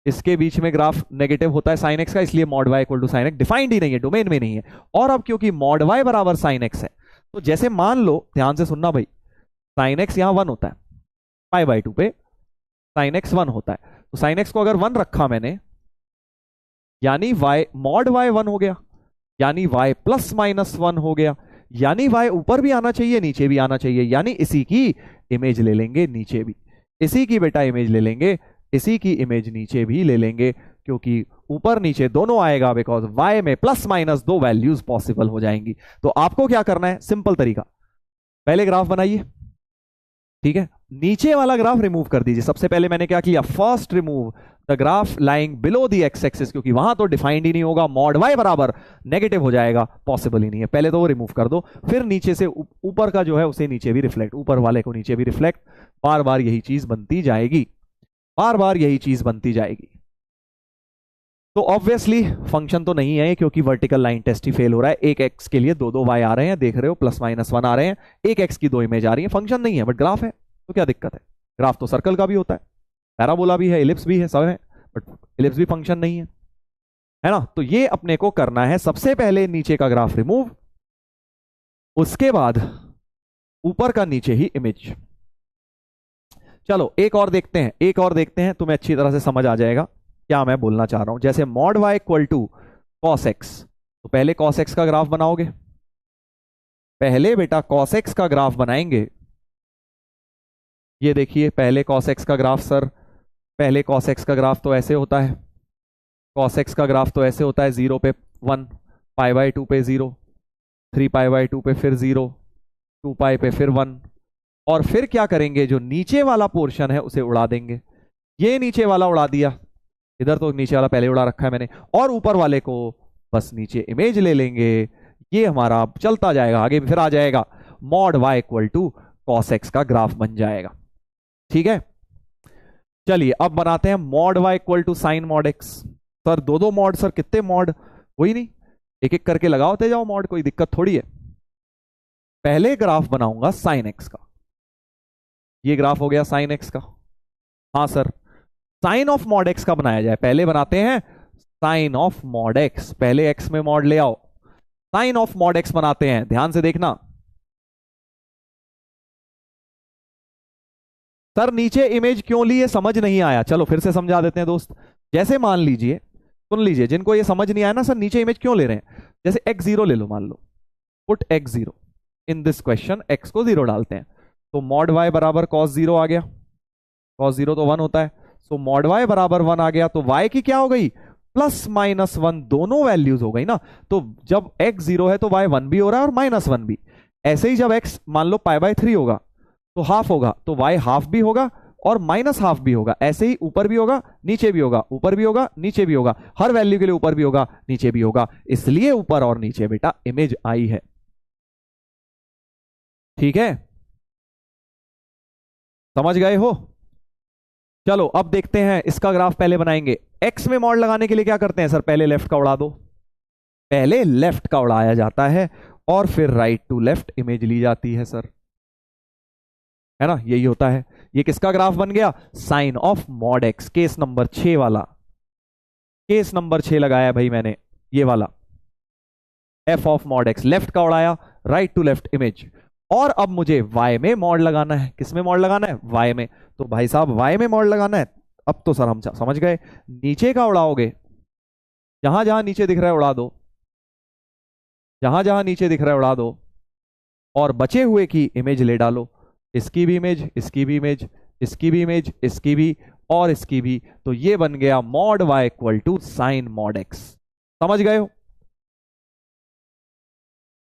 इसके बीच में ग्राफ नेगेटिव होता है साइन एक्स का, इसलिए mod y equal to sine x defined ही नहीं है, डोमेन में नहीं है। और अब क्योंकि मॉड y बराबर साइन एक्स है, तो जैसे मान लो, ध्यान से सुनना भाई, साइन एक्स यहां 1 होता है, पाई बाई 2 पे साइन एक्स 1 होता है, तो साइन एक्स को अगर 1 रखा मैंने, यानी y मॉड y 1 हो गया, यानी y प्लस माइनस 1 हो गया, यानी y ऊपर भी आना चाहिए नीचे भी आना चाहिए, यानी इसी की इमेज ले लेंगे नीचे भी, इसी की बेटा इमेज ले लेंगे, इसी की इमेज नीचे भी ले लेंगे, क्योंकि ऊपर नीचे दोनों आएगा, बिकॉज y में प्लस माइनस 2 वैल्यूज पॉसिबल हो जाएंगी। तो आपको क्या करना है, सिंपल तरीका, पहले ग्राफ बनाइए, ठीक है, नीचे वाला ग्राफ रिमूव कर दीजिए। सबसे पहले मैंने क्या किया, first remove the graph lying below the x axis, क्योंकि वहां तो डिफाइंड ही नहीं होगा, मॉड y बराबर नेगेटिव हो जाएगा, पॉसिबल ही नहीं है, पहले तो वो रिमूव कर दो। फिर नीचे से ऊपर का जो है उसे नीचे भी रिफ्लेक्ट, ऊपर वाले को नीचे भी रिफ्लेक्ट, बार बार यही चीज बनती जाएगी, बार बार यही चीज बनती जाएगी। तो ऑब्वियसली फंक्शन तो नहीं है, क्योंकि वर्टिकल लाइन टेस्ट ही फेल हो रहा है, एक एक्स के लिए 2 2 y आ रहे हैं, देख रहे हो, प्लस माइनस 1 आ रहे हैं, एक एक्स की 2 इमेज आ रही है, फंक्शन नहीं है बट ग्राफ है, तो क्या दिक्कत है। ग्राफ तो सर्कल का भी होता है, पैराबोला भी है, इलिप्स भी है, सब है, बट इलिप्स भी फंक्शन नहीं है ना। तो ये अपने को करना है, सबसे पहले नीचे का ग्राफ रिमूव, उसके बाद ऊपर का नीचे ही इमेज। चलो एक और देखते हैं, एक और देखते हैं, तुम्हें अच्छी तरह से समझ आ जाएगा क्या मैं बोलना चाह रहा हूं। जैसे mod y equal to cos x, तो पहले कॉस एक्स का ग्राफ बनाओगे, पहले बेटा कॉस एक्स का ग्राफ बनाएंगे। ये देखिए पहले कॉस एक्स का ग्राफ, सर पहले कॉस एक्स का ग्राफ तो ऐसे होता है, कॉस एक्स का ग्राफ तो ऐसे होता है, 0 पे 1, पाई बाई 2 पे 0, 3 पाई बाई 2 पे फिर 0, 2 पाई पे फिर 1, और फिर क्या करेंगे, जो नीचे वाला पोर्शन है उसे उड़ा देंगे। ये नीचे वाला उड़ा दिया, इधर तो नीचे वाला पहले उड़ा रखा है मैंने, और ऊपर वाले को बस नीचे इमेज ले लेंगे, ये हमारा चलता जाएगा आगे, फिर आ जाएगा mod y equal to cos x का ग्राफ बन जाएगा। ठीक है, चलिए अब बनाते हैं mod y equal to sine mod x. Sir 2 mod, sir कितने मॉड, कोई नहीं, एक एक करके लगाओते जाओ मॉड, कोई दिक्कत थोड़ी है। पहले ग्राफ बनाऊंगा साइन एक्स का, ये ग्राफ हो गया साइन एक्स का। हाँ sir, sine of mod x का बनाया जाए, पहले बनाते हैं साइन ऑफ मॉड एक्स, पहले एक्स में मॉड ले आओ, साइन ऑफ मॉड एक्स बनाते हैं, ध्यान से देखना। सर नीचे इमेज क्यों ली है समझ नहीं आया, चलो फिर से समझा देते हैं दोस्त। जैसे मान लीजिए, सुन लीजिए, जिनको ये समझ नहीं आया ना, सर नीचे इमेज क्यों ले रहे हैं, जैसे x0 ले लो, मान लो put x0 in this question, x को 0 डालते हैं, तो मॉड y बराबर cos 0 आ गया, cos 0 तो 1 होता है, तो मॉड y बराबर 1 आ गया, तो y की क्या हो गई, +-1 दोनों वैल्यूज हो गई ना, तो जब x 0 है तो y 1 भी हो रहा है और -1 भी। ऐसे ही जब x मान लो π/3 होगा तो हाफ होगा, तो y हाफ भी होगा और -हाफ भी होगा। ऐसे ही ऊपर भी होगा नीचे भी होगा, ऊपर भी होगा नीचे भी होगा, हर वैल्यू के लिए ऊपर भी होगा नीचे भी होगा, इसलिए ऊपर और नीचे बेटा इमेज आई है। ठीक है, समझ गए हो? चलो अब देखते हैं इसका ग्राफ पहले बनाएंगे। एक्स में मॉड लगाने के लिए क्या करते हैं सर? पहले लेफ्ट का उड़ा दो, पहले लेफ्ट का उड़ाया जाता है और फिर राइट टू लेफ्ट इमेज ली जाती है सर, है ना? यही होता है। ये किसका ग्राफ बन गया? Sine of mod x, case number 6 वाला, केस नंबर 6 लगाया भाई मैंने, ये वाला F of mod x, left का उड़ाया, राइट टू लेफ्ट इमेज। और अब मुझे वाई में मॉड लगाना है। किस में मॉड लगाना है? वाई में। तो भाई साहब वाई में मॉड लगाना है, अब तो सर हम समझ गए, नीचे का उड़ाओगे, जहां जहां नीचे दिख रहा है उड़ा दो, जहां जहां नीचे दिख रहा है उड़ा दो, और बचे हुए की इमेज ले डालो, इसकी भी इमेज, इसकी भी इमेज, इसकी भी इमेज, इसकी भी और इसकी भी। तो ये बन गया mod y equal to sine mod x. समझ गए हो?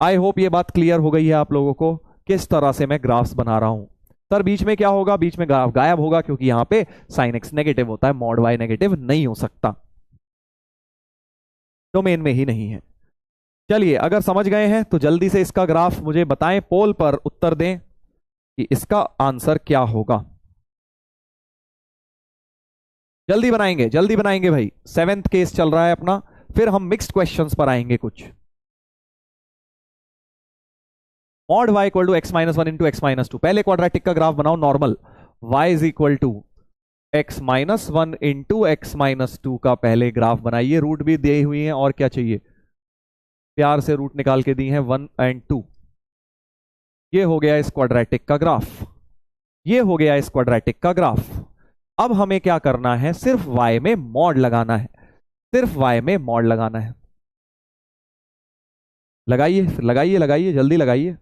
आई होप ये बात क्लियर हो गई है आप लोगों को किस तरह से मैं ग्राफ्स बना रहा हूं। सर बीच में क्या होगा? बीच में ग्राफ गायब होगा क्योंकि यहां पे साइन एक्स नेगेटिव होता है, मॉड वाई नेगेटिव नहीं हो सकता, डोमेन में ही नहीं है। चलिए अगर समझ गए हैं तो जल्दी से इसका ग्राफ मुझे बताएं, पोल पर उत्तर दें कि इसका आंसर क्या होगा। जल्दी बनाएंगे भाई, 7th केस चल रहा है अपना, फिर हम मिक्स्ड क्वेश्चंस पर आएंगे कुछ। Mod y equal to x minus 1 into x minus 2, पहले क्वाड्रेटिक का ग्राफ बनाओ normal, y is equal to x minus 1 into x minus 2 का पहले ग्राफ बनाइए, रूट भी दी हुई है और क्या चाहिए, प्यार से रूट निकाल के दी है 1 और 2। ये हो गया इस क्वाड्रेटिक का ग्राफ, ये हो गया इस क्वाड्रेटिक का ग्राफ। अब हमें क्या करना है? सिर्फ y में मॉड लगाना है, सिर्फ y में मॉड लगाना है। लगाइए लगाइए लगाइए, जल्दी लगाइए।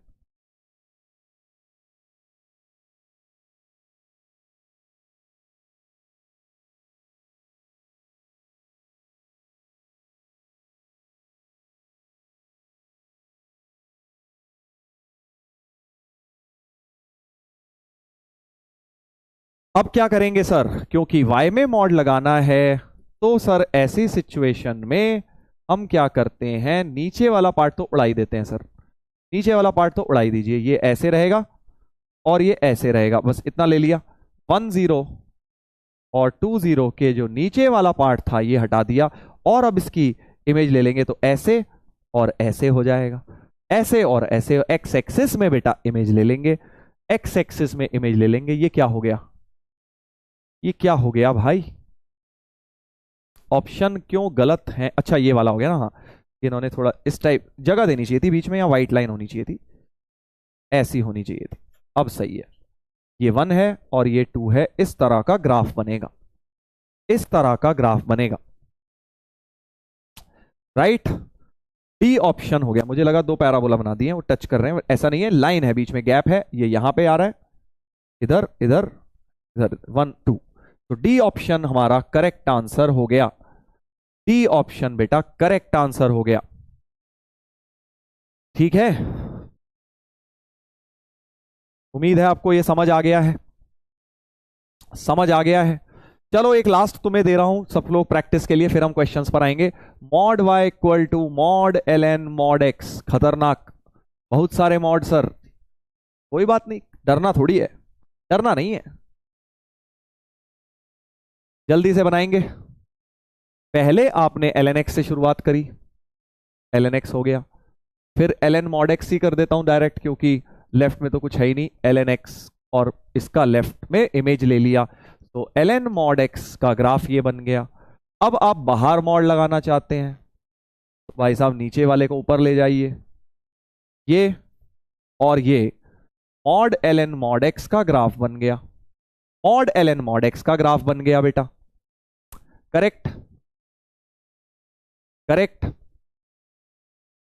अब क्या करेंगे सर? क्योंकि y में मॉड लगाना है तो सर ऐसी सिचुएशन में हम क्या करते हैं, नीचे वाला पार्ट तो उड़ाई देते हैं सर, नीचे वाला पार्ट तो उड़ाई दीजिए, ये ऐसे रहेगा और ये ऐसे रहेगा, बस इतना ले लिया। 1 0 और 2 0 के जो नीचे वाला पार्ट था ये हटा दिया, और अब इसकी इमेज ले लेंगे तो ऐसे और ऐसे हो जाएगा, ऐसे और ऐसे। एक्स एक्सिस में बेटा इमेज ले लेंगे, एक्स एक्सिस में इमेज ले लेंगे। ये क्या हो गया? ये क्या हो गया भाई? ऑप्शन क्यों गलत है? अच्छा ये वाला हो गया ना, हाँ, इन्होंने थोड़ा इस टाइप जगह देनी चाहिए थी बीच में, या व्हाइट लाइन होनी चाहिए थी, ऐसी होनी चाहिए थी। अब सही है, ये 1 है और ये 2 है, इस तरह का ग्राफ बनेगा, इस तरह का ग्राफ बनेगा, राइट। डी ऑप्शन हो गया। मुझे लगा 2 पैराबोला बना दिए वो टच कर रहे हैं, ऐसा नहीं है, लाइन है बीच में, गैप है, ये यहां पे आ रहा है, इधर इधर इधर, 1 2। तो डी ऑप्शन हमारा करेक्ट आंसर हो गया, डी ऑप्शन बेटा करेक्ट आंसर हो गया। ठीक है, उम्मीद है आपको ये समझ आ गया है, समझ आ गया है। चलो एक लास्ट तुम्हें दे रहा हूं सब लोग प्रैक्टिस के लिए, फिर हम क्वेश्चंस पर आएंगे। Mod y equal to mod ln mod x, खतरनाक, बहुत सारे मॉड सर, कोई बात नहीं, डरना थोड़ी है, डरना नहीं है, जल्दी से बनाएंगे। पहले आपने ln x से शुरुआत करी, ln x हो गया, फिर ln मॉड x ही कर देता हूं डायरेक्ट, क्योंकि लेफ्ट में तो कुछ है ही नहीं, ln x और इसका लेफ्ट में इमेज ले लिया, तो ln मॉड x का ग्राफ ये बन गया। अब आप बाहर मॉड लगाना चाहते हैं तो भाई साहब नीचे वाले को ऊपर ले जाइए, ये और ये मॉड ln मॉड x का ग्राफ बन गया, मॉड ln मॉड x का ग्राफ बन गया बेटा, करेक्ट करेक्ट।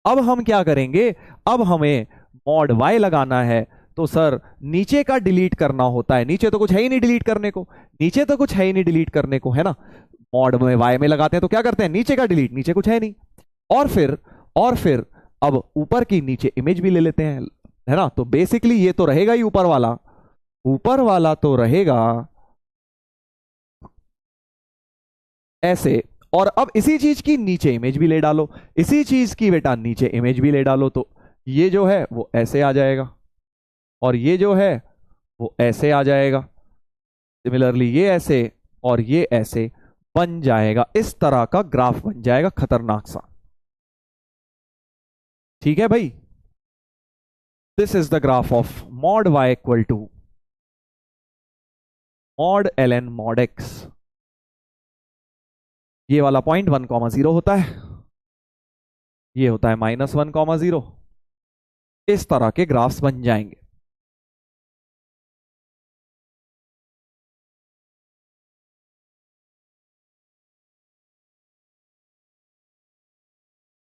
अब हम क्या करेंगे? अब हमें मॉड y लगाना है, तो सर नीचे का डिलीट करना होता है, नीचे तो कुछ है ही नहीं डिलीट करने को, नीचे तो कुछ है ही नहीं डिलीट करने को, है ना। मॉड में y में लगाते हैं तो क्या करते हैं, नीचे का डिलीट, नीचे कुछ है नहीं, और फिर अब ऊपर की नीचे इमेज भी ले लेते हैं, है ना। तो बेसिकली ये तो रहेगा ही ऊपर वाला तो रहेगा ऐसे, और अब इसी चीज की नीचे इमेज भी ले डालो, इसी चीज की बेटा नीचे इमेज भी ले डालो, तो ये जो है वो ऐसे आ जाएगा और ये जो है वो ऐसे आ जाएगा। सिमिलरली ये ऐसे और ये ऐसे बन जाएगा, इस तरह का ग्राफ बन जाएगा खतरनाक सा। ठीक है भाई, this is the graph of mod y equal to mod ln mod x। ये वाला पॉइंट 1,0 होता है, ये होता है -1,0। इस तरह के ग्राफ्स बन जाएंगे।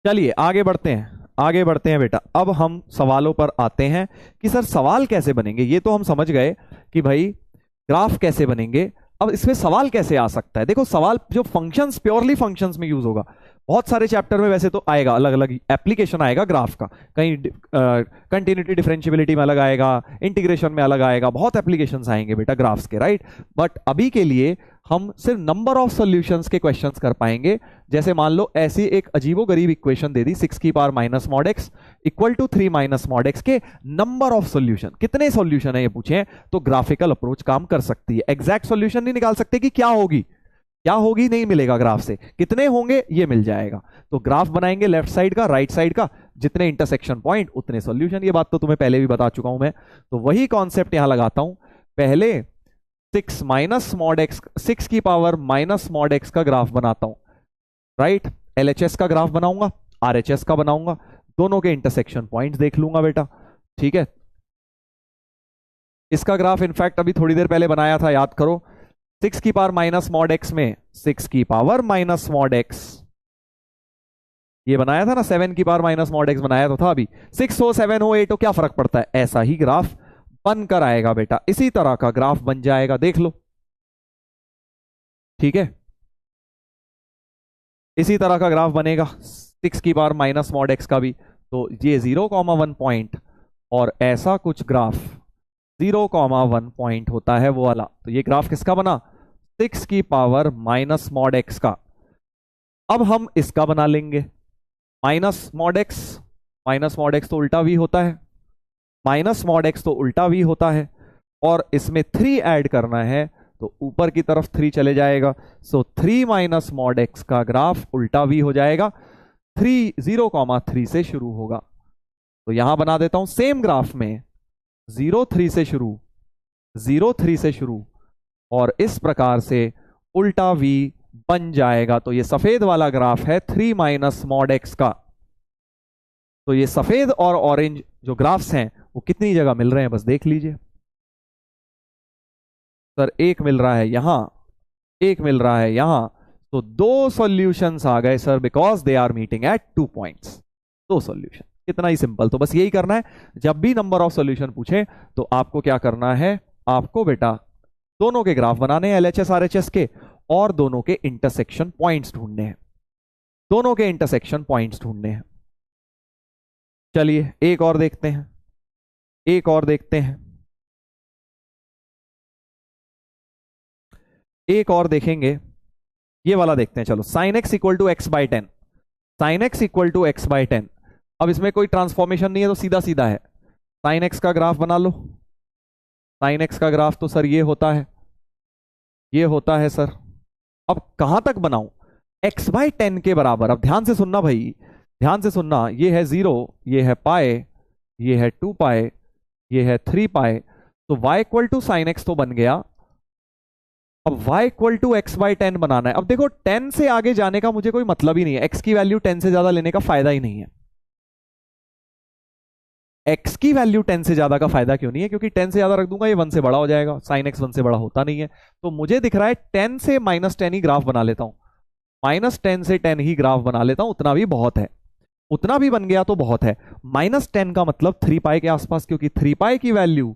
चलिए आगे बढ़ते हैं बेटा। अब हम सवालों पर आते हैं कि सर सवाल कैसे बनेंगे। ये तो हम समझ गए कि भाई ग्राफ कैसे बनेंगे, अब इसमें सवाल कैसे आ सकता है। देखो सवाल जो फंक्शंस, प्योरली फंक्शंस में यूज होगा, बहुत सारे चैप्टर में वैसे तो आएगा, अलग अलग एप्लीकेशन आएगा ग्राफ का, कहीं कंटिन्यूटी डिफरेंशियबिलिटी में अलग आएगा, इंटीग्रेशन में अलग आएगा, बहुत एप्लीकेशंस आएंगे बेटा ग्राफ्स के, राइट। बट अभी के लिए हम सिर्फ नंबर ऑफ सॉल्यूशंस के क्वेश्चंस कर पाएंगे। जैसे मान लो ऐसी एक अजीबोगरीब इक्वेशन दे दी 6 की power minus mod x equal to 3 minus mod x के नंबर ऑफ सॉल्यूशन, कितने सॉल्यूशन है ये पूछे, तो ग्राफिकल अप्रोच काम कर सकती है। एग्जैक्ट सॉल्यूशन नहीं निकाल सकते कि क्या होगी नहीं मिलेगा ग्राफ से, कितने होंगे ये मिल जाएगा। तो ग्राफ बनाएंगे लेफ्ट साइड का, राइट साइड का, जितने इंटरसेक्शन पॉइंट उतने सॉल्यूशन। ये बात तो तुम्हें पहले भी बता चुका हूं मैं, तो वही कॉन्सेप्ट यहां लगाता हूं। पहले 6 माइनस मॉड एक्स, 6 की पावर माइनस मॉड एक्स का ग्राफ बनाता हूं, राइट। एलएचएस का ग्राफ बनाऊंगा, आरएचएस का बनाऊंगा, दोनों के इंटरसेक्शन पॉइंट्स देख लूंगा बेटा, ठीक है। इसका ग्राफ इनफैक्ट अभी थोड़ी देर पहले बनाया था, याद करो। 6 की पावर माइनस मॉड एक्स में 6 की पावर माइनस मॉड एक्स ये बनाया था ना, 7 की पावर माइनस मॉड एक्स बनाया तो था अभी। 6 हो 7 हो 8 हो क्या फर्क पड़ता है, ऐसा ही ग्राफ बनकर आएगा बेटा, इसी तरह का ग्राफ बन जाएगा, देख लो, ठीक है। इसी तरह का ग्राफ बनेगा 6 की पावर माइनस मॉड एक्स का भी, तो ये 0,1 पॉइंट और ऐसा कुछ ग्राफ 0,1 पॉइंट होता है वो वाला। तो ये ग्राफ किसका बना, 6 की पावर माइनस मॉड एक्स का। अब हम इसका बना लेंगे माइनस मॉड एक्स तो उल्टा भी होता है, माइनस मॉड एक्स तो उल्टा भी होता है, और इसमें 3 ऐड करना है तो ऊपर की तरफ 3 चले जाएगा। सो 3 माइनस मॉड एक्स का ग्राफ उल्टा भी हो जाएगा, 0,3 से शुरू होगा। तो यहां बना देता हूं सेम ग्राफ में 0,3 से शुरू और इस प्रकार से उल्टा v बन जाएगा। तो ये सफेद वाला ग्राफ है 3 माइनस मॉड एक्स का। तो ये सफेद और ऑरेंज जो ग्राफ्स हैं वो कितनी जगह मिल रहे हैं बस देख लीजिए। सर एक मिल रहा है यहां, एक मिल रहा है यहां, तो 2 सॉल्यूशंस आ गए sir, because they are meeting at 2 points. 2 solution, कितना ही सिंपल। तो बस यही करना है, जब भी नंबर ऑफ सॉल्यूशन पूछे तो आपको क्या करना है, आपको बेटा दोनों के ग्राफ बनाने हैं एलएचएस आरएचएस के, और दोनों के इंटरसेक्शन पॉइंट्स ढूंढने हैं, दोनों के इंटरसेक्शन पॉइंट्स ढूंढने हैं। चलिए एक और देखते हैं, एक और देखते हैं, एक और देखेंगे, ये वाला देखते हैं। चलो sine x equal to x by 10, sine x equal to x by 10। अब इसमें कोई ट्रांसफॉर्मेशन नहीं है तो सीधा सीधा है, साइन एक्स का ग्राफ बना लो। साइन एक्स का ग्राफ तो सर ये होता है, ये होता है सर। अब कहां तक बनाऊं, एक्स बाई 10 के बराबर। अब ध्यान से सुनना भाई, ध्यान से सुनना, ये है 0, ये है पाए, ये है 2 पाए, ये है 3 पाए। तो y equal to sine x तो बन गया। अब y equal to x by 10 बनाना है। अब देखो 10 से आगे जाने का मुझे कोई मतलब ही नहीं है, x की वैल्यू 10 से ज्यादा लेने का फायदा ही नहीं है। x की वैल्यू 10 से ज्यादा का फायदा क्यों नहीं है, क्योंकि 10 से ज्यादा रख दूंगा ये 1 से बड़ा हो जाएगा, साइन एक्स 1 से बड़ा होता नहीं है। तो मुझे दिख रहा है 10 से -10 ही ग्राफ बना लेता हूं, -10 से 10 ही ग्राफ बना लेता हूं, उतना भी बहुत है, उतना भी बन गया तो बहुत है। -10 का मतलब 3 पाई के आसपास, क्योंकि 3 पाई की वैल्यू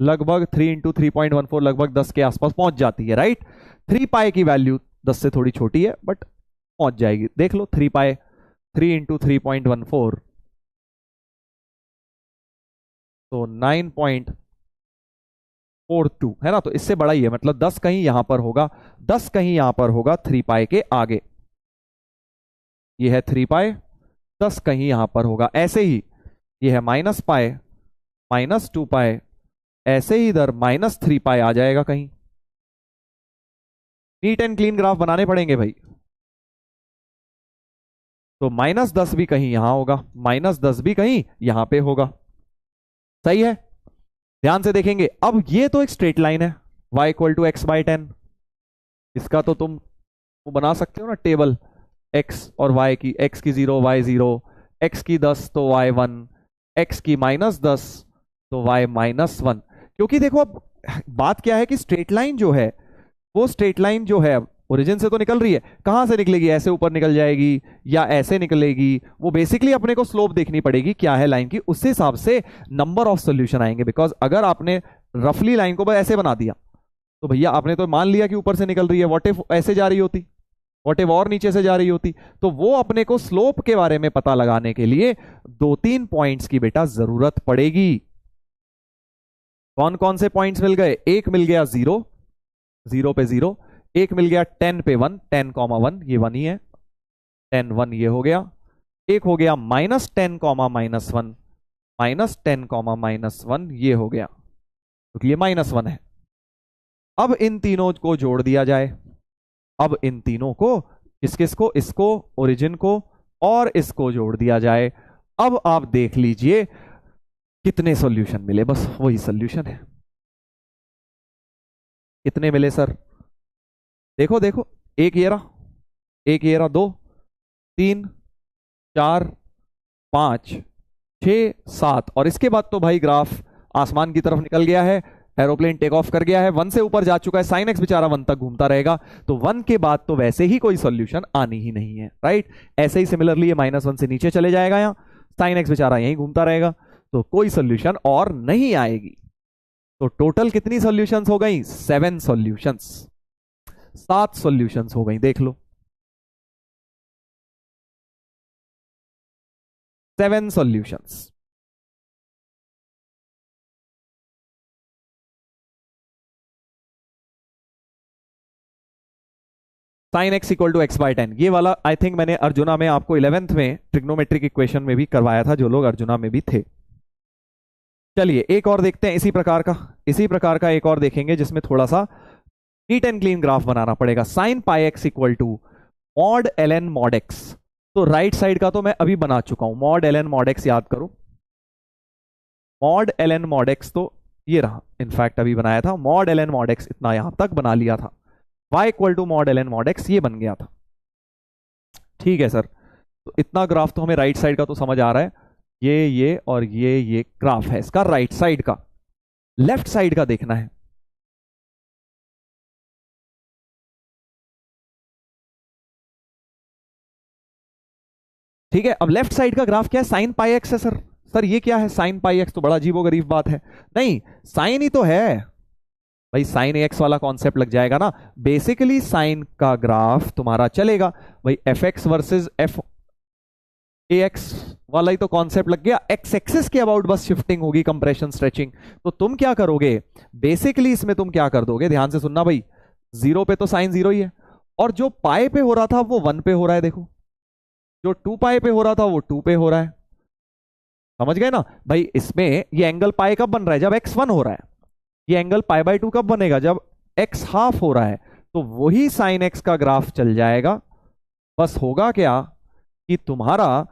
लगभग 3 × 3.14 लगभग 10 के आसपास पहुंच जाती है, राइट। 3 पाई की वैल्यू 10 से थोड़ी छोटी है बट पहुंच जाएगी। देख लो 3 पाई 3 इंटू 3.14 तो 9.42 है ना, तो इससे बड़ा ही है, मतलब 10 कहीं यहां पर होगा, 10 कहीं यहां पर होगा 3 पाई के आगे। ये है 3 पाई, 10 कहीं यहां पर होगा। ऐसे ही ये है माइनस पाई, -2 पाई, ऐसे ही इधर -3 पाई आ जाएगा कहीं। नीट एंड क्लीन ग्राफ बनाने पड़ेंगे भाई। तो -10 भी कहीं यहां होगा, -10 भी कहीं यहां पे होगा। सही है, ध्यान से देखेंगे। अब ये तो एक स्ट्रेट लाइन है, y = x/10। इसका तो तुम वो बना सकते हो ना टेबल, x और y की, x की 0 y 0, x की 10 तो y 1, x की -10 तो y -1। क्योंकि देखो अब बात क्या है कि स्ट्रेट लाइन जो है, वो स्ट्रेट लाइन जो है ओरिजिन से तो निकल रही है, कहां से निकलेगी, ऐसे ऊपर निकल जाएगी या ऐसे निकलेगी, वो बेसिकली अपने को स्लोप देखनी पड़ेगी क्या है लाइन की, उस हिसाब से नंबर ऑफ सॉल्यूशन आएंगे। बिकॉज अगर आपने रफली लाइन को बस ऐसे बना दिया तो भैया आपने तो मान लिया कि ऊपर से निकल रही है, व्हाट इफ ऐसे जा रही होती, व्हाट इफ और नीचे से जा रही होती, तो वो अपने को स्लोप के बारे में पता लगाने के लिए 2-3 पॉइंट्स की बेटा जरूरत पड़ेगी। कौन कौन से पॉइंट्स मिल गए, एक मिल गया 0, 0 पे 0, एक मिल गया 10 पे 1, 10,1 ये 1 ही है, 10 1 ये हो गया, एक हो गया -10, -1, -10, -1 ये हो गया, क्योंकि ये -1 है। अब इन तीनों को जोड़ दिया जाए, अब इन तीनों को, किस किस को, इसको, ओरिजिन को और इसको जोड़ दिया जाए। अब आप देख लीजिए कितने सॉल्यूशन मिले, बस वही सॉल्यूशन है। कितने मिले सर, देखो देखो, एक ये रहा, एक ये रहा, 2 3 4 5 6 7, और इसके बाद तो भाई ग्राफ आसमान की तरफ निकल गया है, एरोप्लेन टेक ऑफ कर गया है, 1 से ऊपर जा चुका है, साइन एक्स बेचारा 1 तक घूमता रहेगा, तो 1 के बाद तो वैसे ही कोई सॉल्यूशन आनी ही नहीं है, राइट। ऐसे ही सिमिलरली ये -1 से नीचे चले जाएगा, यहां साइन एक्स बेचारा यहीं घूमता रहेगा, तो कोई सॉल्यूशन और नहीं आएगी। तो टोटल कितनी सॉल्यूशंस हो गई, 7 सॉल्यूशंस, 7 सॉल्यूशंस हो गई, देख लो 7 solutions. Sine x equal to x/10, ये वाला आई थिंक मैंने अर्जुना में आपको 11th में ट्रिग्नोमेट्रिक इक्वेशन में भी करवाया था, जो लोग अर्जुना में भी थे। चलिए एक और देखते हैं इसी प्रकार का एक और देखेंगे जिसमें थोड़ा सा नीट एंड क्लीन ग्राफ बनाना पड़ेगा। Sine pi x equal to mod ln mod x, तो राइट साइड का तो मैं अभी बना चुका हूं, मॉड ln मॉड x याद करो, मॉड ln मॉड x तो ये रहा, इनफैक्ट अभी बनाया था, मॉड ln मॉड x इतना यहां तक बना लिया था, y equal to mod ln mod x ये बन गया था। ठीक है सर, तो इतना ग्राफ तो हमें राइट साइड का तो समझ आ रहा है, ये और ये ग्राफ है इसका राइट साइड का। लेफ्ट साइड का देखना है, ठीक है। अब लेफ्ट साइड का ग्राफ क्या है, साइन पाई एक्स है सर। सर ये क्या है साइन पाई एक्स, तो बड़ा अजीबोगरीब बात है, नहीं साइन ही तो है भाई, साइन एक्स वाला कॉन्सेप्ट लग जाएगा ना। बेसिकली साइन का ग्राफ तुम्हारा चलेगा भाई, F x versus F A x वाला ही तो कॉन्सेप्ट लग गया, एक्स एक्सिस के अबाउट बस शिफ्टिंग होगी, कंप्रेशन स्ट्रेचिंग। तो तुम क्या करोगे बेसिकली इसमें, तुम क्या कर दोगे, ध्यान से सुनना भाई, 0 पे तो साइन 0 ही है, और जो पाई पे हो रहा था वो 1 पे हो रहा है, देखो जो 2 पाई पे हो रहा था वो 2 पे हो रहा है, समझ गए ना भाई। इसमें ये एंगल पाई कब बन रहा है, जब x 1 हो रहा है, ये एंगल π/2 कब बनेगा, जब x हाफ हो रहा है, तो वही साइन एक्स का ग्राफ चल जाएगा। बस होगा क्या कि तुम्हारा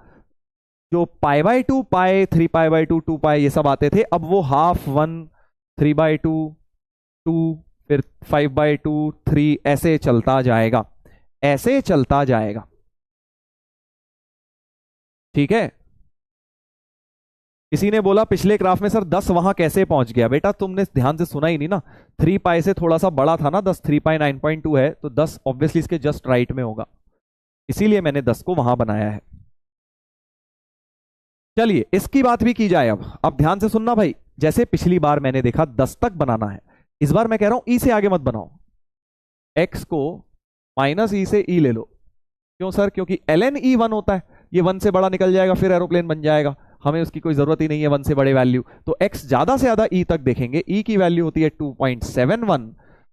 जो π/2 पाई 3π/2 2 पाई ये सब आते थे, अब वो हाफ 1 3/2 2 फिर 5/2 3 ऐसे चलता जाएगा, ऐसे चलता जाएगा, ठीक है। किसी ने बोला पिछले ग्राफ में सर 10 वहां कैसे पहुंच गया, बेटा तुमने ध्यान से सुना ही नहीं ना, 3 पाई से थोड़ा सा बड़ा था ना 10, 3 पाई 9.2 है, तो 10 ऑब्वियसली इसके जस्ट राइट में होगा, इसीलिए मैंने 10 को वहां बनाया है। चलिए इसकी बात भी की जाए, अब ध्यान से सुनना भाई, जैसे पिछली बार मैंने देखा 10 तक बनाना है, इस बार मैं कह रहा हूं ई से आगे मत बनाओ, एक्स को माइनस ई से ई ले लो। क्यों सर? क्योंकि ln e 1 होता है, ये 1 से बड़ा निकल जाएगा, फिर एरोप्लेन बन जाएगा, हमें उसकी कोई जरूरत ही नहीं है 1 से बड़े वैल्यू। तो x ज्यादा से ज्यादा e तक देखेंगे, e की वैल्यू होती है 2.71,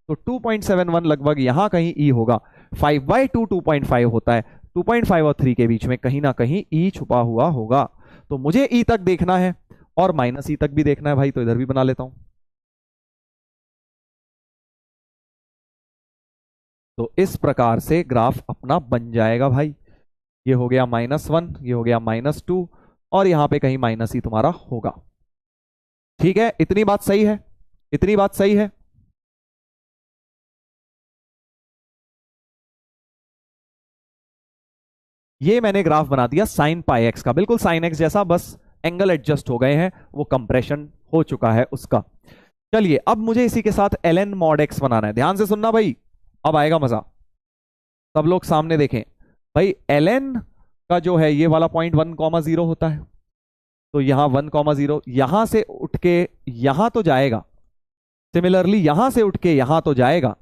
तो 2.71 लगभग यहां कहीं e होगा। 5/2 2.5 होता है, 2.5 और 3 के बीच में कहीं ना कहीं e छुपा हुआ होगा। तो मुझे e तक देखना है और माइनस ई तक भी देखना है भाई, तो इधर भी बना लेता हूं। तो इस प्रकार से ग्राफ अपना बन जाएगा भाई। ये हो गया -1, ये हो गया -2, और यहां पे कहीं माइनस ही तुम्हारा होगा। ठीक है, इतनी बात सही है, इतनी बात सही है। ये मैंने ग्राफ बना दिया sin पाई एक्स का, बिल्कुल sin x जैसा, बस एंगल एडजस्ट हो गए हैं, वो कंप्रेशन हो चुका है उसका। चलिए अब मुझे इसी के साथ ln mod x बनाना है। ध्यान से सुनना भाई, अब आएगा मजा। सब लोग सामने देखें भाई, ln का जो है ये वाला पॉइंट 1,0 होता है, तो यहां 1,0 यहां से उठ के यहां तो जाएगा, सिमिलरली यहां से उठ के यहां तो जाएगा।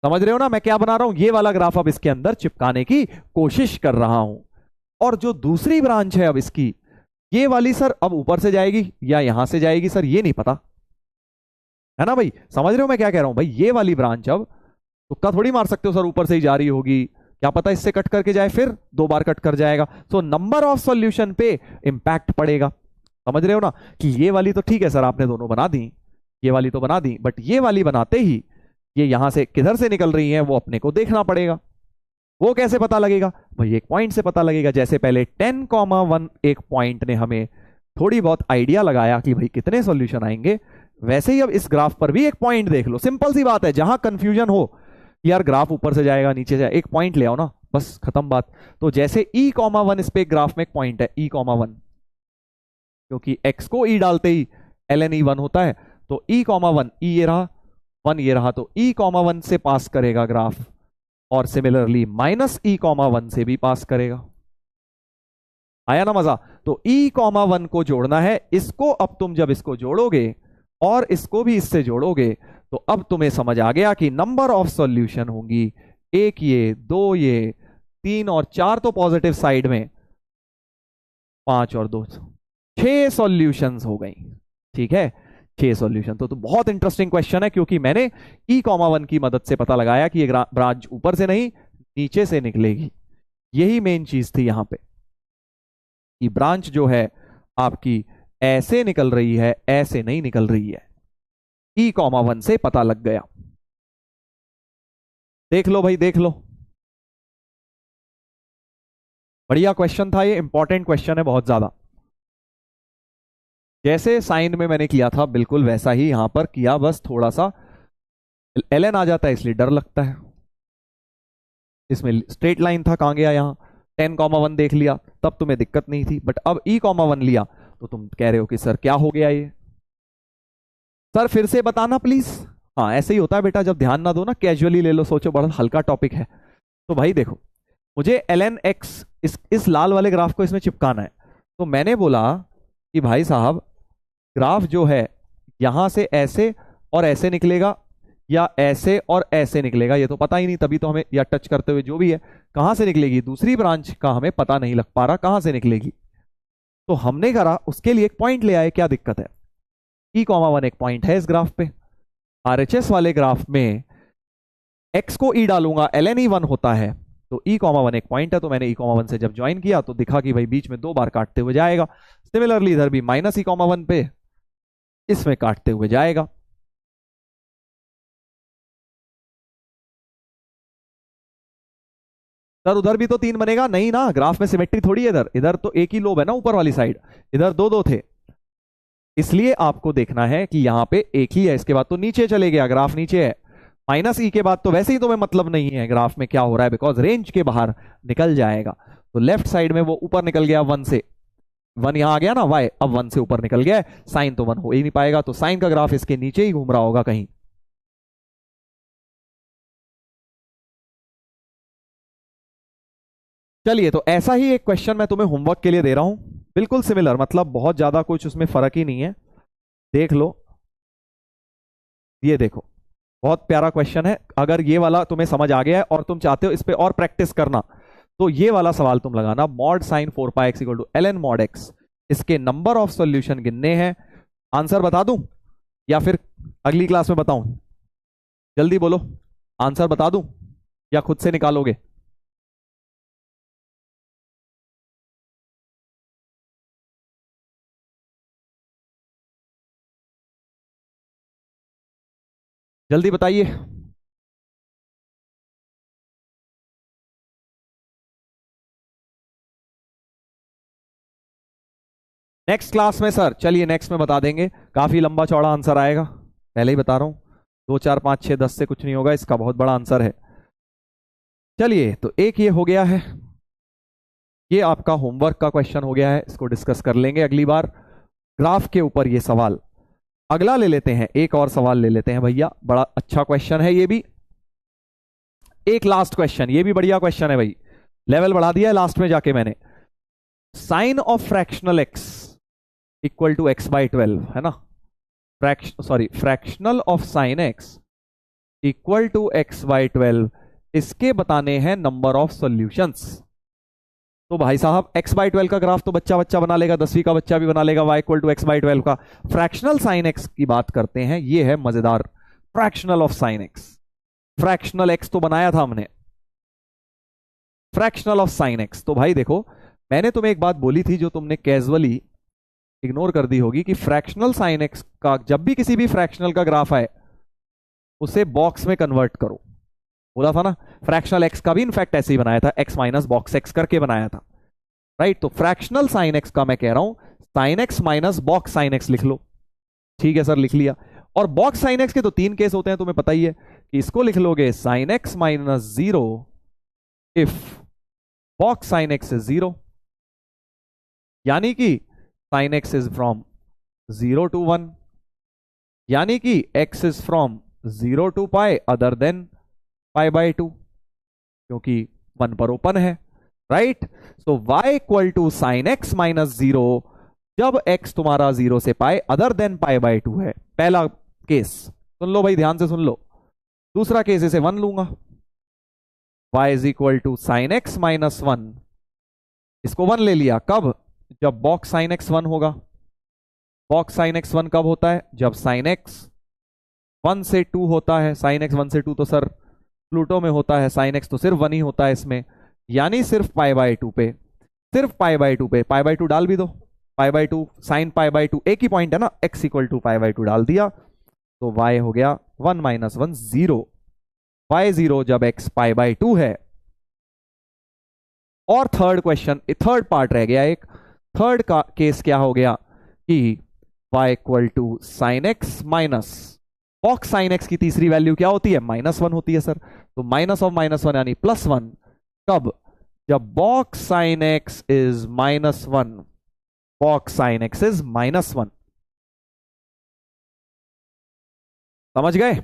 समझ रहे हो ना मैं क्या बना रहा हूं? ये वाला ग्राफ अब इसके अंदर चिपकाने की कोशिश कर रहा हूं। और जो दूसरी ब्रांच है अब इसकी, ये वाली सर अब ऊपर से जाएगी या यहां से जाएगी सर, ये नहीं पता, है ना भाई? समझ रहे हो मैं क्या कह रहा हूं भाई? ये वाली ब्रांच अब तुक्का थोड़ी मार सकते हो सर, ऊपर से ही जा रही होगी, क्या पता इससे कट करके जाए, फिर 2 बार कट कर जाएगा, तो नंबर ऑफ सॉल्यूशन पे इंपैक्ट पड़ेगा। समझ रहे हो ना कि ये वाली तो ठीक है सर, आपने दोनों बना दी, ये वाली तो बना दी, बट ये वाली बनाते ही ये यहां से किधर से निकल रही है वो अपने को देखना पड़ेगा। वो कैसे पता लगेगा भाई? एक पॉइंट से पता लगेगा। जैसे पहले 10,1 एक पॉइंट ने हमें थोड़ी बहुत आइडिया लगाया कि भाई कितने सॉल्यूशन आएंगे, वैसे ही अब इस ग्राफ पर भी एक पॉइंट देख लो। सिंपल सी बात है, जहां कंफ्यूजन हो यार ग्राफ ऊपर से जाएगा नीचे जाए, एक पॉइंट ले आओ ना, बस खत्म बात। तो जैसे e,1 इस पे ग्राफ में एक पॉइंट है e,1, क्योंकि x को e डालते ही ln e1 होता है, तो e,1 e ये रहा, 1 ये रहा, तो e,1 से पास करेगा ग्राफ, और सिमिलरली -e,1 से भी पास करेगा। आया ना मजा? तो e,1 को जोड़ना है, इसको अब तुम जब इसको जोड़ोगे और इसको भी इससे जोड़ोगे, तो अब तुम्हें समझ आ गया कि नंबर ऑफ सॉल्यूशन होंगी, 1 ये, 2 ये, 3 और 4 तो पॉजिटिव साइड में, 5 और 2 6 सॉल्यूशंस हो गई। ठीक है, 6 सॉल्यूशन। तो बहुत इंटरेस्टिंग क्वेश्चन है, क्योंकि मैंने e,1 की मदद से पता लगाया कि ये ब्रांच ऊपर से नहीं नीचे से निकलेगी। यही मेन चीज थी यहां पे, कि ब्रांच जो है आपकी ऐसे निकल रही है, ऐसे नहीं निकल रही है। e,1 से पता लग गया। देख लो भाई, देख लो, बढ़िया क्वेश्चन था ये, इंपॉर्टेंट क्वेश्चन है बहुत ज्यादा। जैसे साइन में मैंने किया था बिल्कुल वैसा ही यहां पर किया, बस थोड़ा सा ln आ जाता है इसलिए डर लगता है। इसमें स्ट्रेट लाइन था, कहां गया? यहां 10,1 देख लिया तब तुम्हें दिक्कत नहीं थी, बट अब e,1 लिया तो तुम कह रहे हो कि सर क्या हो गया ये? सर फिर से बताना प्लीज। हाँ ऐसे ही होता है बेटा, जब ध्यान ना दो ना, कैजुअली ले लो, सोचो बड़ा हल्का टॉपिक है। तो भाई देखो, मुझे ln x इस लाल वाले ग्राफ को इसमें चिपकाना है, तो मैंने बोला कि भाई साहब ग्राफ जो है यहां से ऐसे और ऐसे निकलेगा, या ऐसे और ऐसे निकलेगा, ये तो पता ही नहीं, तभी तो हमें, या टच करते हुए जो भी है, कहां से निकलेगी दूसरी ब्रांच का हमें पता नहीं लग पा रहा कहां से निकलेगी। तो हमने करा उसके लिए एक पॉइंट ले आए, क्या दिक्कत है? e,1 एक पॉइंट है इस ग्राफ पे। RHS वाले ग्राफ में x को e डालूंगा, ln e1 होता है, तो e,1 एक पॉइंट है, तो मैंने e,1 से जब ज्वाइन किया तो दिखा कि भाई बीच में 2 बार काटते हुए जाएगा। सिमिलरली इधर भी -e,1 पे इसमें काटते हुए जाएगा। सर उधर भी तो 3 बनेगा, नहीं ना, ग्राफ में सिमेट्री थोड़ी है इधर, इधर तो एक ही लोब है ना ऊपर वाली साइड, इधर 2 थे, इसलिए आपको देखना है कि यहां पे एक ही है, इसके बाद तो नीचे चले गया, ग्राफ नीचे है। -e के बाद तो वैसे ही तुम्हें मतलब नहीं है ग्राफ में क्या हो रहा है, बिकॉज रेंज के बाहर निकल जाएगा। तो लेफ्ट साइड में वो ऊपर निकल गया 1 से, 1 यहां आ गया ना y, अब 1 से ऊपर निकल गया है, साइन तो 1 हो ही नहीं पाएगा, तो साइन का ग्राफ इसके नीचे ही घूम रहा होगा कहीं। चलिए, तो ऐसा ही एक क्वेश्चन मैं तुम्हें होमवर्क के लिए दे रहा हूं, बिल्कुल सिमिलर, मतलब बहुत ज्यादा कुछ उसमें फर्क ही नहीं है। देख लो, ये देखो, बहुत प्यारा क्वेश्चन है। अगर ये वाला तुम्हें समझ आ गया है और तुम चाहते हो इस पे और प्रैक्टिस करना, तो ये वाला सवाल तुम लगाना, mod sine 4 pi x equal to ln mod x, इसके नंबर ऑफ सॉल्यूशन गिनने हैं। आंसर बता दूं या फिर अगली क्लास में बताऊं? जल्दी बोलो, आंसर बता दूं या खुद से निकालोगे? जल्दी बताइए। नेक्स्ट क्लास में सर, चलिए नेक्स्ट में बता देंगे, काफी लंबा चौड़ा आंसर आएगा, पहले ही बता रहा हूं। 2 4 5 6 10 से कुछ नहीं होगा, इसका बहुत बड़ा आंसर है। चलिए, तो एक ये हो गया है, ये आपका होमवर्क का क्वेश्चन हो गया है, इसको डिस्कस कर लेंगे अगली बार। ग्राफ के ऊपर ये सवाल, अगला ले लेते हैं, एक और सवाल ले लेते हैं भैया, बड़ा अच्छा क्वेश्चन है ये भी। एक लास्ट क्वेश्चन, ये भी बढ़िया क्वेश्चन है भाई, लेवल बढ़ा दिया है लास्ट में जाके मैंने। Sine of fractional x equal to x by 12 है ना, fractional of sine x equal to x by 12, इसके बताने हैं नंबर ऑफ सॉल्यूशंस। तो भाई साहब x बाई 12 का ग्राफ तो बच्चा बच्चा बना लेगा, 10वीं का बच्चा भी बना लेगा, y equal to x by 12 का। फ्रैक्शनल साइन x की बात करते हैं, ये है मजेदार, fractional of sign x। Fractional x तो बनाया था हमने, फ्रैक्शनल ऑफ साइन x। तो भाई देखो, मैंने तुम्हें एक बात बोली थी जो तुमने कैजुअली इग्नोर कर दी होगी, कि फ्रैक्शनल साइन x का जब भी किसी भी फ्रैक्शनल का ग्राफ आए उसे बॉक्स में कन्वर्ट करो, बोला था ना। फ्रैक्शनल एक्स का भी इनफैक्ट ऐसे ही बनाया था, एक्स माइनस बॉक्स एक्स करके बनाया था, राइट। तो फ्रैक्शनल साइन एक्स का मैं कह रहा हूं sign x minus box sine x लिख लो। ठीक है सर, लिख लिया। और बॉक्स साइन एक्स के तो 3 केस होते हैं, तुम्हें पता ही है, कि इसको लिख लोगे sine x minus 0 if box sine x is 0, यानी कि sine x is from 0 to 1, यानी कि x is from 0 to pi other than pi by 2, क्योंकि 1 पर ओपन है, right. So y equal to sine x minus 0 जब x तुम्हारा 0 से pi other than pi by 2 है। पहला केस सुन लो भाई, ध्यान से सुन लो। दूसरा केस इसे 1 लूंगा, y is equal to sine x minus 1, इसको 1 ले लिया, कब? जब बॉक्स साइन एक्स 1 होगा। बॉक्स साइन एक्स 1 कब होता है? जब साइन एक्स 1 से 2 होता है। साइन एक्स 1 से 2 तो सर प्लूटो में होता है, साइन एक्स तो सिर्फ 1 ही होता है इसमें, यानी सिर्फ पाई बाई 2 पे, सिर्फ पाई बाई 2 पे, पाई बाई 2 डाल भी दो, pi by 2 sine pi by 2 एक ही पॉइंट है ना, x equal to pi by 2 डाल दिया, तो y हो गया 1 माइनस 1 0, y 0 जब x पाई बाई 2 है। और थर्ड क्वेश्चन, थर्ड पार्ट रह गया एक, थर्ड का केस क्या हो गया कि y equal to sine x minus box sine x की तीसरी वैल्यू क्या होती है? -1 होती है सर, तो माइनस ऑफ -1 यानी +1, कब? जब box sine x is -1, box sine x is -1, समझ गए?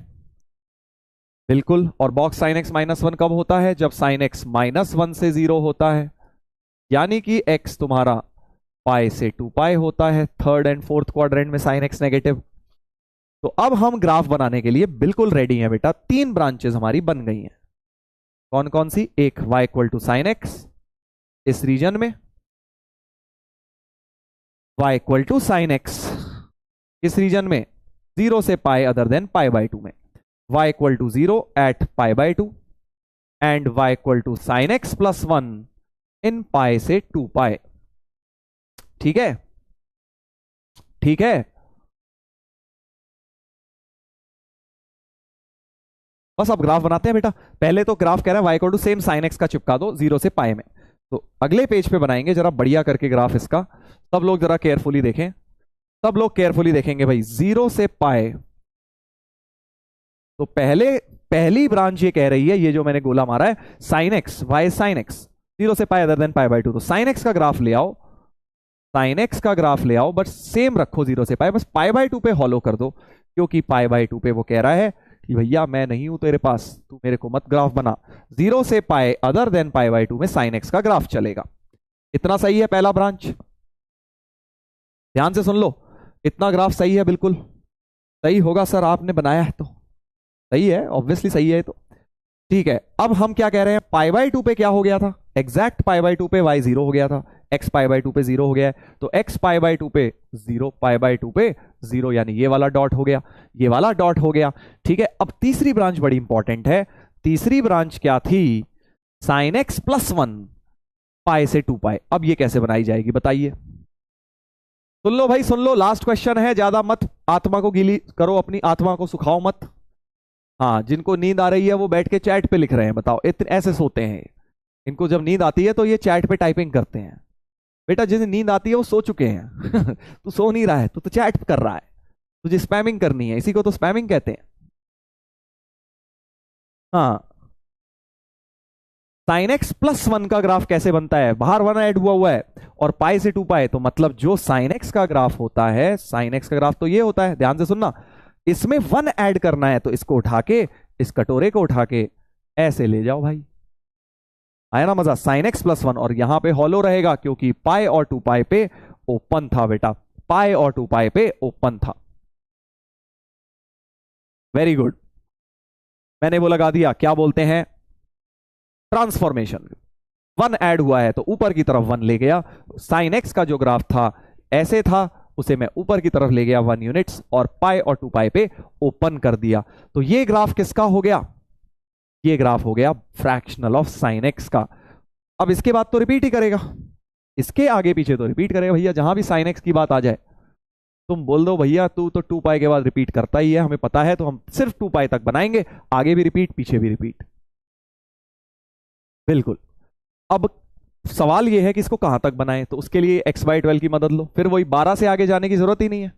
बिल्कुल। और बॉक्स साइन एक्स -1 कब होता है? जब साइन एक्स -1 से 0 होता है, यानी कि x तुम्हारा पाई से 2 पाई होता है, थर्ड एंड फोर्थ क्वाड्रेंट में साइन एक्स नेगेटिव। तो अब हम ग्राफ बनाने के लिए बिल्कुल रेडी हैं बेटा, 3 ब्रांचेस हमारी बन गई हैं। कौन कौन सी? एक y equal to sine x इस रीजन में, y equal to sine x इस रीजन में 0 से pi other than pi by 2 में, y equal to 0 at pi by 2 and y equal to sine x plus 1 in pi से 2 पाई। ठीक है, ठीक है। बस अब ग्राफ बनाते हैं बेटा। पहले तो ग्राफ कह रहा है y equal to same sine x का चिपका दो 0 से पाई में, तो अगले पेज पे बनाएंगे जरा बढ़िया करके ग्राफ इसका। सब लोग जरा केयरफुली देखें, सब लोग केयरफुली देखेंगे भाई। 0 से पाई, तो पहली ब्रांच ये कह रही है, ये जो मैंने गोला मारा है, sine x, y sine x 0 से pi other than pi by 2, तो साइन एक्स का ग्राफ ले आओ, साइन एक्स का ग्राफ ले आओ, बट सेम रखो 0 से पाई, बस पाई बाई 2 पे हॉलो कर दो, क्योंकि पाई बाई 2 पे वो कह रहा है कि भैया मैं नहीं हूं तेरे पास, तू मेरे को मत ग्राफ बना। 0 से pi other than pi by 2 में साइन एक्स का ग्राफ चलेगा। इतना सही है पहला ब्रांच, ध्यान से सुन लो, इतना ग्राफ सही है, बिल्कुल सही होगा सर, आपने बनाया है तो सही है, ऑब्वियसली सही है तो। ठीक है, अब हम क्या कह रहे हैं, पाई बाय 2 पे क्या हो गया था, एग्जैक्ट पाई बाय 2 पे y 0 हो गया था, x पाई बाय 2 पे 0 हो गया है, तो x पाई बाय 2 पे 0, पाई बाय 2 पे 0, यानी ये वाला डॉट हो गया, ये वाला डॉट हो गया। ठीक है, अब तीसरी ब्रांच बड़ी इंपॉर्टेंट है। तीसरी ब्रांच क्या थी, साइन एक्स प्लस 1 पाई से 2 पाई। अब ये कैसे बनाई जाएगी बताइए। सुन लो भाई, सुन लो, लास्ट क्वेश्चन है, ज्यादा मत आत्मा को गीली करो, अपनी आत्मा को सुखाओ मत। हाँ, जिनको नींद आ रही है वो बैठ के चैट पे लिख रहे हैं, बताओ इतने ऐसे सोते हैं। इनको जब नींद आती है तो ये चैट पे टाइपिंग करते हैं। बेटा जिन्हें नींद आती है वो सो चुके हैं तू सो नहीं रहा है, तू तो चैट कर रहा है, तुझे स्पैमिंग करनी है, इसी को तो स्पैमिंग कहते हैं। हाँ, साइन एक्स प्लस 1 का ग्राफ कैसे बनता है, बाहर 1 ऐड हुआ है और पाई से 2 पाई, तो मतलब जो साइन एक्स का ग्राफ होता है, साइन एक्स का ग्राफ तो ये होता है, ध्यान से सुनना, इसमें 1 ऐड करना है, तो इसको उठा के, इस कटोरे को उठा के ऐसे ले जाओ भाई, आया ना मजा, साइन एक्स प्लस 1, और यहां पे हॉलो रहेगा क्योंकि पाई और 2 पाई पे ओपन था बेटा, पाई और 2 पाई पे ओपन था। वेरी गुड, मैंने वो लगा दिया, क्या बोलते हैं, ट्रांसफॉर्मेशन। 1 ऐड हुआ है तो ऊपर की तरफ 1 ले गया, साइन एक्स का जो ग्राफ था ऐसे था, उसे मैं ऊपर की तरफ ले गया 1 यूनिट्स, और पाई और 2 पाई पे ओपन कर दिया, तो ये ग्राफ किसका हो गया, ये ग्राफ हो गया फ्रैक्शनल ऑफ साइन एक्स का। अब इसके बाद तो रिपीट ही करेगा, इसके आगे पीछे तो रिपीट करेगा भैया, जहां भी साइन एक्स की बात आ जाए तुम बोल दो भैया तू तो 2 पाई के बाद रिपीट करता ही है, हमें पता है, तो हम सिर्फ 2 पाई तक बनाएंगे, आगे भी रिपीट पीछे भी रिपीट। बिल्कुल। अब सवाल यह है कि इसको कहां तक बनाएं, तो उसके लिए x बाई 12 की मदद लो, फिर वही 12 से आगे जाने की जरूरत ही नहीं है,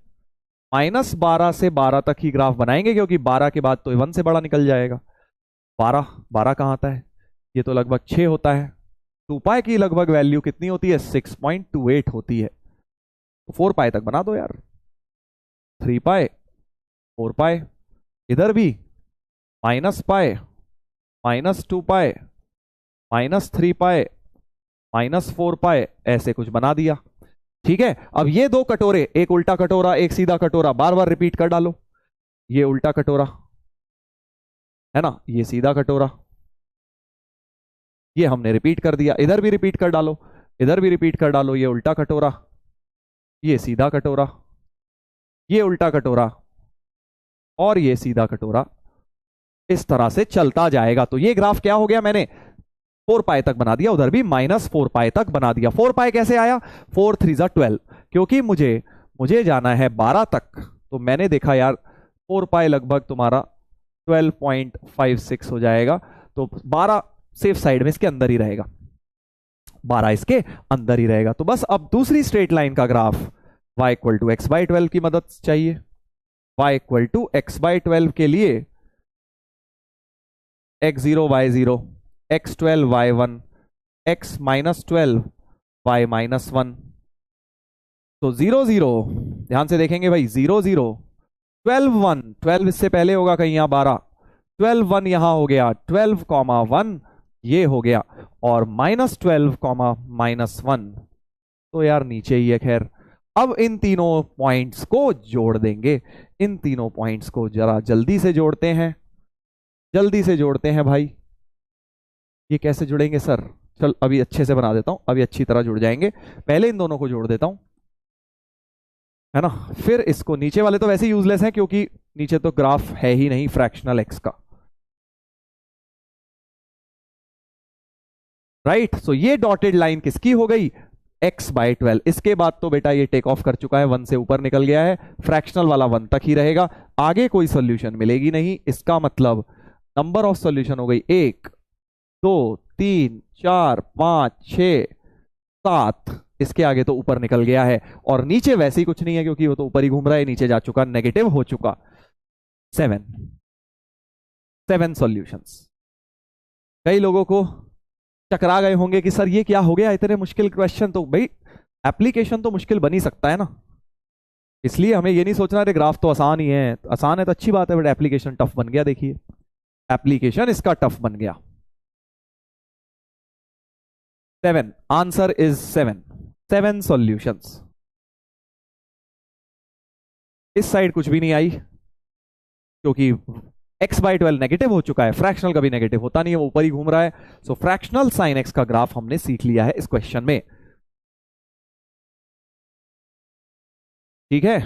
-12 से 12 तक ही ग्राफ बनाएंगे, क्योंकि 12 के बाद तो 1 से बड़ा निकल जाएगा। 12 कहां आता है, ये तो लगभग 6 होता है, 2 पाई की लगभग वैल्यू कितनी होती है, 6.28 होती है, तो 4 पाई तक बना दो यार, 3 पाई, 4 पाई, इधर भी -पाई, -2 पाई, -3 पाई, -4 पाई, ऐसे कुछ बना दिया। ठीक है, अब ये दो कटोरे, एक उल्टा कटोरा एक सीधा कटोरा, बार बार रिपीट कर डालो, ये उल्टा कटोरा है ना, ये सीधा कटोरा, ये हमने रिपीट कर दिया, इधर भी रिपीट कर डालो, इधर भी रिपीट कर डालो, ये उल्टा कटोरा, ये सीधा कटोरा, ये उल्टा कटोरा, और ये सीधा कटोरा, इस तरह से चलता जाएगा। तो ये ग्राफ क्या हो गया, मैंने 4 पाई तक बना दिया, उधर भी -4 पाई तक बना दिया। 4 पाई कैसे आया, 4 3 12, क्योंकि मुझे जाना है 12 तक, तो मैंने देखा यार 4 पाई लगभग तुम्हारा 12.56 हो जाएगा, तो 12 सेफ साइड में इसके अंदर ही रहेगा, 12 इसके अंदर ही रहेगा। तो बस अब दूसरी स्ट्रेट लाइन का graph y equal to x by 12 की मदद चाहिए, y equal to x by 12 के लिए x0 y0, x12 y1, x -12 y -1, तो 0 0, ध्यान से देखेंगे भाई, 0 0, 12 1, 12 इससे पहले होगा कहीं यहाँ 12, 12 1 यहां हो गया, 12 1 ये हो गया, और -12 -1 तो यार नीचे ही है। खैर, अब इन तीनों पॉइंट्स को जोड़ देंगे, इन तीनों पॉइंट्स को जरा जल्दी से जोड़ते हैं, जल्दी से जोड़ते हैं भाई। ये कैसे जुड़ेंगे सर, चल अभी अच्छे से बना देता हूं, अभी अच्छी तरह जुड़ जाएंगे, पहले इन दोनों को जोड़ देता हूं, है ना, फिर इसको, नीचे वाले तो वैसे यूजलेस हैं क्योंकि नीचे तो ग्राफ है ही नहीं फ्रैक्शनल एक्स का, राइट। सो ये डॉटेड लाइन किसकी हो गई, x बाई 12। इसके बाद तो बेटा ये टेक ऑफ कर चुका है, 1 से ऊपर निकल गया है, फ्रैक्शनल वाला 1 तक ही रहेगा, आगे कोई सॉल्यूशन मिलेगी नहीं। इसका मतलब नंबर ऑफ सॉल्यूशन हो गई 1 2 3 4 5 6 7, इसके आगे तो ऊपर निकल गया है, और नीचे वैसे ही कुछ नहीं है क्योंकि वो तो ऊपर ही घूम रहा है, नीचे जा चुका, नेगेटिव हो चुका। 7 सॉल्यूशंस। कई लोगों को चकरा गए होंगे कि सर ये क्या हो गया, इतने मुश्किल क्वेश्चन, तो भाई एप्लीकेशन तो मुश्किल बन ही सकता है ना, इसलिए हमें ये नहीं सोचना अरे ग्राफ तो आसान ही है, आसान है तो अच्छी बात है, बट एप्लीकेशन टफ बन गया, देखिए एप्लीकेशन इसका टफ बन गया। 7, आंसर इज 7 सॉल्यूशंस। इस साइड कुछ भी नहीं आई क्योंकि x/12 नेगेटिव हो चुका है, फ्रैक्शनल कभी नेगेटिव होता नहीं है, वो ऊपर ही घूम रहा है। सो फ्रैक्शनल साइन x का ग्राफ हमने सीख लिया है इस क्वेश्चन में। ठीक है,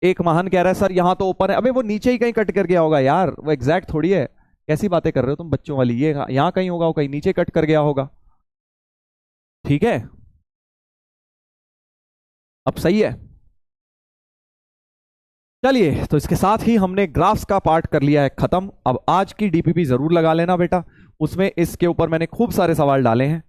एक महान कह रहा है सर यहां तो ओपन है। अबे वो नीचे ही कहीं कट कर गया होगा यार, वो एग्जैक्ट थोड़ी है, कैसी बातें कर रहे हो तुम बच्चों वाली। ये यहां कहीं होगा, वो कहीं नीचे कट कर गया होगा। ठीक है, अब सही है। चलिए, तो इसके साथ ही हमने ग्राफ्स का पार्ट कर लिया है खत्म। अब आज की डीपीपी जरूर लगा लेना बेटा, उसमें इसके ऊपर मैंने खूब सारे सवाल डाले हैं।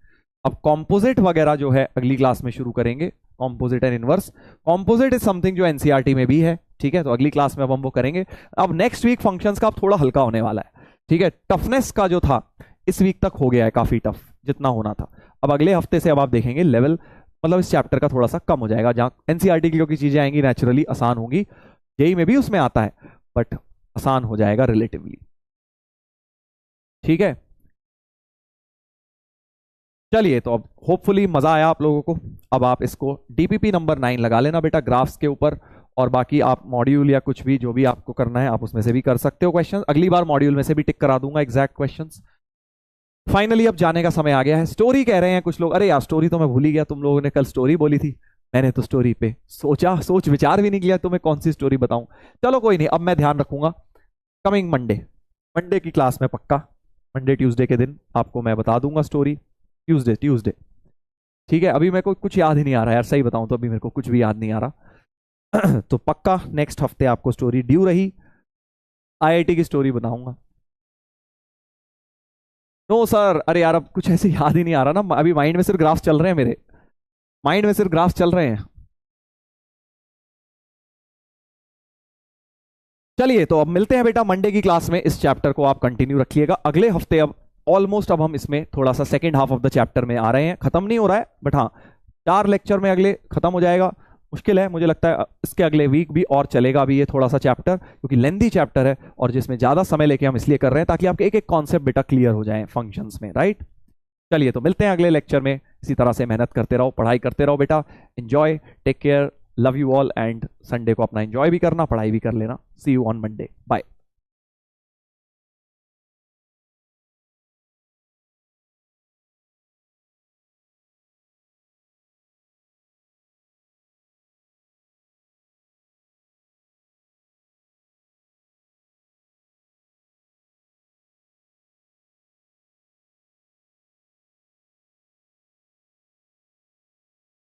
अब कॉम्पोजिट वगैरह जो है अगली क्लास में शुरू करेंगे, composite and inverse. Composite is something जो एनसीईआरटी में भी है, ठीक है, तो अगली क्लास में अब हम वो करेंगे। अब नेक्स्ट वीक फंक्शंस का अब थोड़ा हल्का होने वाला है, ठीक है। टफनेस का जो था इस वीक तक हो गया है काफी टफ, जितना होना था। अब अगले हफ्ते से अब आप देखेंगे लेवल, मतलब इस चैप्टर का थोड़ा सा कम हो जाएगा, जहां एनसीईआरटी की क्योंकि चीजें आएंगी नेचुरली आसान होंगी, जेई में भी उसमें आता है, बट आसान हो जाएगा रिलेटिवली। ठीक है, चलिए, तो अब होपफुली मजा आया आप लोगों को। अब आप इसको डीपीपी नंबर 9 लगा लेना बेटा ग्राफ्स के ऊपर, और बाकी आप मॉड्यूल या कुछ भी जो भी आपको करना है आप उसमें से भी कर सकते हो क्वेश्चन। अगली बार मॉड्यूल में से भी टिक करा दूंगा एग्जैक्ट क्वेश्चंस। फाइनली अब जाने का समय आ गया है। स्टोरी कह रहे हैं कुछ लोग, अरे यार स्टोरी तो मैं भूल ही गया, तुम लोगों ने कल स्टोरी बोली थी, मैंने तो स्टोरी पे सोच विचार भी नहीं किया तुम्हें कौन सी स्टोरी बताऊं। चलो कोई नहीं, अब मैं ध्यान रखूंगा। कमिंग मंडे की क्लास में पक्का, मंडे ट्यूसडे के दिन आपको मैं बता दूंगा स्टोरी। ट्यूसडे ठीक है। अभी मेरे को कुछ याद ही नहीं आ रहा यार, सही बताऊं तो अभी मेरे को कुछ भी याद नहीं आ रहा। तो पक्का नेक्स्ट हफ्ते आपको स्टोरी ड्यू रही, आईआईटी की स्टोरी बताऊंगा। नो सर, अरे यार अब कुछ ऐसे याद ही नहीं आ रहा ना, अभी माइंड में सिर्फ ग्राफ चल रहे हैं, मेरे माइंड में सिर्फ ग्राफ चल रहे हैं। चलिए, तो अब मिलते हैं बेटा मंडे की क्लास में। इस चैप्टर को आप कंटिन्यू रखिएगा अगले हफ्ते। अब ऑलमोस्ट अब हम इसमें थोड़ा सा second half of the chapter में आ रहे हैं, खत्म नहीं हो रहा है, बट हाँ 4 लेक्चर में अगले खत्म हो जाएगा। मुश्किल है, मुझे लगता है इसके अगले वीक भी और चलेगा भी ये थोड़ा सा चैप्टर, क्योंकि लेंदी चैप्टर है और जिसमें ज्यादा समय लेके हम इसलिए कर रहे हैं ताकि आपके एक एक कॉन्सेप्ट बेटा क्लियर हो जाए फंक्शंस में, राइट। चलिए, तो मिलते हैं अगले लेक्चर में। इसी तरह से मेहनत करते रहो, पढ़ाई करते रहो बेटा। Enjoy, take care, love you all, and Sunday को अपना एंजॉय भी करना, पढ़ाई भी कर लेना। See you on Monday, bye.